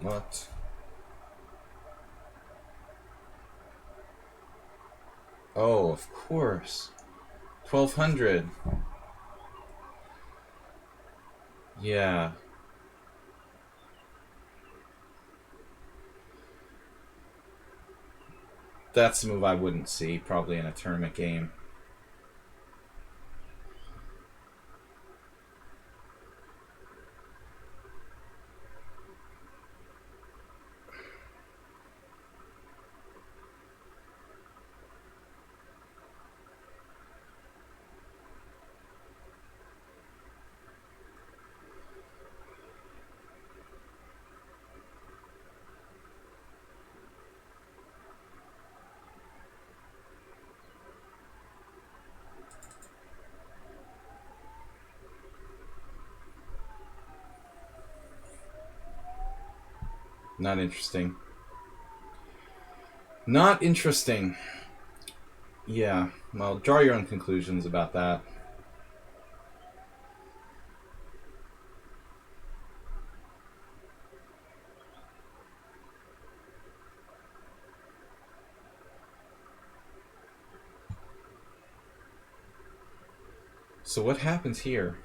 What? Oh, of course. 1200. Yeah. That's a move I wouldn't see probably in a tournament game. Not interesting. Not interesting. Yeah, well, draw your own conclusions about that. So what happens here?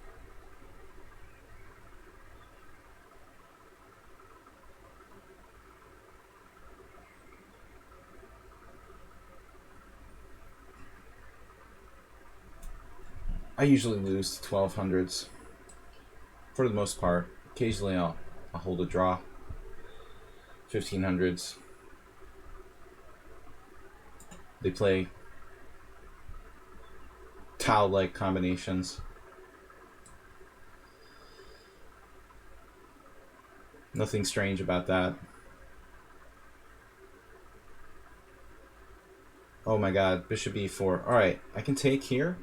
I usually lose to 1200s for the most part. Occasionally I'll hold a draw. 1500s. They play tile-like combinations. Nothing strange about that. Oh my god, bishop e4. Alright, I can take here.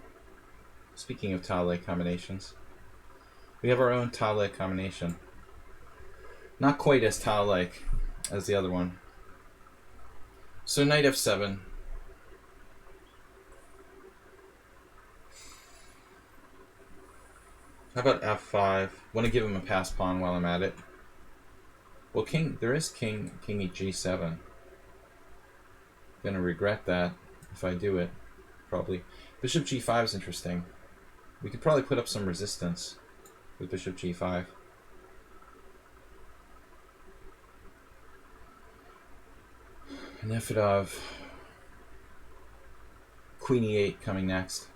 Speaking of tile-like combinations. We have our own tile-like combination. Not quite as tile-like as the other one. So knight f7. How about f5? Want to give him a pass pawn while I'm at it. Well, there is king e g7. Gonna regret that if I do it, probably. Bishop g5 is interesting. We could probably put up some resistance with bishop g5. Nefedov. Queen e8 coming next.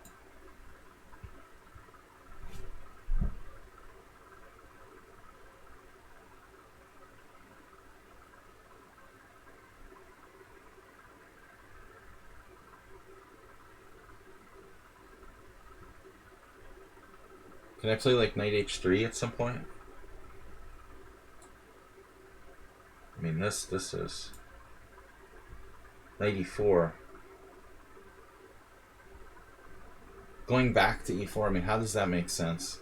Can I play like knight h3 at some point? I mean, this is knight e4. Going back to e4, I mean, how does that make sense?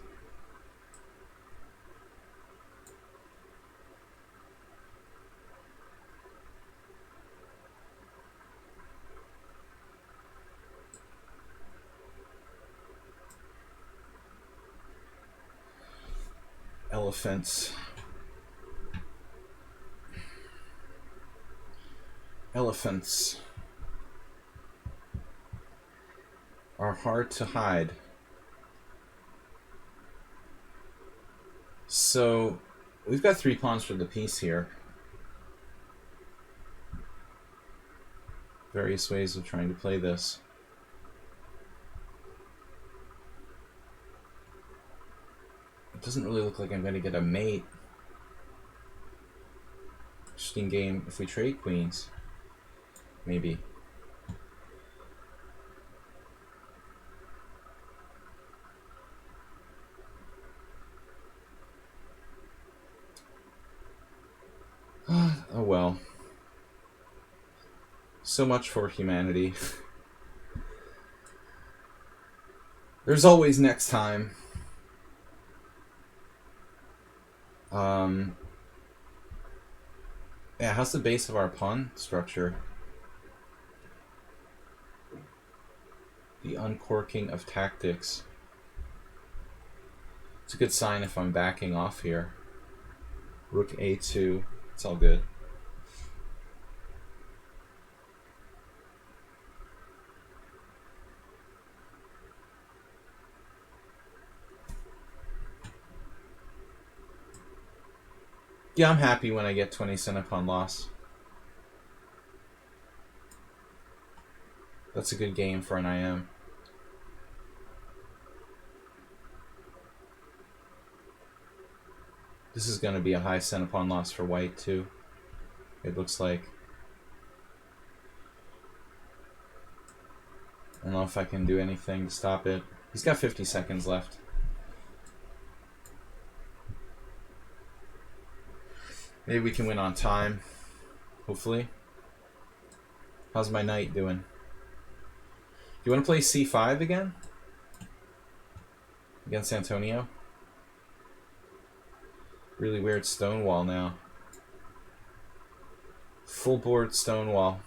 Elephants. Elephants are hard to hide. So we've got 3 pawns for the piece here. Various ways of trying to play this. It doesn't really look like I'm going to get a mate. Interesting game if we trade queens. Maybe. So much for humanity. There's always next time. Yeah, how's the base of our pawn structure? The uncorking of tactics. It's a good sign if I'm backing off here. Rook a2. It's all good. Yeah, I'm happy when I get 20 cent upon loss. That's a good game for an IM. This is going to be a high cent upon loss for white too, it looks like. I don't know if I can do anything to stop it. He's got 50 seconds left. Maybe we can win on time. Hopefully. How's my knight doing? Do you want to play c5 again? Against Antonio? Really weird stonewall now. Full board stonewall.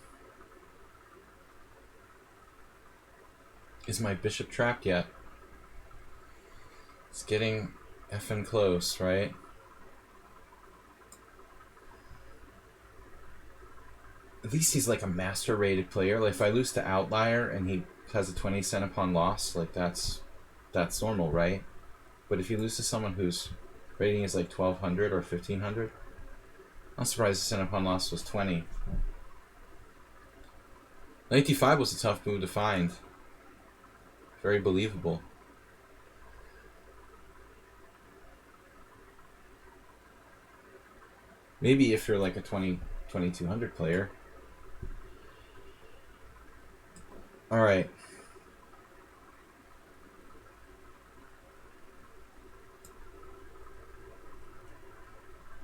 Is my bishop trapped yet? It's getting effing close, right? At least he's like a master rated player. Like if I lose to Outlier and he has a 20 cent upon loss, like that's normal, right? But if you lose to someone whose rating is like 1200 or 1500, I'm surprised the cent upon loss was 20. Knight d5 was a tough move to find. Very believable. Maybe if you're like a 2200 player. Alright.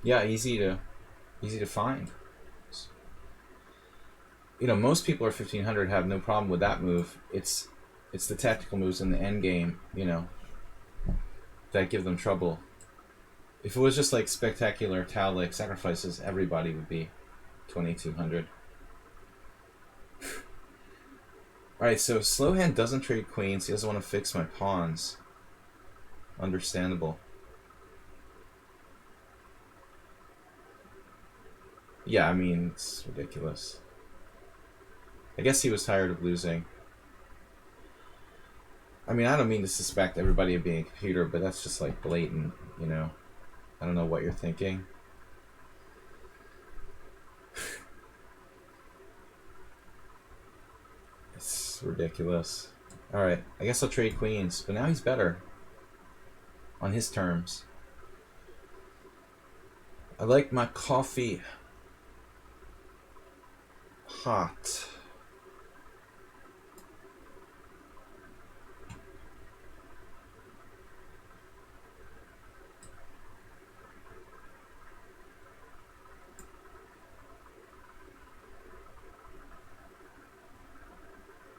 Yeah, easy to find. You know, most people are 1500 have no problem with that move. It's the tactical moves in the end game, you know, that give them trouble. If it was just like spectacular Tau-like sacrifices, everybody would be 2200. Alright, so Slowhand doesn't trade queens. He doesn't want to fix my pawns. Understandable. Yeah, I mean, it's ridiculous. I guess he was tired of losing. I mean, I don't mean to suspect everybody of being a computer, but that's just like blatant, you know. I don't know what you're thinking. It's ridiculous. Alright, I guess I'll trade queens, but now he's better. On his terms. I like my coffee hot.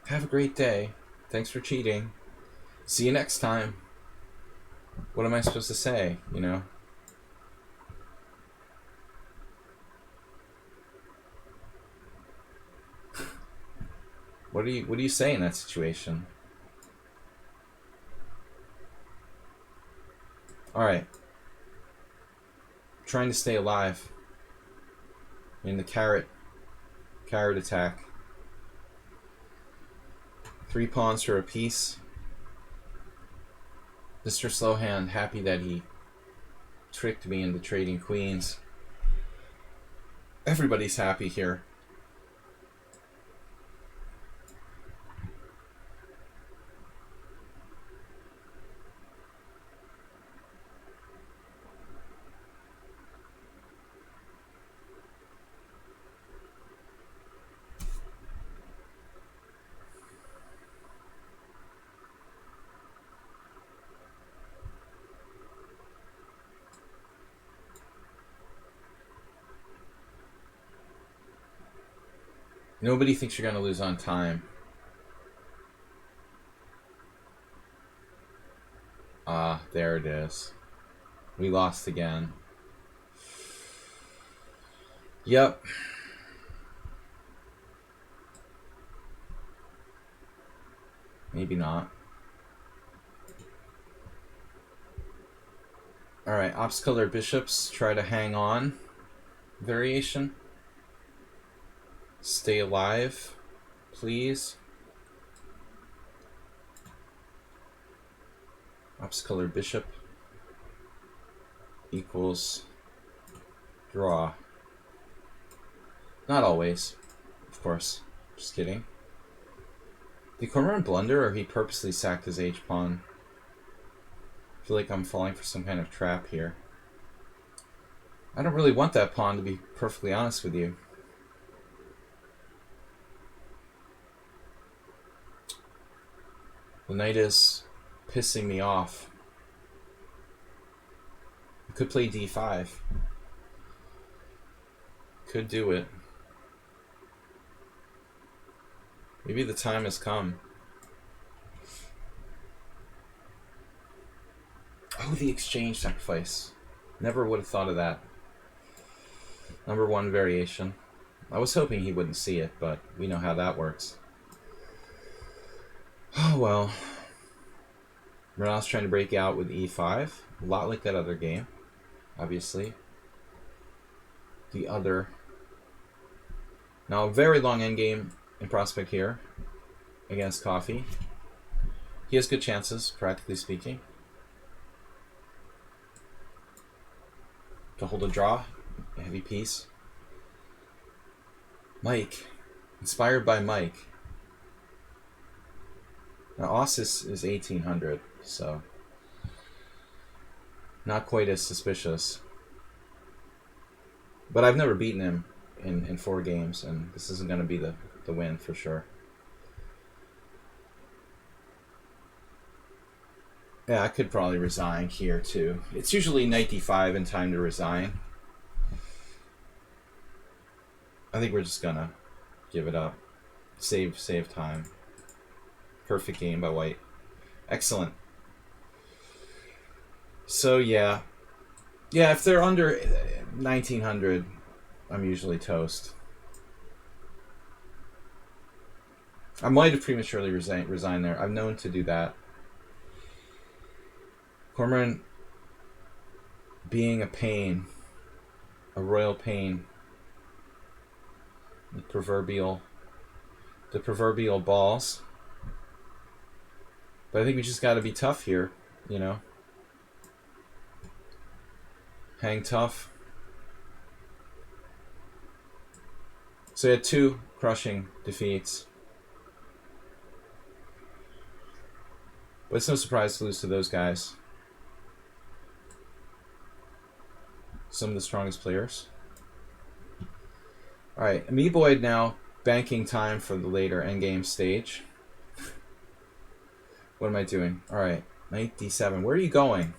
Have a great day. Thanks for cheating. See you next time. What am I supposed to say, you know? What do you say in that situation? Alright. Trying to stay alive. In the carrot attack. 3 pawns for a piece. Mr. Slowhand happy that he tricked me into trading queens. Everybody's happy here. Nobody thinks you're going to lose on time. Ah, there it is. We lost again. Yep. Maybe not. Alright, ops color bishops. Try to hang on. Variation. Stay alive, please. Ops color bishop equals draw. Not always, of course. Just kidding. Did Cormoran blunder, or he purposely sacked his h-pawn? I feel like I'm falling for some kind of trap here. I don't really want that pawn, to be perfectly honest with you. The knight is pissing me off. I could play d5. Could do it. Maybe the time has come. Oh, the exchange sacrifice. Never would have thought of that. Number one variation. I was hoping he wouldn't see it, but we know how that works. Oh well. Renat's trying to break out with e5. A lot like that other game, obviously. The other. Now, a very long endgame in prospect here against Coffee. He has good chances, practically speaking, to hold a draw, a heavy piece. Mike. Inspired by Mike. Now, Ossis is 1800, so not quite as suspicious. But I've never beaten him in 4 games, and this isn't going to be the win for sure. Yeah, I could probably resign here too. It's usually knight d5 and time to resign. I think we're just gonna give it up. Save time. Perfect game by white. Excellent. So yeah. Yeah, if they're under 1900, I'm usually toast. I might have prematurely resigned there. I'm known to do that. Cormoran being a pain. A royal pain. The proverbial balls. But I think we just got to be tough here, you know. Hang tough. So he had 2 crushing defeats. But it's no surprise to lose to those guys. Some of the strongest players. Alright, Amoeboid now banking time for the later endgame stage. What am I doing? Alright, knight d7. Where are you going?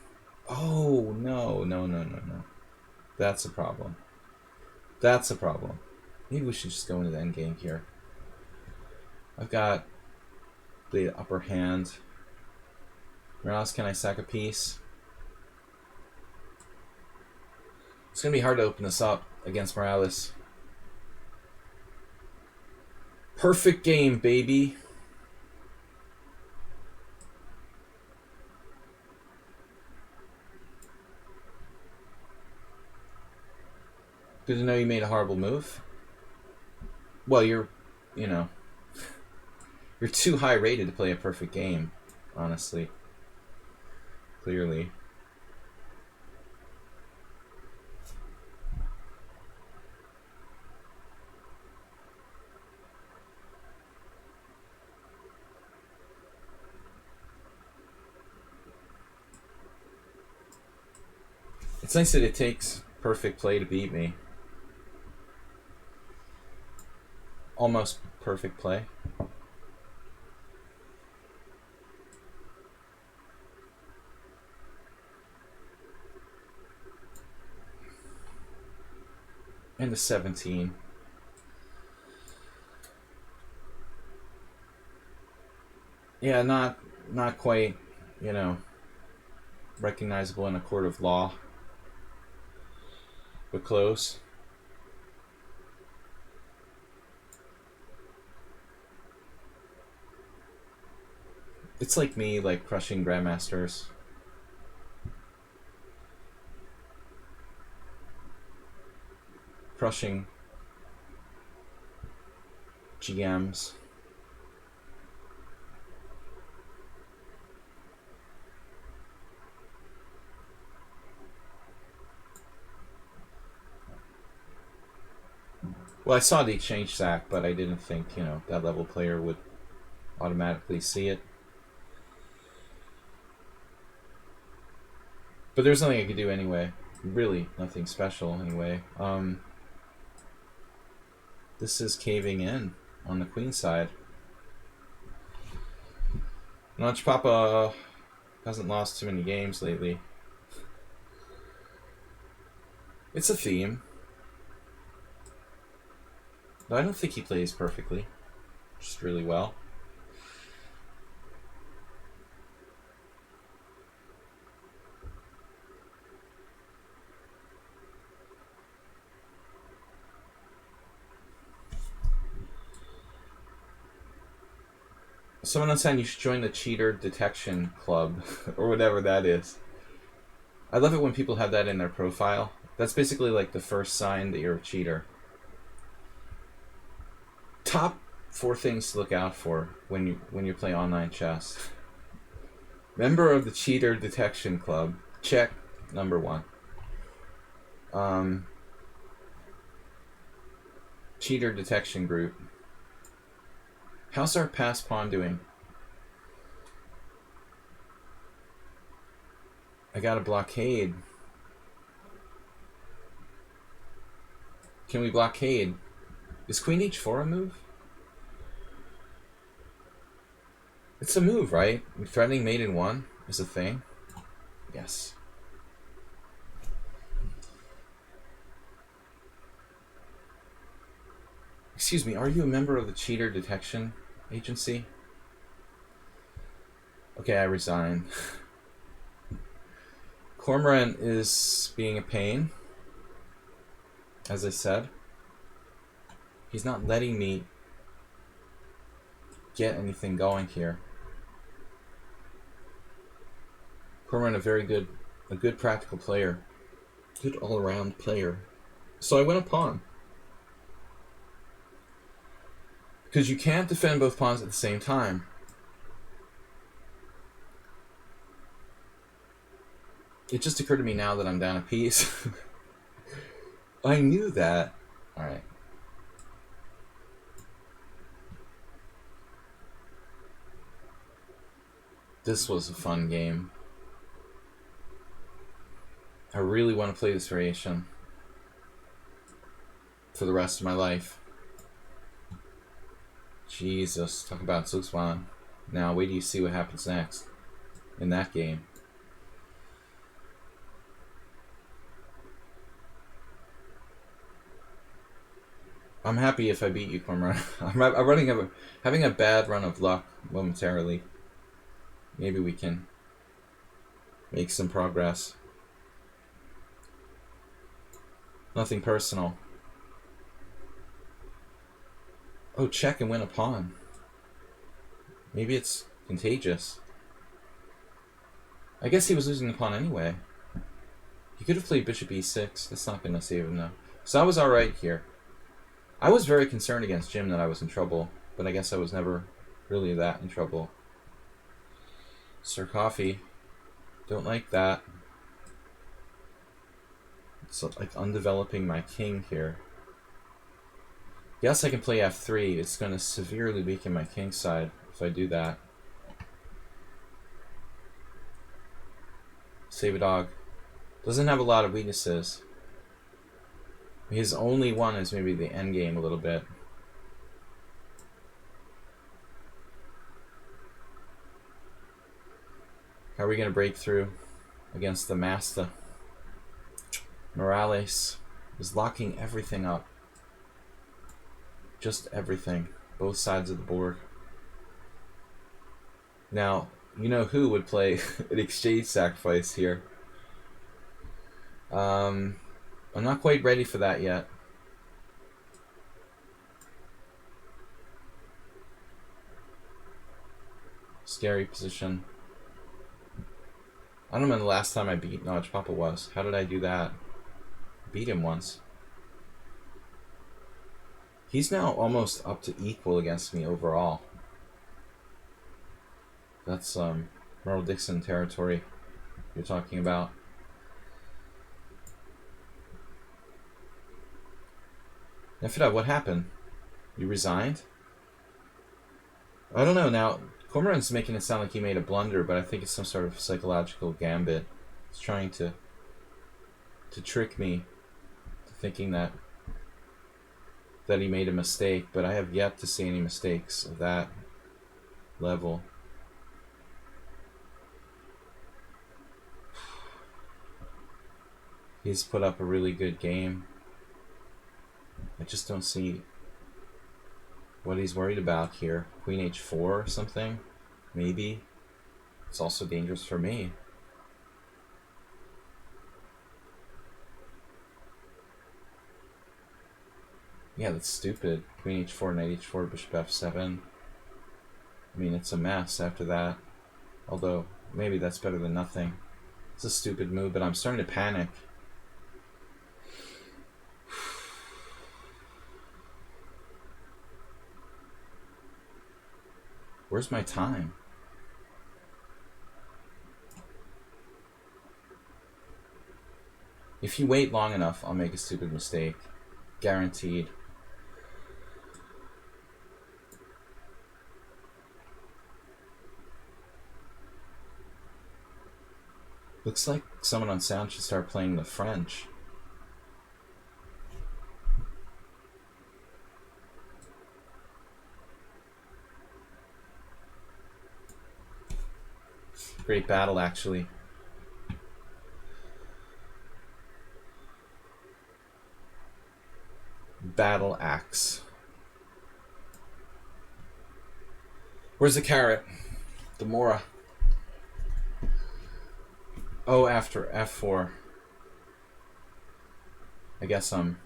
Oh, no. That's a problem. That's a problem. Maybe we should just go into the endgame here. I've got the upper hand. Where else can I sack a piece? It's going to be hard to open this up against Morales. Perfect game, baby. Good to know you made a horrible move. Well, you're too high rated to play a perfect game, honestly. Clearly. It's nice that it takes perfect play to beat me. Almost perfect play. And a 17. Yeah, not quite, you know, recognizable in a court of law, but close. It's like me, like crushing grandmasters. Crushing GMs. Well, I saw the exchange sack, but I didn't think, you know, that level player would automatically see it. But there's nothing I could do anyway. Really, nothing special anyway. This is caving in on the queen side. Notch Papa hasn't lost too many games lately. It's a theme. But I don't think he plays perfectly. Just really well. Someone else saying you should join the cheater detection club, or whatever that is. I love it when people have that in their profile. That's basically like the first sign that you're a cheater. Top 4 things to look out for when you play online chess. Member of the cheater detection club. Check. Number 1. Cheater detection group. How's our pass pawn doing? I got a blockade. Can we blockade? Is queen h4 a move? It's a move, right? Threatening mate in 1 is a thing. Yes. Excuse me, are you a member of the cheater detection agency? Okay, I resign. Cormorant is being a pain, as I said. He's not letting me get anything going here. Cormorant, a good practical player. Good all-around player. So I went a pawn. Because you can't defend both pawns at the same time. It just occurred to me now that I'm down a piece. I knew that. Alright. This was a fun game. I really want to play this variation for the rest of my life. Jesus, talk about Zugzwan. Now wait till you see what happens next in that game. I'm happy if I beat you, Cormorant. I'm having a bad run of luck momentarily. Maybe we can make some progress. Nothing personal. Oh, check and win a pawn. Maybe it's contagious. I guess he was losing the pawn anyway. He could have played bishop e6. That's not going to save him, though. So I was alright here. I was very concerned against Jim that I was in trouble, but I guess I was never really that in trouble. Sir Coffee. Don't like that. It's like undeveloping my king here. Yes, I can play f3. It's going to severely weaken my king side if I do that. Save a dog. Doesn't have a lot of weaknesses. His only one is maybe the endgame a little bit. How are we going to break through against the master? Morales is locking everything up. Just everything. Both sides of the board. Now, you know who would play an exchange sacrifice here. I'm not quite ready for that yet. Scary position. I don't know the last time I beat Notch Papa was. How did I do that? Beat him once. He's now almost up to equal against me overall. That's Merle Dixon territory you're talking about. Nefida, what happened? You resigned? I don't know. Now, Cormoran's making it sound like he made a blunder, but I think it's some sort of psychological gambit. He's trying to trick me to thinking that he made a mistake, but I have yet to see any mistakes of that level. He's put up a really good game. I just don't see what he's worried about here. Queen h4 or something? Maybe. It's also dangerous for me. Yeah, that's stupid. Queen h4, knight h4, bishop f7. I mean, it's a mess after that. Although, maybe that's better than nothing. It's a stupid move, but I'm starting to panic. Where's my time? If you wait long enough, I'll make a stupid mistake. Guaranteed. Looks like someone on sound should start playing the French. Great battle, actually. Battle axe. Where's the carrot? The Mora. Oh, after f4. I guess I'm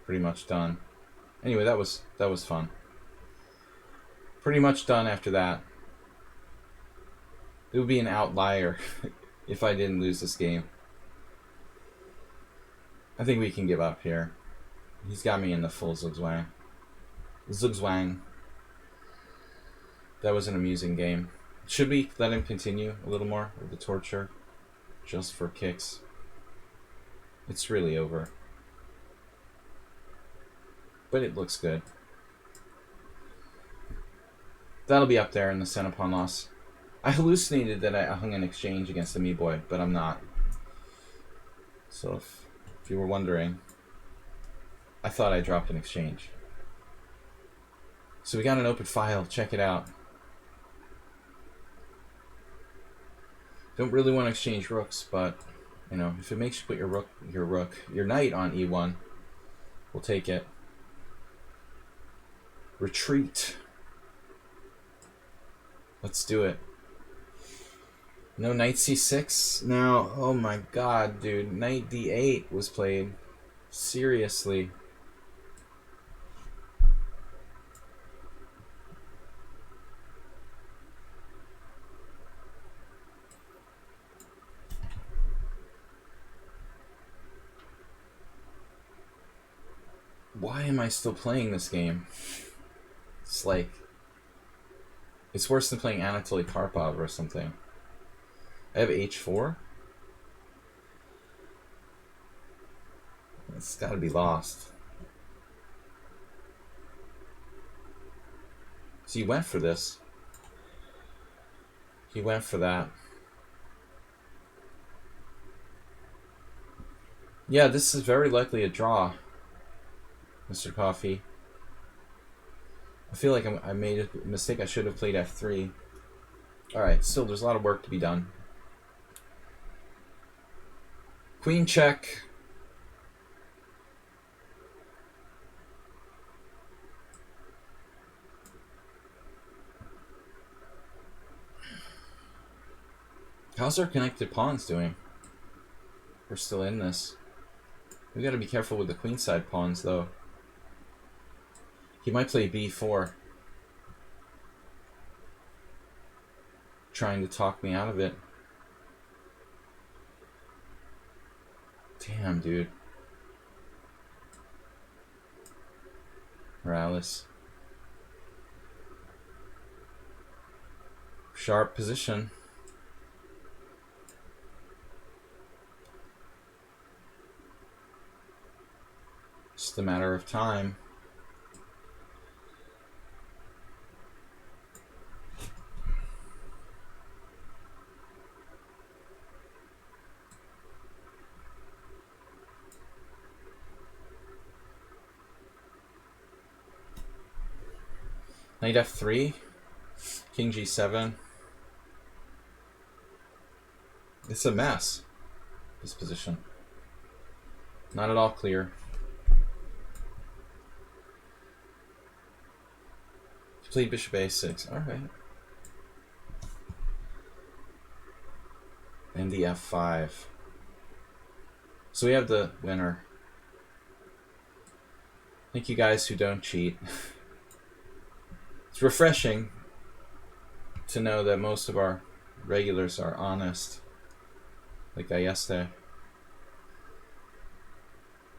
pretty much done. Anyway, that was fun. Pretty much done after that. It would be an outlier if I didn't lose this game. I think we can give up here. He's got me in the full zugzwang. Zugzwang. That was an amusing game. Should we let him continue a little more with the torture? Just for kicks. It's really over. But it looks good. That'll be up there in the center pawn loss. I hallucinated that I hung an exchange against the Me-Boy, but I'm not. So if you were wondering, I thought I dropped an exchange. So we got an open file. Check it out. Don't really want to exchange rooks, but you know, if it makes you put your knight on e1, we'll take it. Retreat. Let's do it. No knight c6 now. Oh my god, dude. Knight d8 was played. Seriously. Why am I still playing this game? It's like, it's worse than playing Anatoly Karpov or something. I have h4. It's got to be lost. So he went for this. He went for that. Yeah, this is very likely a draw, Mr. Coffee. I feel like I made a mistake. I should have played f3. Alright, still there's a lot of work to be done. Queen check. How's our connected pawns doing? We're still in this. We gotta be careful with the queenside pawns, though. He might play b4. Trying to talk me out of it. Damn, dude. Morales. Sharp position. Just a matter of time. Knight f3, king g7. It's a mess, this position. Not at all clear. Played bishop a6, alright. And the f5. So we have the winner. Thank you guys who don't cheat. It's refreshing to know that most of our regulars are honest, like Ayeste.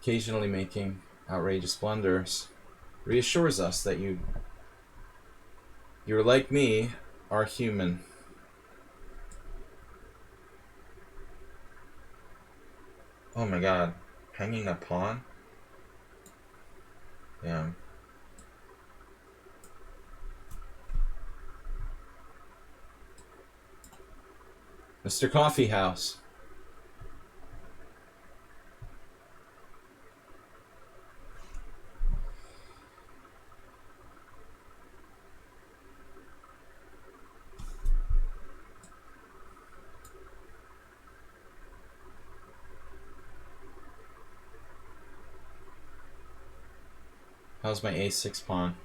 Occasionally making outrageous blunders reassures us that you're like me, are human. Oh my god, hanging a pawn? Yeah. Mr. Coffee House. How's my a6 pawn?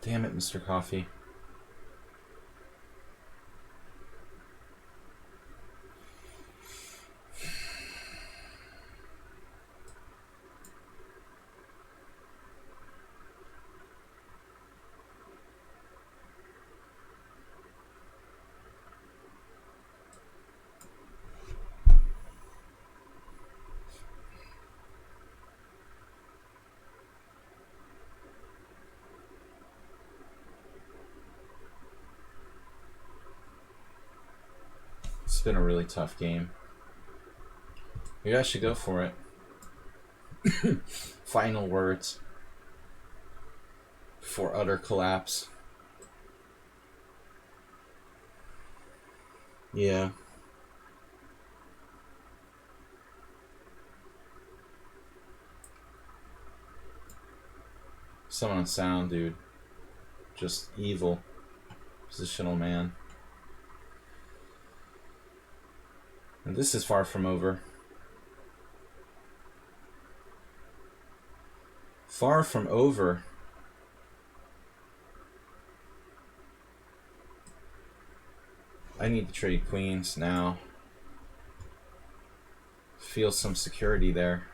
Damn it, Mr. Coffee. It's been a really tough game. Maybe I should go for it. Final words before utter collapse. Yeah. Someone on sound, dude. Just evil. Positional man. And this is far from over. Far from over. I need to trade queens now. Feel some security there.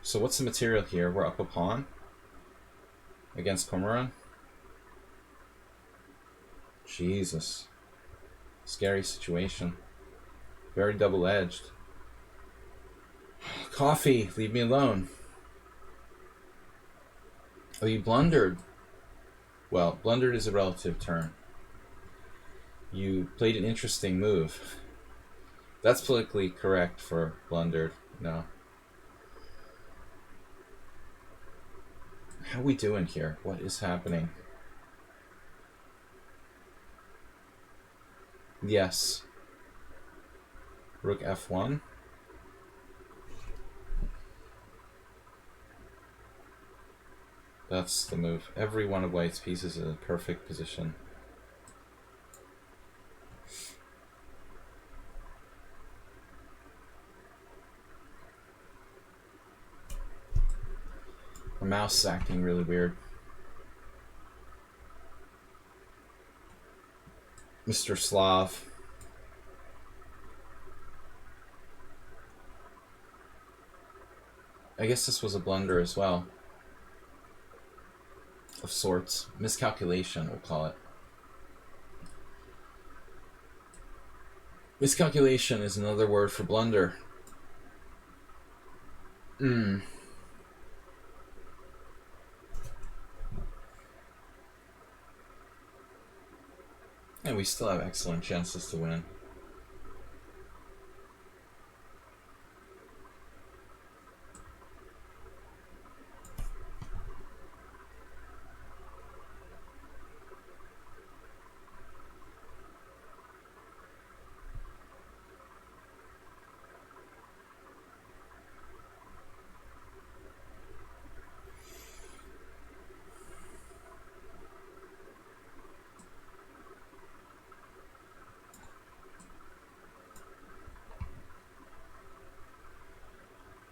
So what's the material here? We're up a pawn against Cormoran. Jesus. Scary situation. Very double-edged. Coffee, leave me alone. Oh, you blundered. Well, blundered is a relative term. You played an interesting move. That's politically correct for blundered. No. How are we doing here? What is happening? Yes. Rook f1. That's the move. Every one of white's pieces is in perfect position. My mouse is acting really weird. Mr. Slav. I guess this was a blunder as well. Of sorts. Miscalculation, we'll call it. Miscalculation is another word for blunder. And we still have excellent chances to win.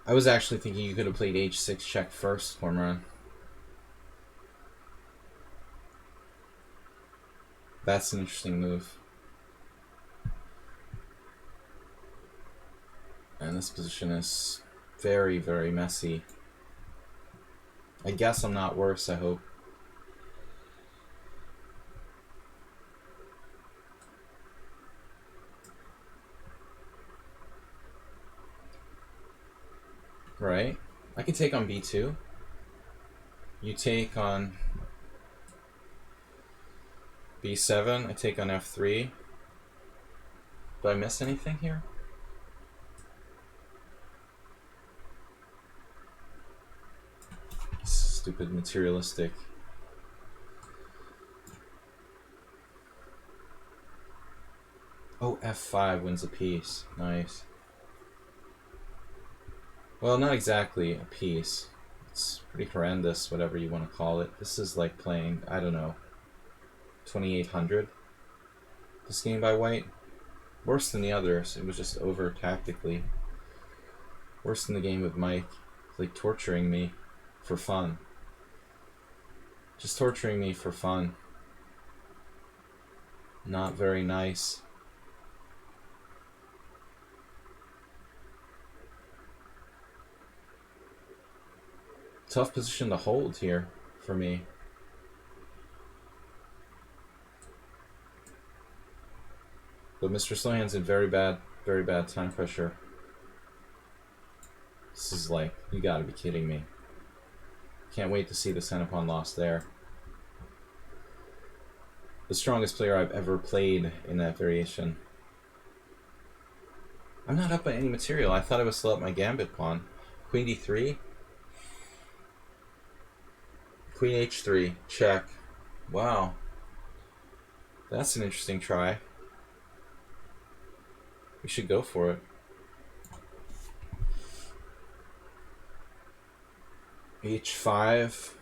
I was actually thinking you could have played h6 check first, Cormoran. That's an interesting move. And this position is very, very messy. I guess I'm not worse, I hope. Right? I can take on b2. You take on b7. I take on f3. Do I miss anything here? Stupid materialistic. Oh, f5 wins a piece. Nice. Well, not exactly a piece. It's pretty horrendous, whatever you want to call it. This is like playing, I don't know, 2800. This game by white. Worse than the others. It was just over tactically. Worse than the game with Mike. Like torturing me for fun. Just torturing me for fun. Not very nice. Tough position to hold here for me. But Mr. Slowhand's in very bad time pressure. This is like, you gotta be kidding me. Can't wait to see the center pawn lost there. The strongest player I've ever played in that variation. I'm not up by any material. I thought I was still up my gambit pawn. Queen d3. Queen h3. Check. Wow. That's an interesting try. We should go for it. h5.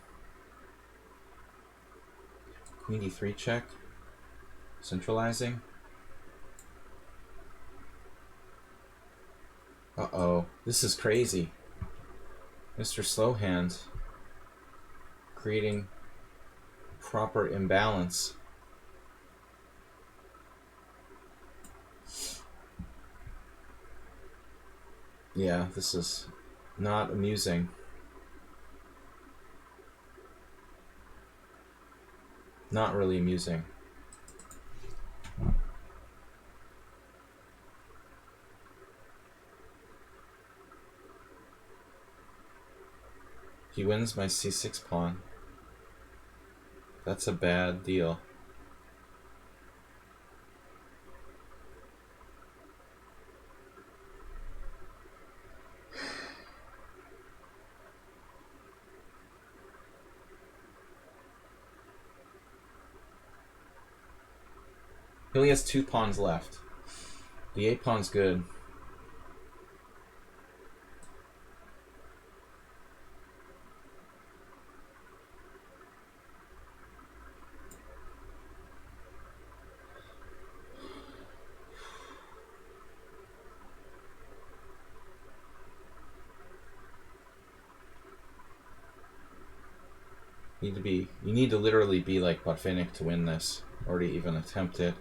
Queen d3 check. Centralizing. Uh-oh. This is crazy. Mr. Slowhand creating proper imbalance. Yeah, this is not amusing. Not really amusing. He wins my c6 pawn. That's a bad deal. He only has 2 pawns left. The 8 pawn's good. You need to literally be like Botvinnik to win this, or to even attempt it.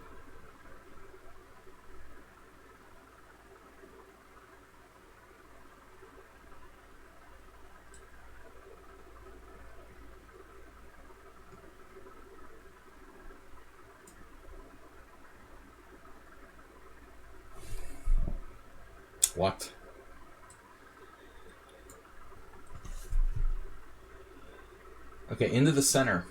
What? Okay, into the center.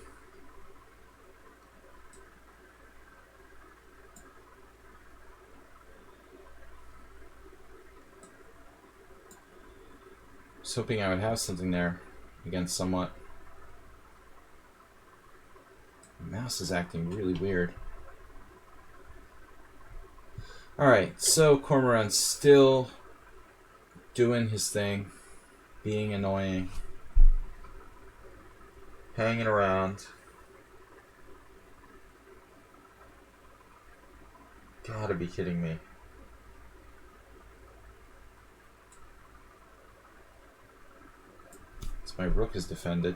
I was hoping I would have something there against somewhat. The mouse is acting really weird. Alright, so Cormorant's still doing his thing, being annoying, hanging around. Gotta be kidding me. So my rook is defended.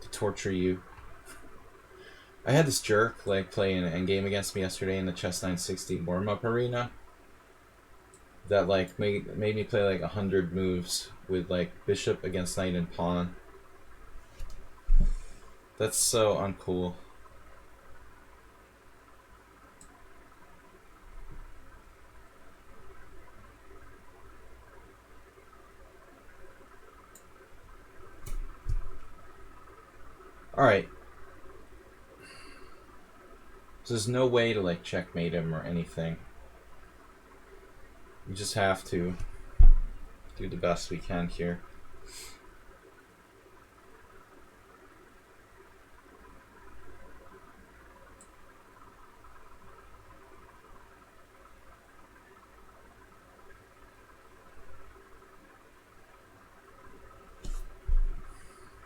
To torture you. I had this jerk like play an endgame against me yesterday in the Chess 960 warm-up arena. That like made me play like 100 moves with like bishop against knight and pawn. That's so uncool. Alright. So there's no way to like checkmate him or anything. We just have to do the best we can here.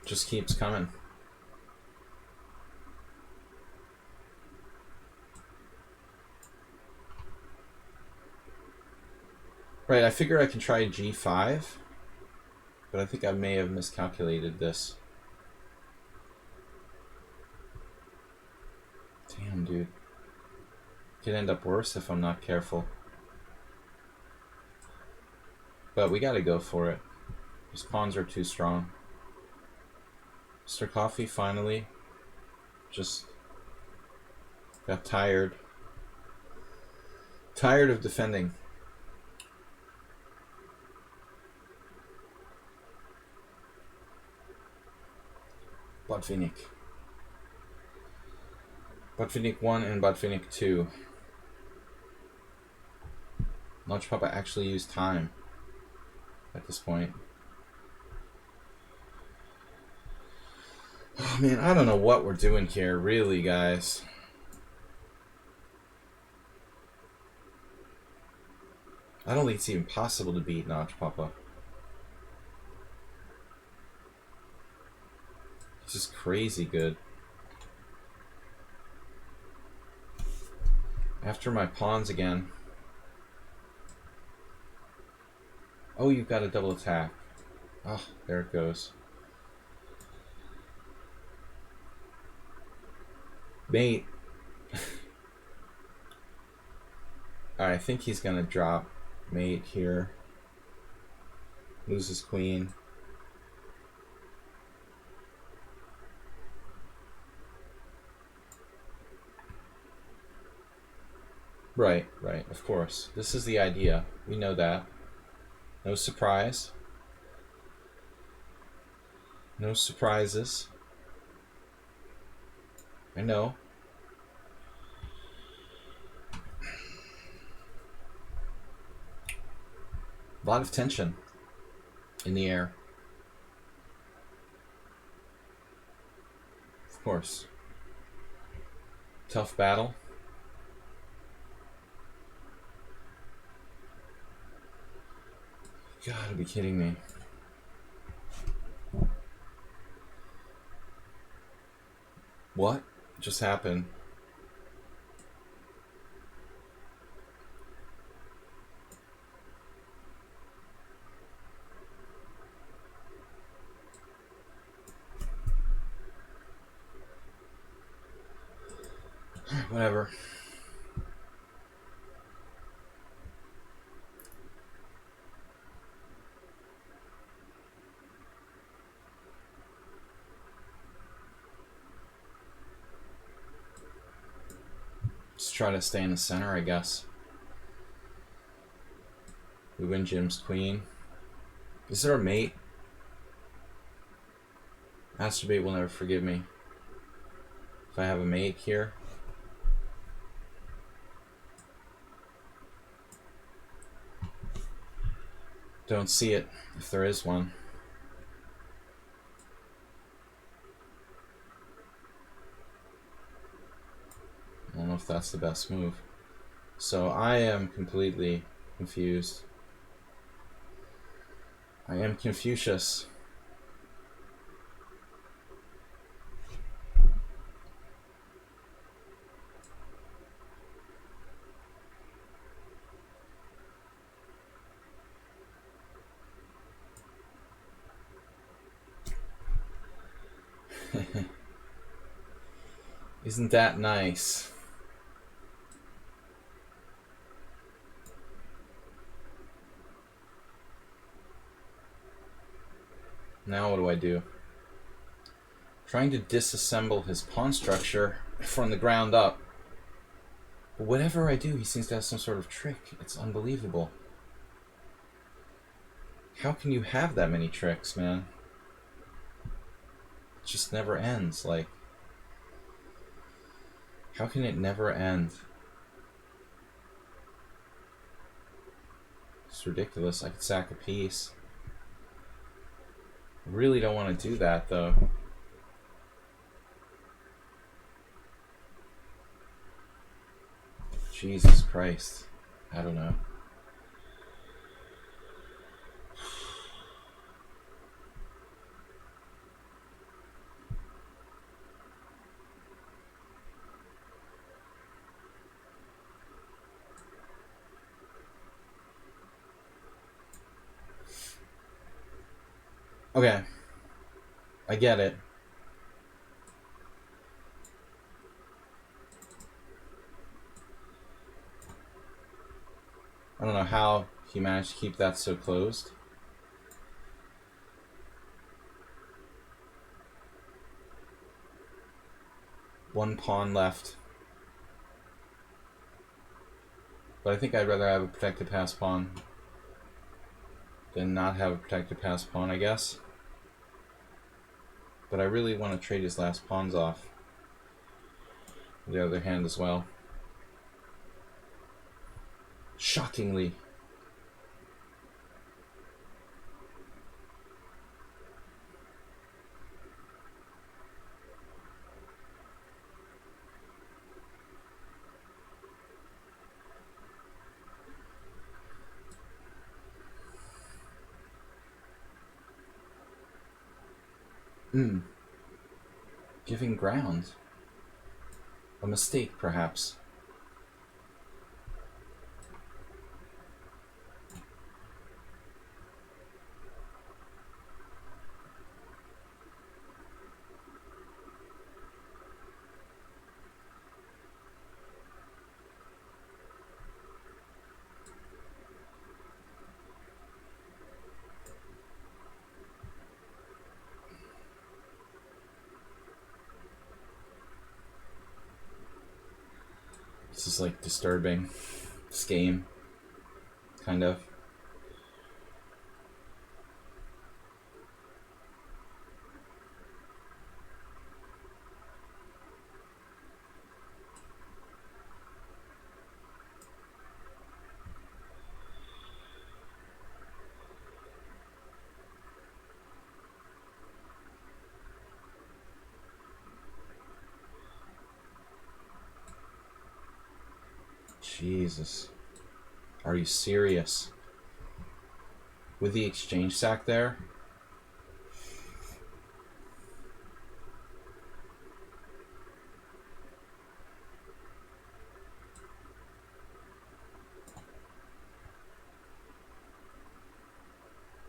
Just keeps coming. Right, I figure I can try g5, but I think I may have miscalculated this. Damn, dude. Could end up worse if I'm not careful. But we gotta go for it. These pawns are too strong. Mr. Coffee finally just got tired. Tired of defending. Botvinnik. Botvinnik 1 and Botvinnik 2. Launch Papa actually used time at this point. Oh man, I don't know what we're doing here, really, guys. I don't think it's even possible to beat Notch Papa. It's just crazy good. After my pawns again. Oh, you've got a double attack. Oh, there it goes. Mate. Alright, I think he's gonna drop mate here. Loses queen. Right, of course. This is the idea. We know that. No surprise. No surprises. I know. A lot of tension in the air. Of course. Tough battle. You gotta be kidding me. What just happened? Whatever. Just try to stay in the center, I guess. We win Jim's queen. Is there a mate? Masturbate will never forgive me. If I have a mate here. Don't see it, if there is one. I don't know if that's the best move. So I am completely confused. I am Confucius. Isn't that nice? Now what do I do? Trying to disassemble his pawn structure from the ground up. But whatever I do, he seems to have some sort of trick. It's unbelievable. How can you have that many tricks, man? It just never ends. Like, how can it never end? It's ridiculous. I could sack a piece. I really don't want to do that, though. Jesus Christ. I don't know. Okay. I get it. I don't know how he managed to keep that so closed. One pawn left. But I think I'd rather have a protected pass pawn than not have a protected pass pawn, I guess. But I really want to trade his last pawns off. The other hand as well. Shockingly. Giving ground. A mistake, perhaps. This is like disturbing. This game, kind of. Jesus. Are you serious? With the exchange sack there?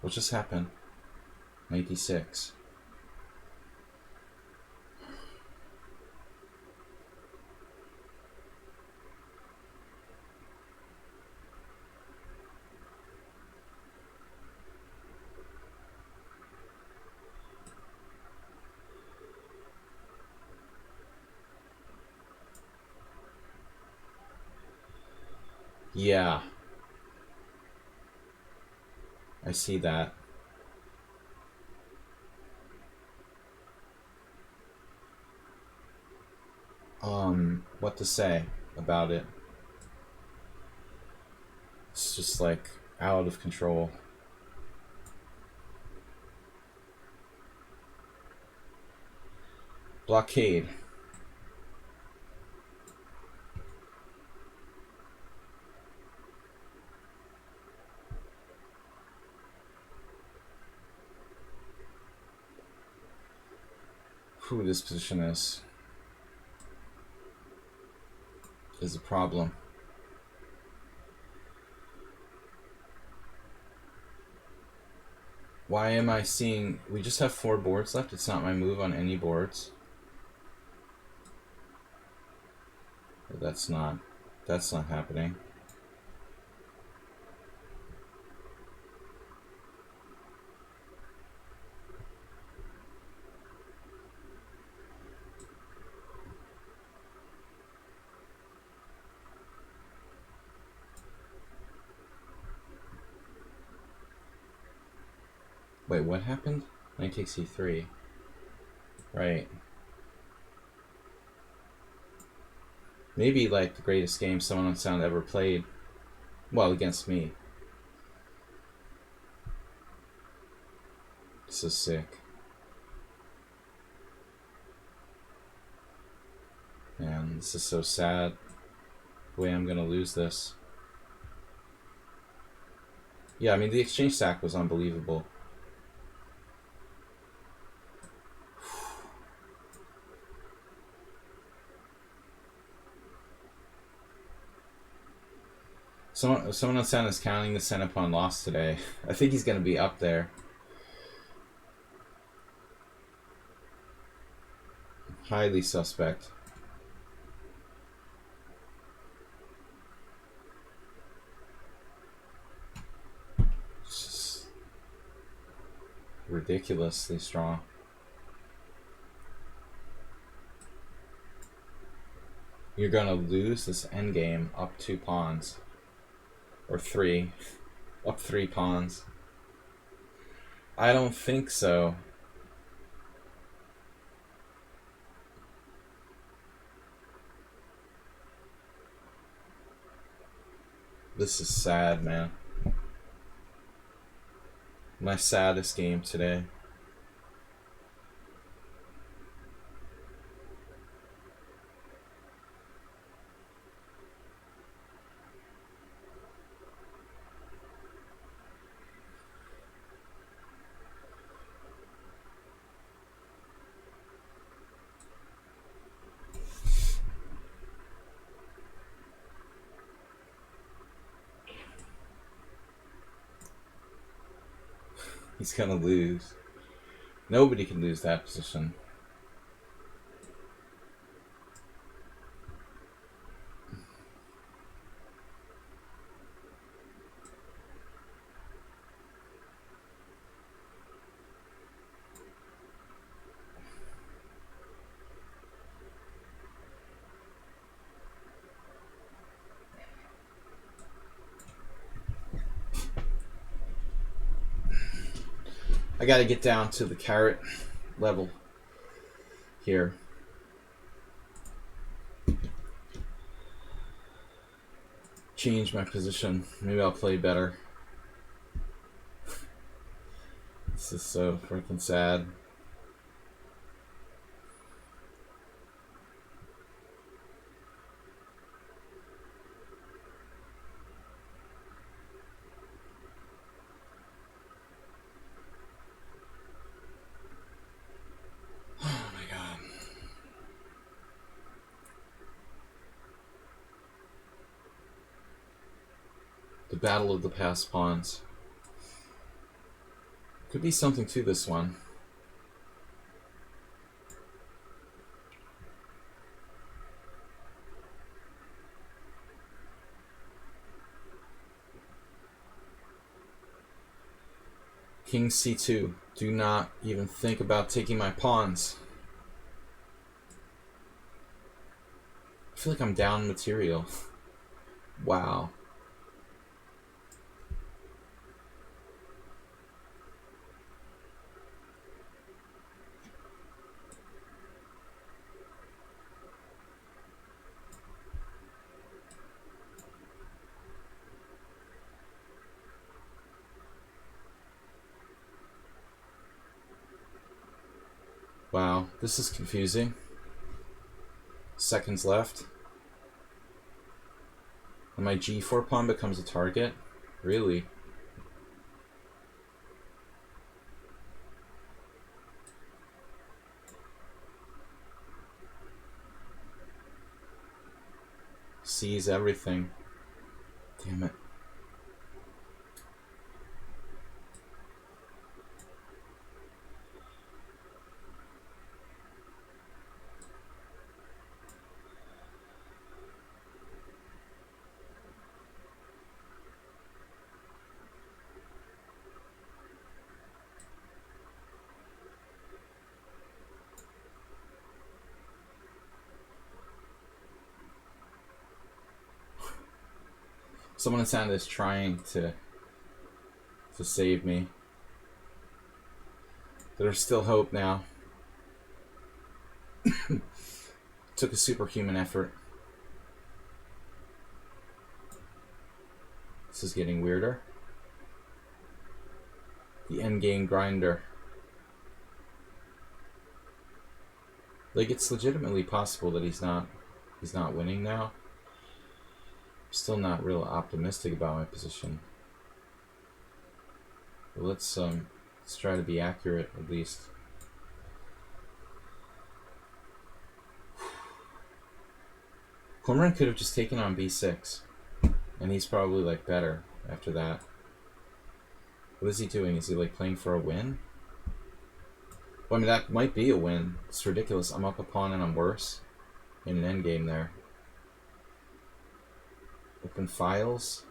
What just happened? 96. Yeah. I see that. What to say about it? It's just like out of control. Blockade. Who this position is a problem. Why am I seeing... We just have 4 boards left. It's not my move on any boards. That's not happening. Wait, what happened? Knight takes e3. Right. Maybe like the greatest game someone on Sound ever played. Well, against me. This is sick. Man, this is so sad. The way I'm gonna lose this. Yeah, I mean, the exchange sack was unbelievable. Someone on Sound is counting the center pawn loss today. I think he's gonna be up there. Highly suspect. It's just ridiculously strong. You're gonna lose this endgame up 2 pawns. Or 3. Up 3 pawns. I don't think so. This is sad, man. My saddest game today. He's gonna lose. Nobody can lose that position. I gotta get down to the carrot level here. Change my position. Maybe I'll play better. This is so freaking sad. Oh my god. The battle of the past pawns. Could be something to this one. King c2. Do not even think about taking my pawns. I feel like I'm down material. Wow. Wow, this is confusing. Seconds left. And my g4 pawn becomes a target? Really? Sees everything. Damn it. Someone in sound is trying to save me. There's still hope now. Took a superhuman effort. This is getting weirder. The endgame grinder. Like, it's legitimately possible that he's not winning now. I'm still not real optimistic about my position. But let's try to be accurate at least. Cormoran could have just taken on b6, and he's probably like better after that. What is he doing? Is he like playing for a win? Well, I mean, that might be a win. It's ridiculous. I'm up a pawn and I'm worse in an endgame there. Open files.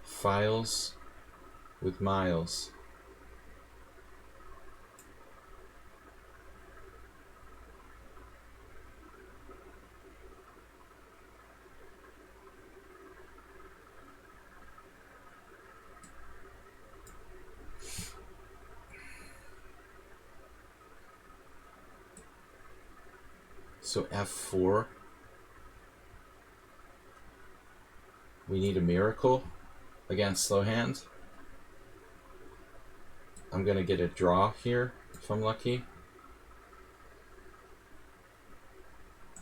Files with Miles. So f4. We need a miracle against slow hand. I'm gonna get a draw here if I'm lucky.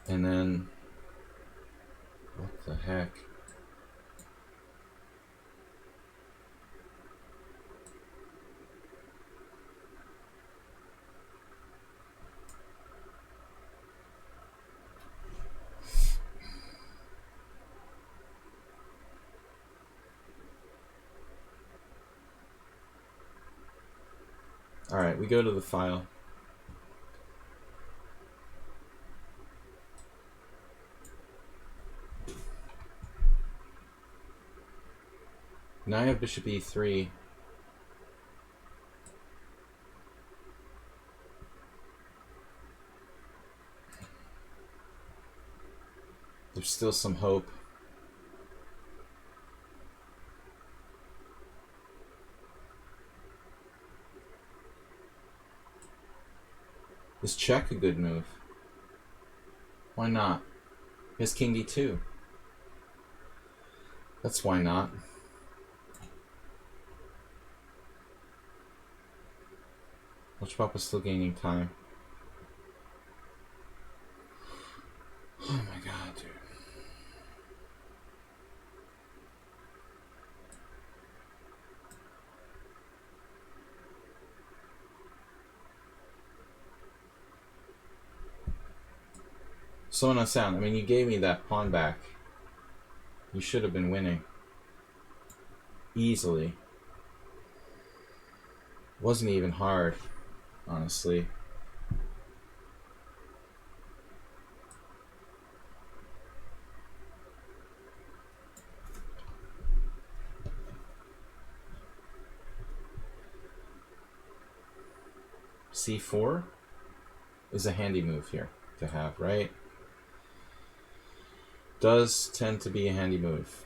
And then, what the heck? Alright, we go to the file. Now I have bishop e3. There's still some hope. Is check a good move? Why not? He has king d2. That's why not. Watch Papa's still gaining time. Oh my god, dude. So on sound, I mean, you gave me that pawn back. You should have been winning. Easily. Wasn't even hard, honestly. c4 is a handy move here to have, right? Does tend to be a handy move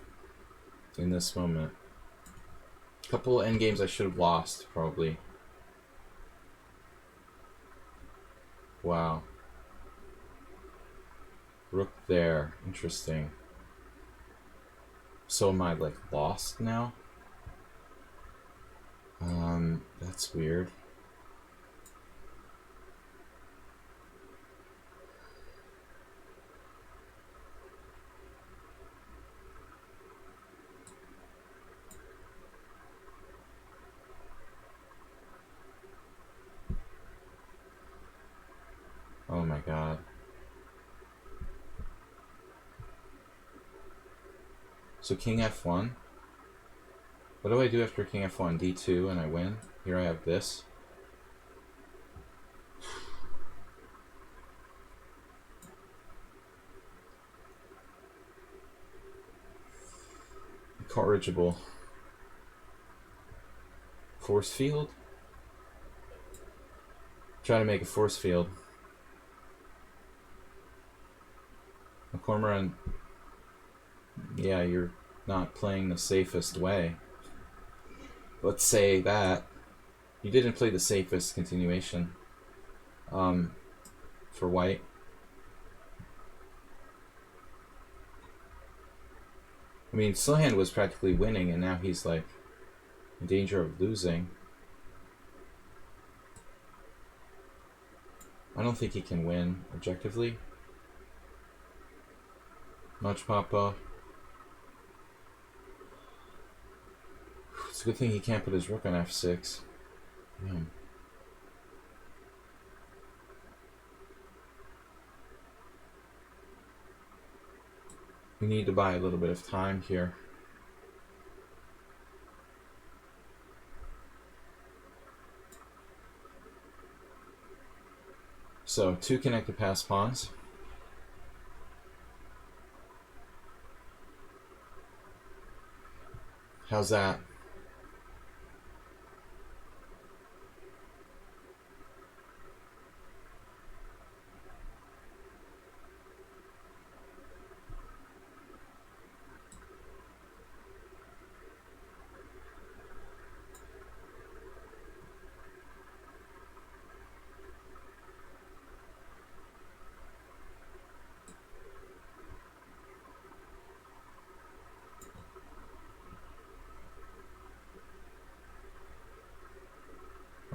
in this moment. A couple of endgames I should have lost, probably. Wow. Rook there. Interesting. So am I, like, lost now? That's weird. my god. So king f1. What do I do after king f1? d2 and I win. Here I have this. Incorrigible. Force field? Try to make a force field. Cormoran, yeah, you're not playing the safest way. Let's say that. You didn't play the safest continuation for white. I mean, Slowhand was practically winning, and now he's like in danger of losing. I don't think he can win objectively. Much Papa. It's a good thing he can't put his rook on f6. Damn. We need to buy a little bit of time here. So, 2 connected pass pawns. How's that?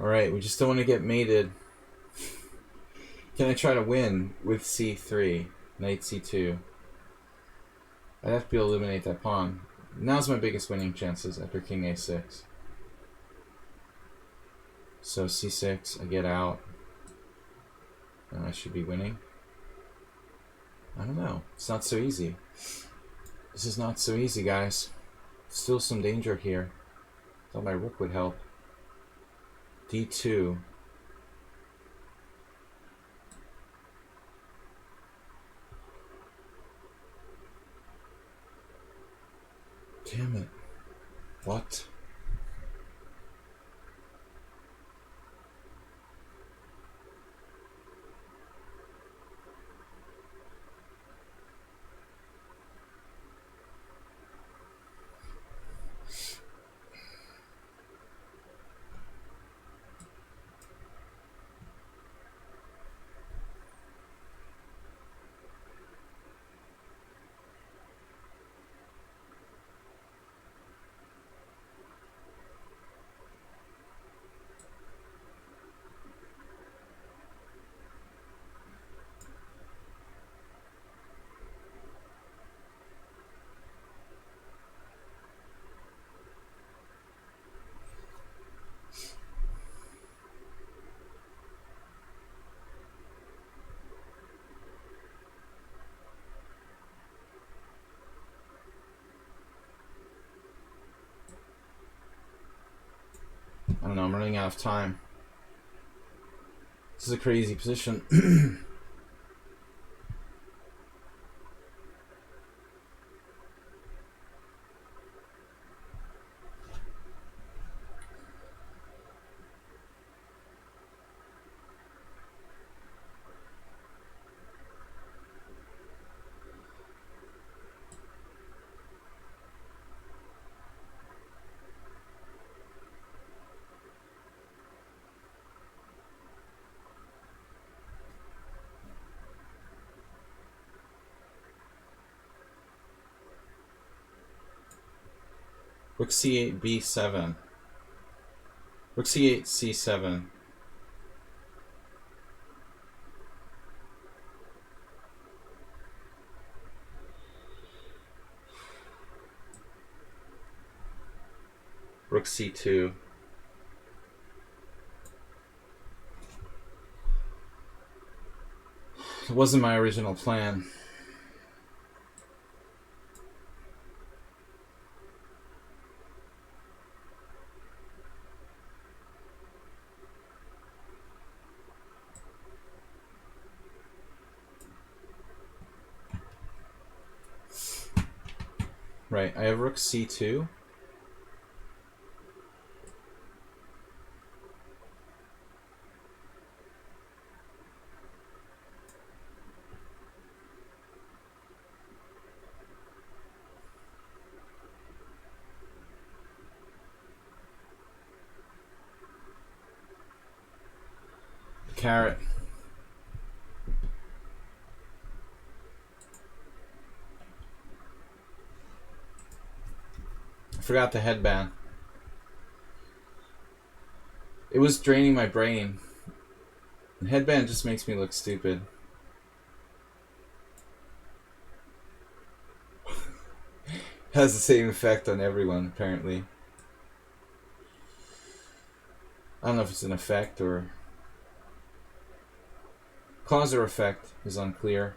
Alright, we just don't want to get mated. Can I try to win with c3? Knight c2. I'd have to be able to eliminate that pawn. Now's my biggest winning chances after king a6. So c6, I get out. And I should be winning. I don't know. It's not so easy. This is not so easy, guys. Still some danger here. Thought my rook would help. d2. Damn it. What? I don't know, I'm running out of time. This is a crazy position. Rook c8, b7. Rook c8, c7. Rook c2. It wasn't my original plan. Right, I have rook c2. Carrot. I forgot the headband. It was draining my brain. The headband just makes me look stupid. Has the same effect on everyone, apparently. I don't know if it's an effect or... Cause or effect is unclear.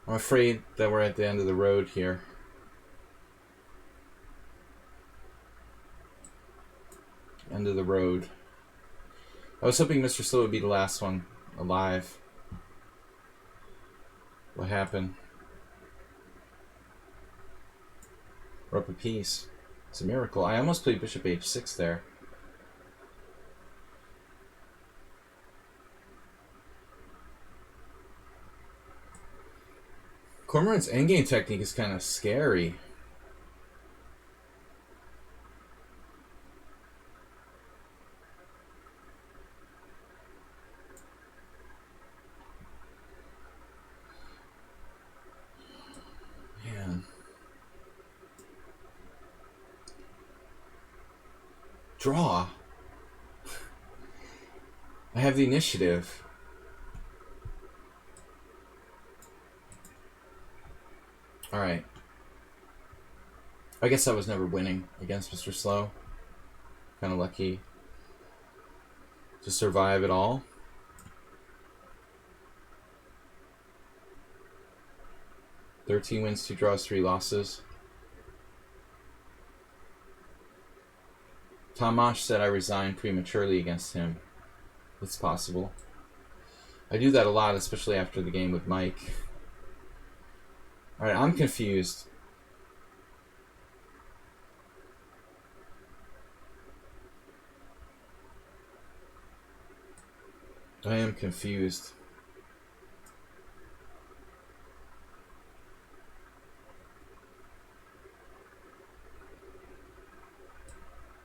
I'm afraid that we're at the end of the road here. End of the road. I was hoping Mr. Slow would be the last one alive. What happened? We're up a piece. It's a miracle. I almost played bishop h6 there. Cormorant's endgame technique is kind of scary. Man. Draw. I have the initiative. Alright. I guess I was never winning against Mr. Slow. Kind of lucky to survive it all. "13 wins, 2 draws, 3 losses. Tamash said I resigned prematurely against him. It's possible. I do that a lot, especially after the game with Mike. Alright, I'm confused. I am confused.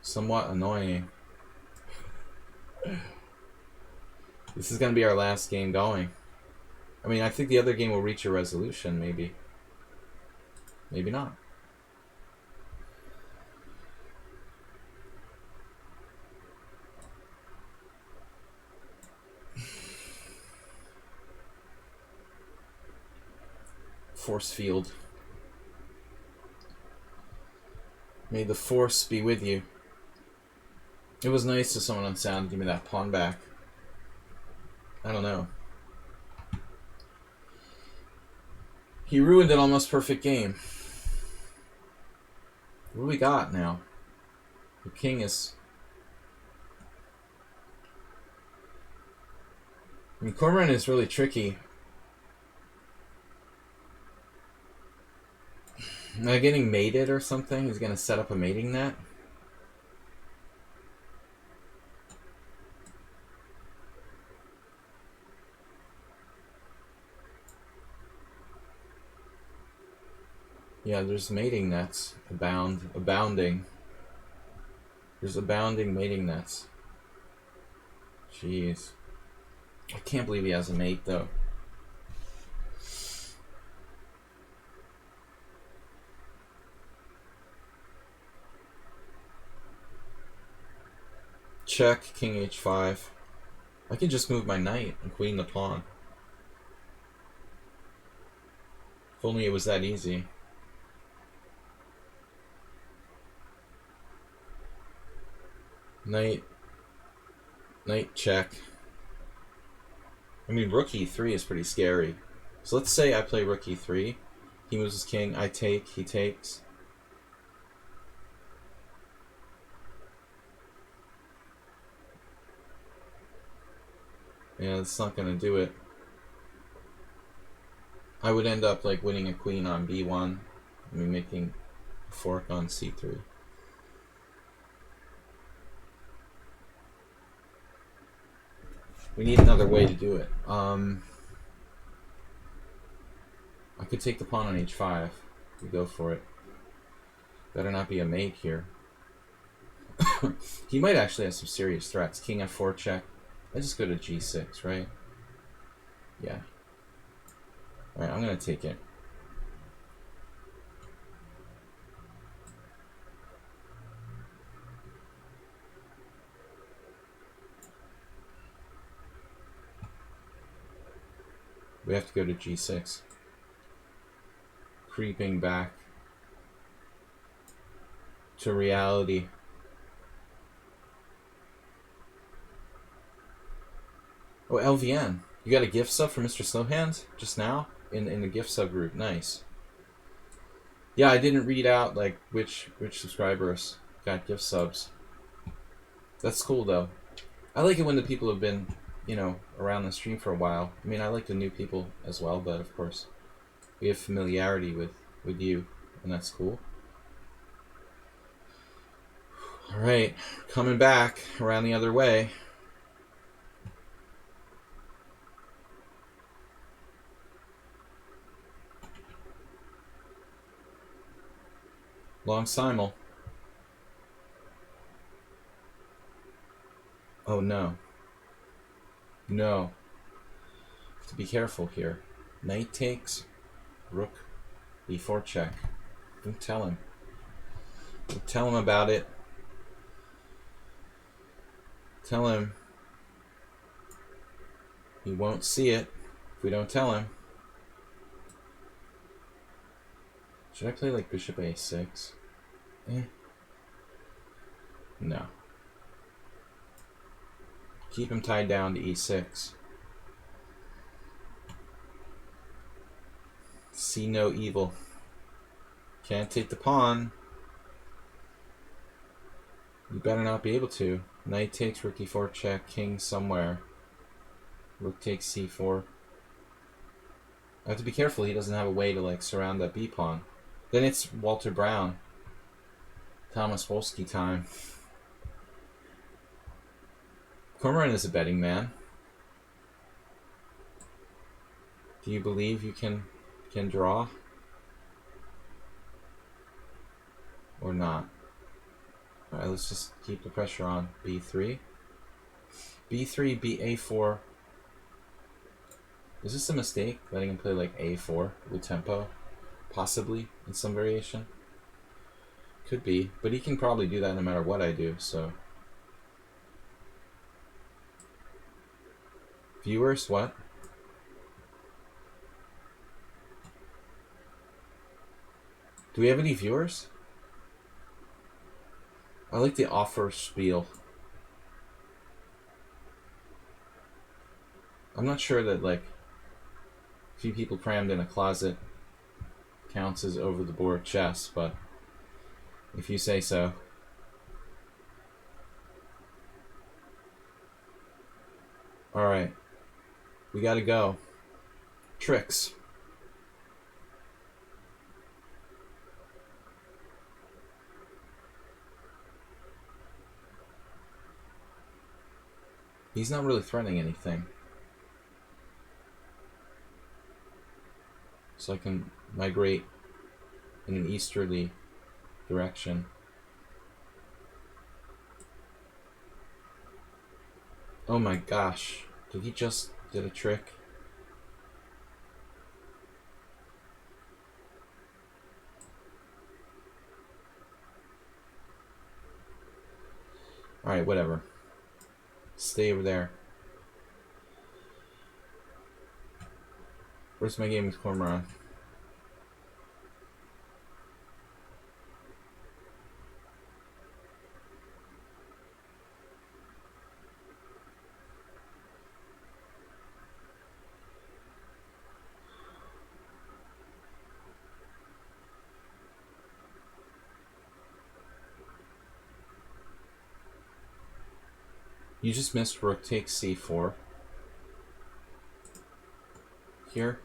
Somewhat annoying. This is going to be our last game going. I mean, I think the other game will reach a resolution, maybe. Maybe not. Force field. May the force be with you. It was nice of someone on sound to give me that pawn back. I don't know. He ruined an almost perfect game. What do we got now? The king is... I mean, Cormorant is really tricky. Am I getting mated or something? He's going to set up a mating net? Yeah, there's mating nets. Abounding. There's abounding mating nets. Jeez. I can't believe he has a mate, though. Check, king h5. I can just move my knight and queen the pawn. If only it was that easy. Knight check. I mean, rook e3 is pretty scary. So let's say I play rook e3. He moves his king. I take. He takes. Yeah, it's not gonna do it. I would end up like winning a queen on b1. I mean, making a fork on c3. We need another way to do it. I could take the pawn on h5. We go for it. Better not be a mate here. He might actually have some serious threats. King f4 check. I just go to g6, right? Yeah. Alright, I'm going to take it. We have to go to g6. Creeping back to reality. Oh, LVN. You got a gift sub for Mr. Slowhand just now in the gift sub group. Nice. Yeah, I didn't read out like which subscribers got gift subs. That's cool though. I like it when the people have been, you know, around the stream for a while. I mean, I like the new people as well, but of course, we have familiarity with you, and that's cool. All right, coming back around the other way. Long Simul. Oh no. No. Have to be careful here. Knight takes, rook, e4 check. Don't tell him. Don't tell him about it. Tell him he won't see it if we don't tell him. Should I play like bishop a6? No. Keep him tied down to e6. See no evil. Can't take the pawn. You better not be able to. Knight takes, rook e4 check, king somewhere. Rook takes c4. I have to be careful he doesn't have a way to like surround that b pawn. Then it's Walter Brown, Thomas Wolski time. Cormoran is a betting man. Do you believe you can draw? Or not? Alright, let's just keep the pressure on. b3. b3, ba4. Is this a mistake? Letting him play like a4 with tempo? Possibly, in some variation? Could be, but he can probably do that no matter what I do, so... Viewers, what? Do we have any viewers? I like the offer spiel. I'm not sure that like a few people crammed in a closet counts as over the board chess, but if you say so. Alright. We gotta go. Tricks. He's not really threatening anything. So I can migrate in an easterly direction. Oh my gosh. Did he just did a trick? Alright, whatever. Stay over there. Where's my game with Cormoran? You just missed rook takes c4. Here.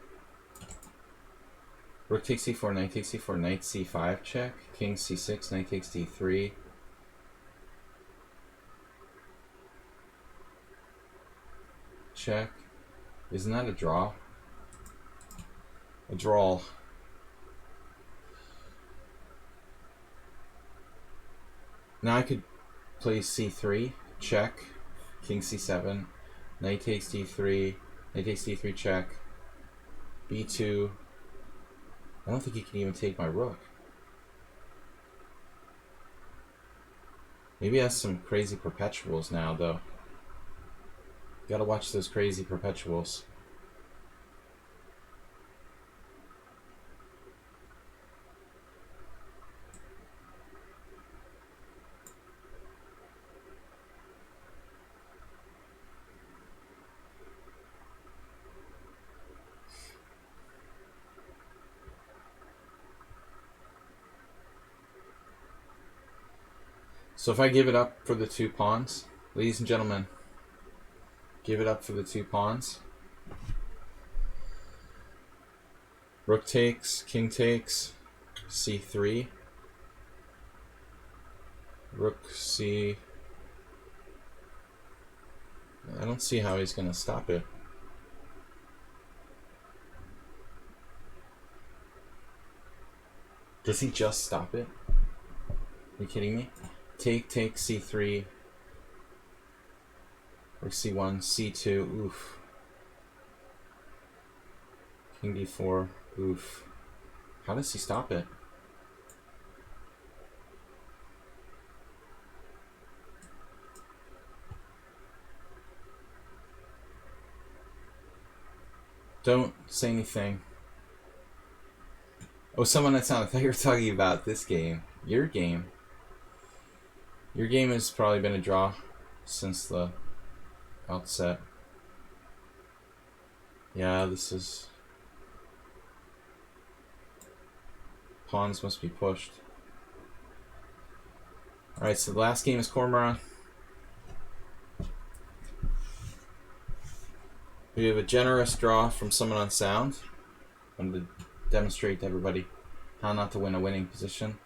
Rook takes c4, knight takes c4, knight c5 check, king c6, knight takes d3. Check. Isn't that a draw? A draw. Now I could play c3, check, king c7, knight takes d3, knight takes d3 check, b2. I don't think he can even take my rook. Maybe he has some crazy perpetuals now, though. Gotta watch those crazy perpetuals. So if I give it up for the 2 pawns, ladies and gentlemen, give it up for the 2 pawns. Rook takes, king takes, c3. Rook c... I don't see how he's going to stop it. Does he just stop it? Are you kidding me? Take, c3, or c1, c2, oof. King d4, oof. How does he stop it? Don't say anything. Oh, someone that's on. I thought you were talking about this game. Your game. Your game has probably been a draw since the outset. Yeah, this is... Pawns must be pushed. Alright, so the last game is Cormorant. We have a generous draw from someone on sound. I'm going to demonstrate to everybody how not to win a winning position.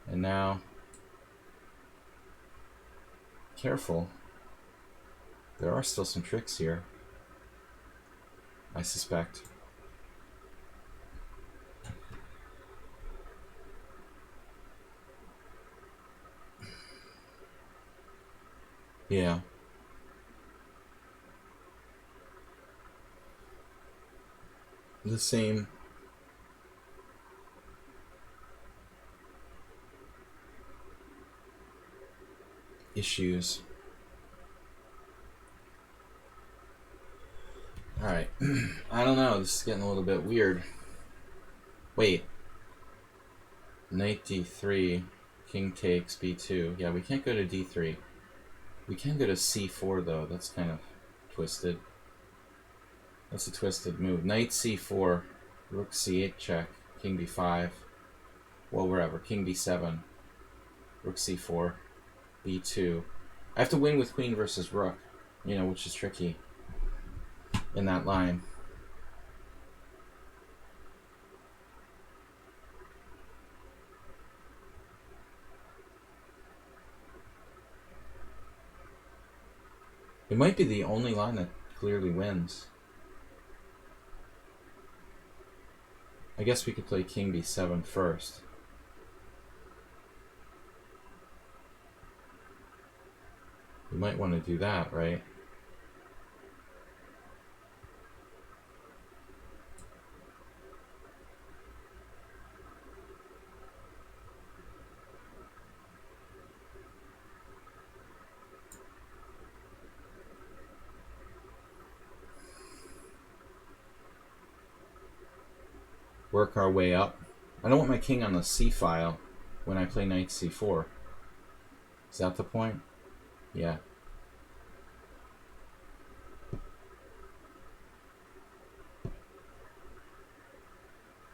And now... Careful. There are still some tricks here, I suspect. Yeah. The same issues. Alright. I don't know. This is getting a little bit weird. Wait. Knight d3. King takes b2. Yeah, we can't go to d3. We can go to c4, though. That's kind of twisted. That's a twisted move. Knight c4. Rook c8 check. King b5. Well, wherever. King b7. Rook c4. b2. I have to win with queen versus rook, you know, which is tricky in that line. It might be the only line that clearly wins. I guess we could play king b7 first. We might want to do that, right? Work our way up. I don't want my king on the c file when I play knight c4. Is that the point? Yeah.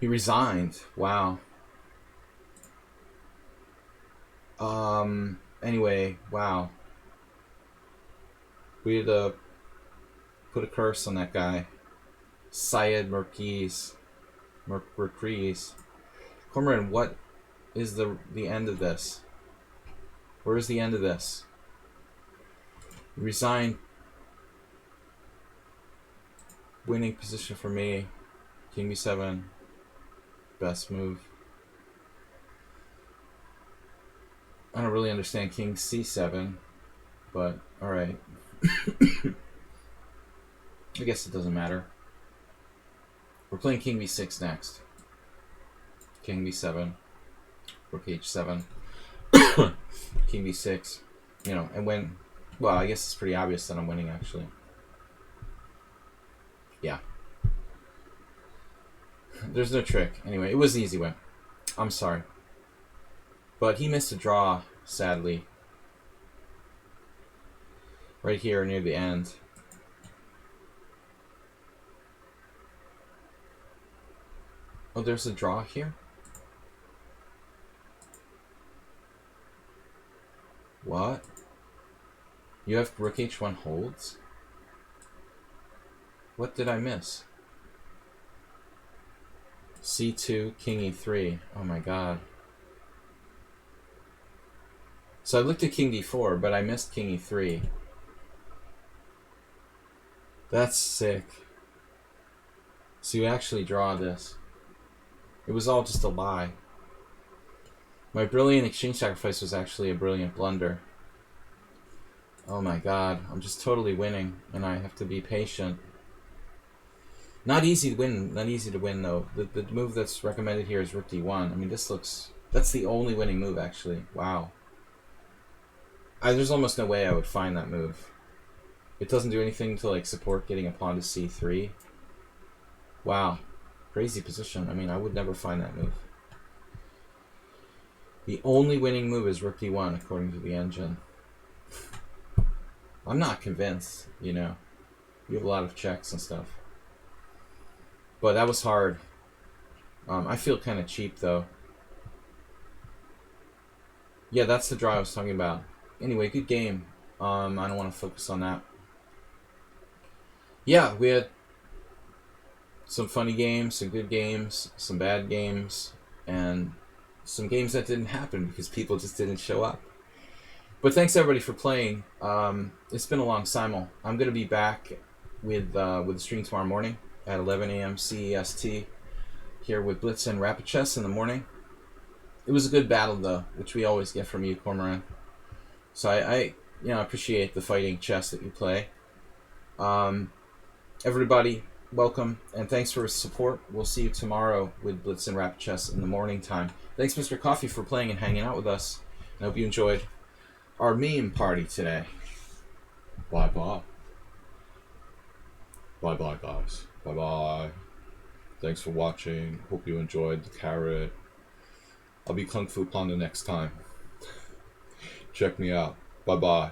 He resigned. Wow. Anyway, wow. We had to put a curse on that guy. Syed Merkis. Cormoran, what is the end of this? Where is the end of this? Resign. Winning position for me. King b7. Best move. I don't really understand King c7, but alright. I guess it doesn't matter. We're playing King b6 next. King b7. Rook h7. King b6. You know, and when... Well, I guess it's pretty obvious that I'm winning, actually. Yeah. There's no trick. Anyway, it was an easy win. I'm sorry. But he missed a draw, sadly. Right here near the end. Oh, there's a draw here? What? You have Rook H1 holds? What did I miss? C2, King E3. Oh my god. So I looked at King D4, but I missed King E3. That's sick. So you actually draw this. It was all just a lie. My brilliant exchange sacrifice was actually a brilliant blunder. Oh my god, I'm just totally winning, and I have to be patient. Not easy to win though. The move that's recommended here is Rook D1. I mean, this looks... That's the only winning move, actually. Wow. There's almost no way I would find that move. It doesn't do anything to, like, support getting a pawn to C3. Wow. Crazy position. I mean, I would never find that move. The only winning move is Rook D1, according to the engine. I'm not convinced, you know. You have a lot of checks and stuff. But that was hard. I feel kind of cheap, though. Yeah, that's the draw I was talking about. Anyway, good game. I don't want to focus on that. Yeah, we had some funny games, some good games, some bad games, and some games that didn't happen because people just didn't show up. But thanks everybody for playing. It's been a long Simul. I'm going to be back with the stream tomorrow morning at 11 a.m. CEST here with Blitz and Rapid Chess in the morning. It was a good battle though, which we always get from you, Cormoran. So I appreciate the fighting chess that you play. Everybody, welcome and thanks for support. We'll see you tomorrow with Blitz and Rapid Chess in the morning time. Thanks, Mr. Coffee, for playing and hanging out with us. I hope you enjoyed our meme party today. Bye-bye. Bye-bye, guys. Bye-bye. Thanks for watching. Hope you enjoyed the carrot. I'll be Kung Fu Panda next time. Check me out. Bye-bye.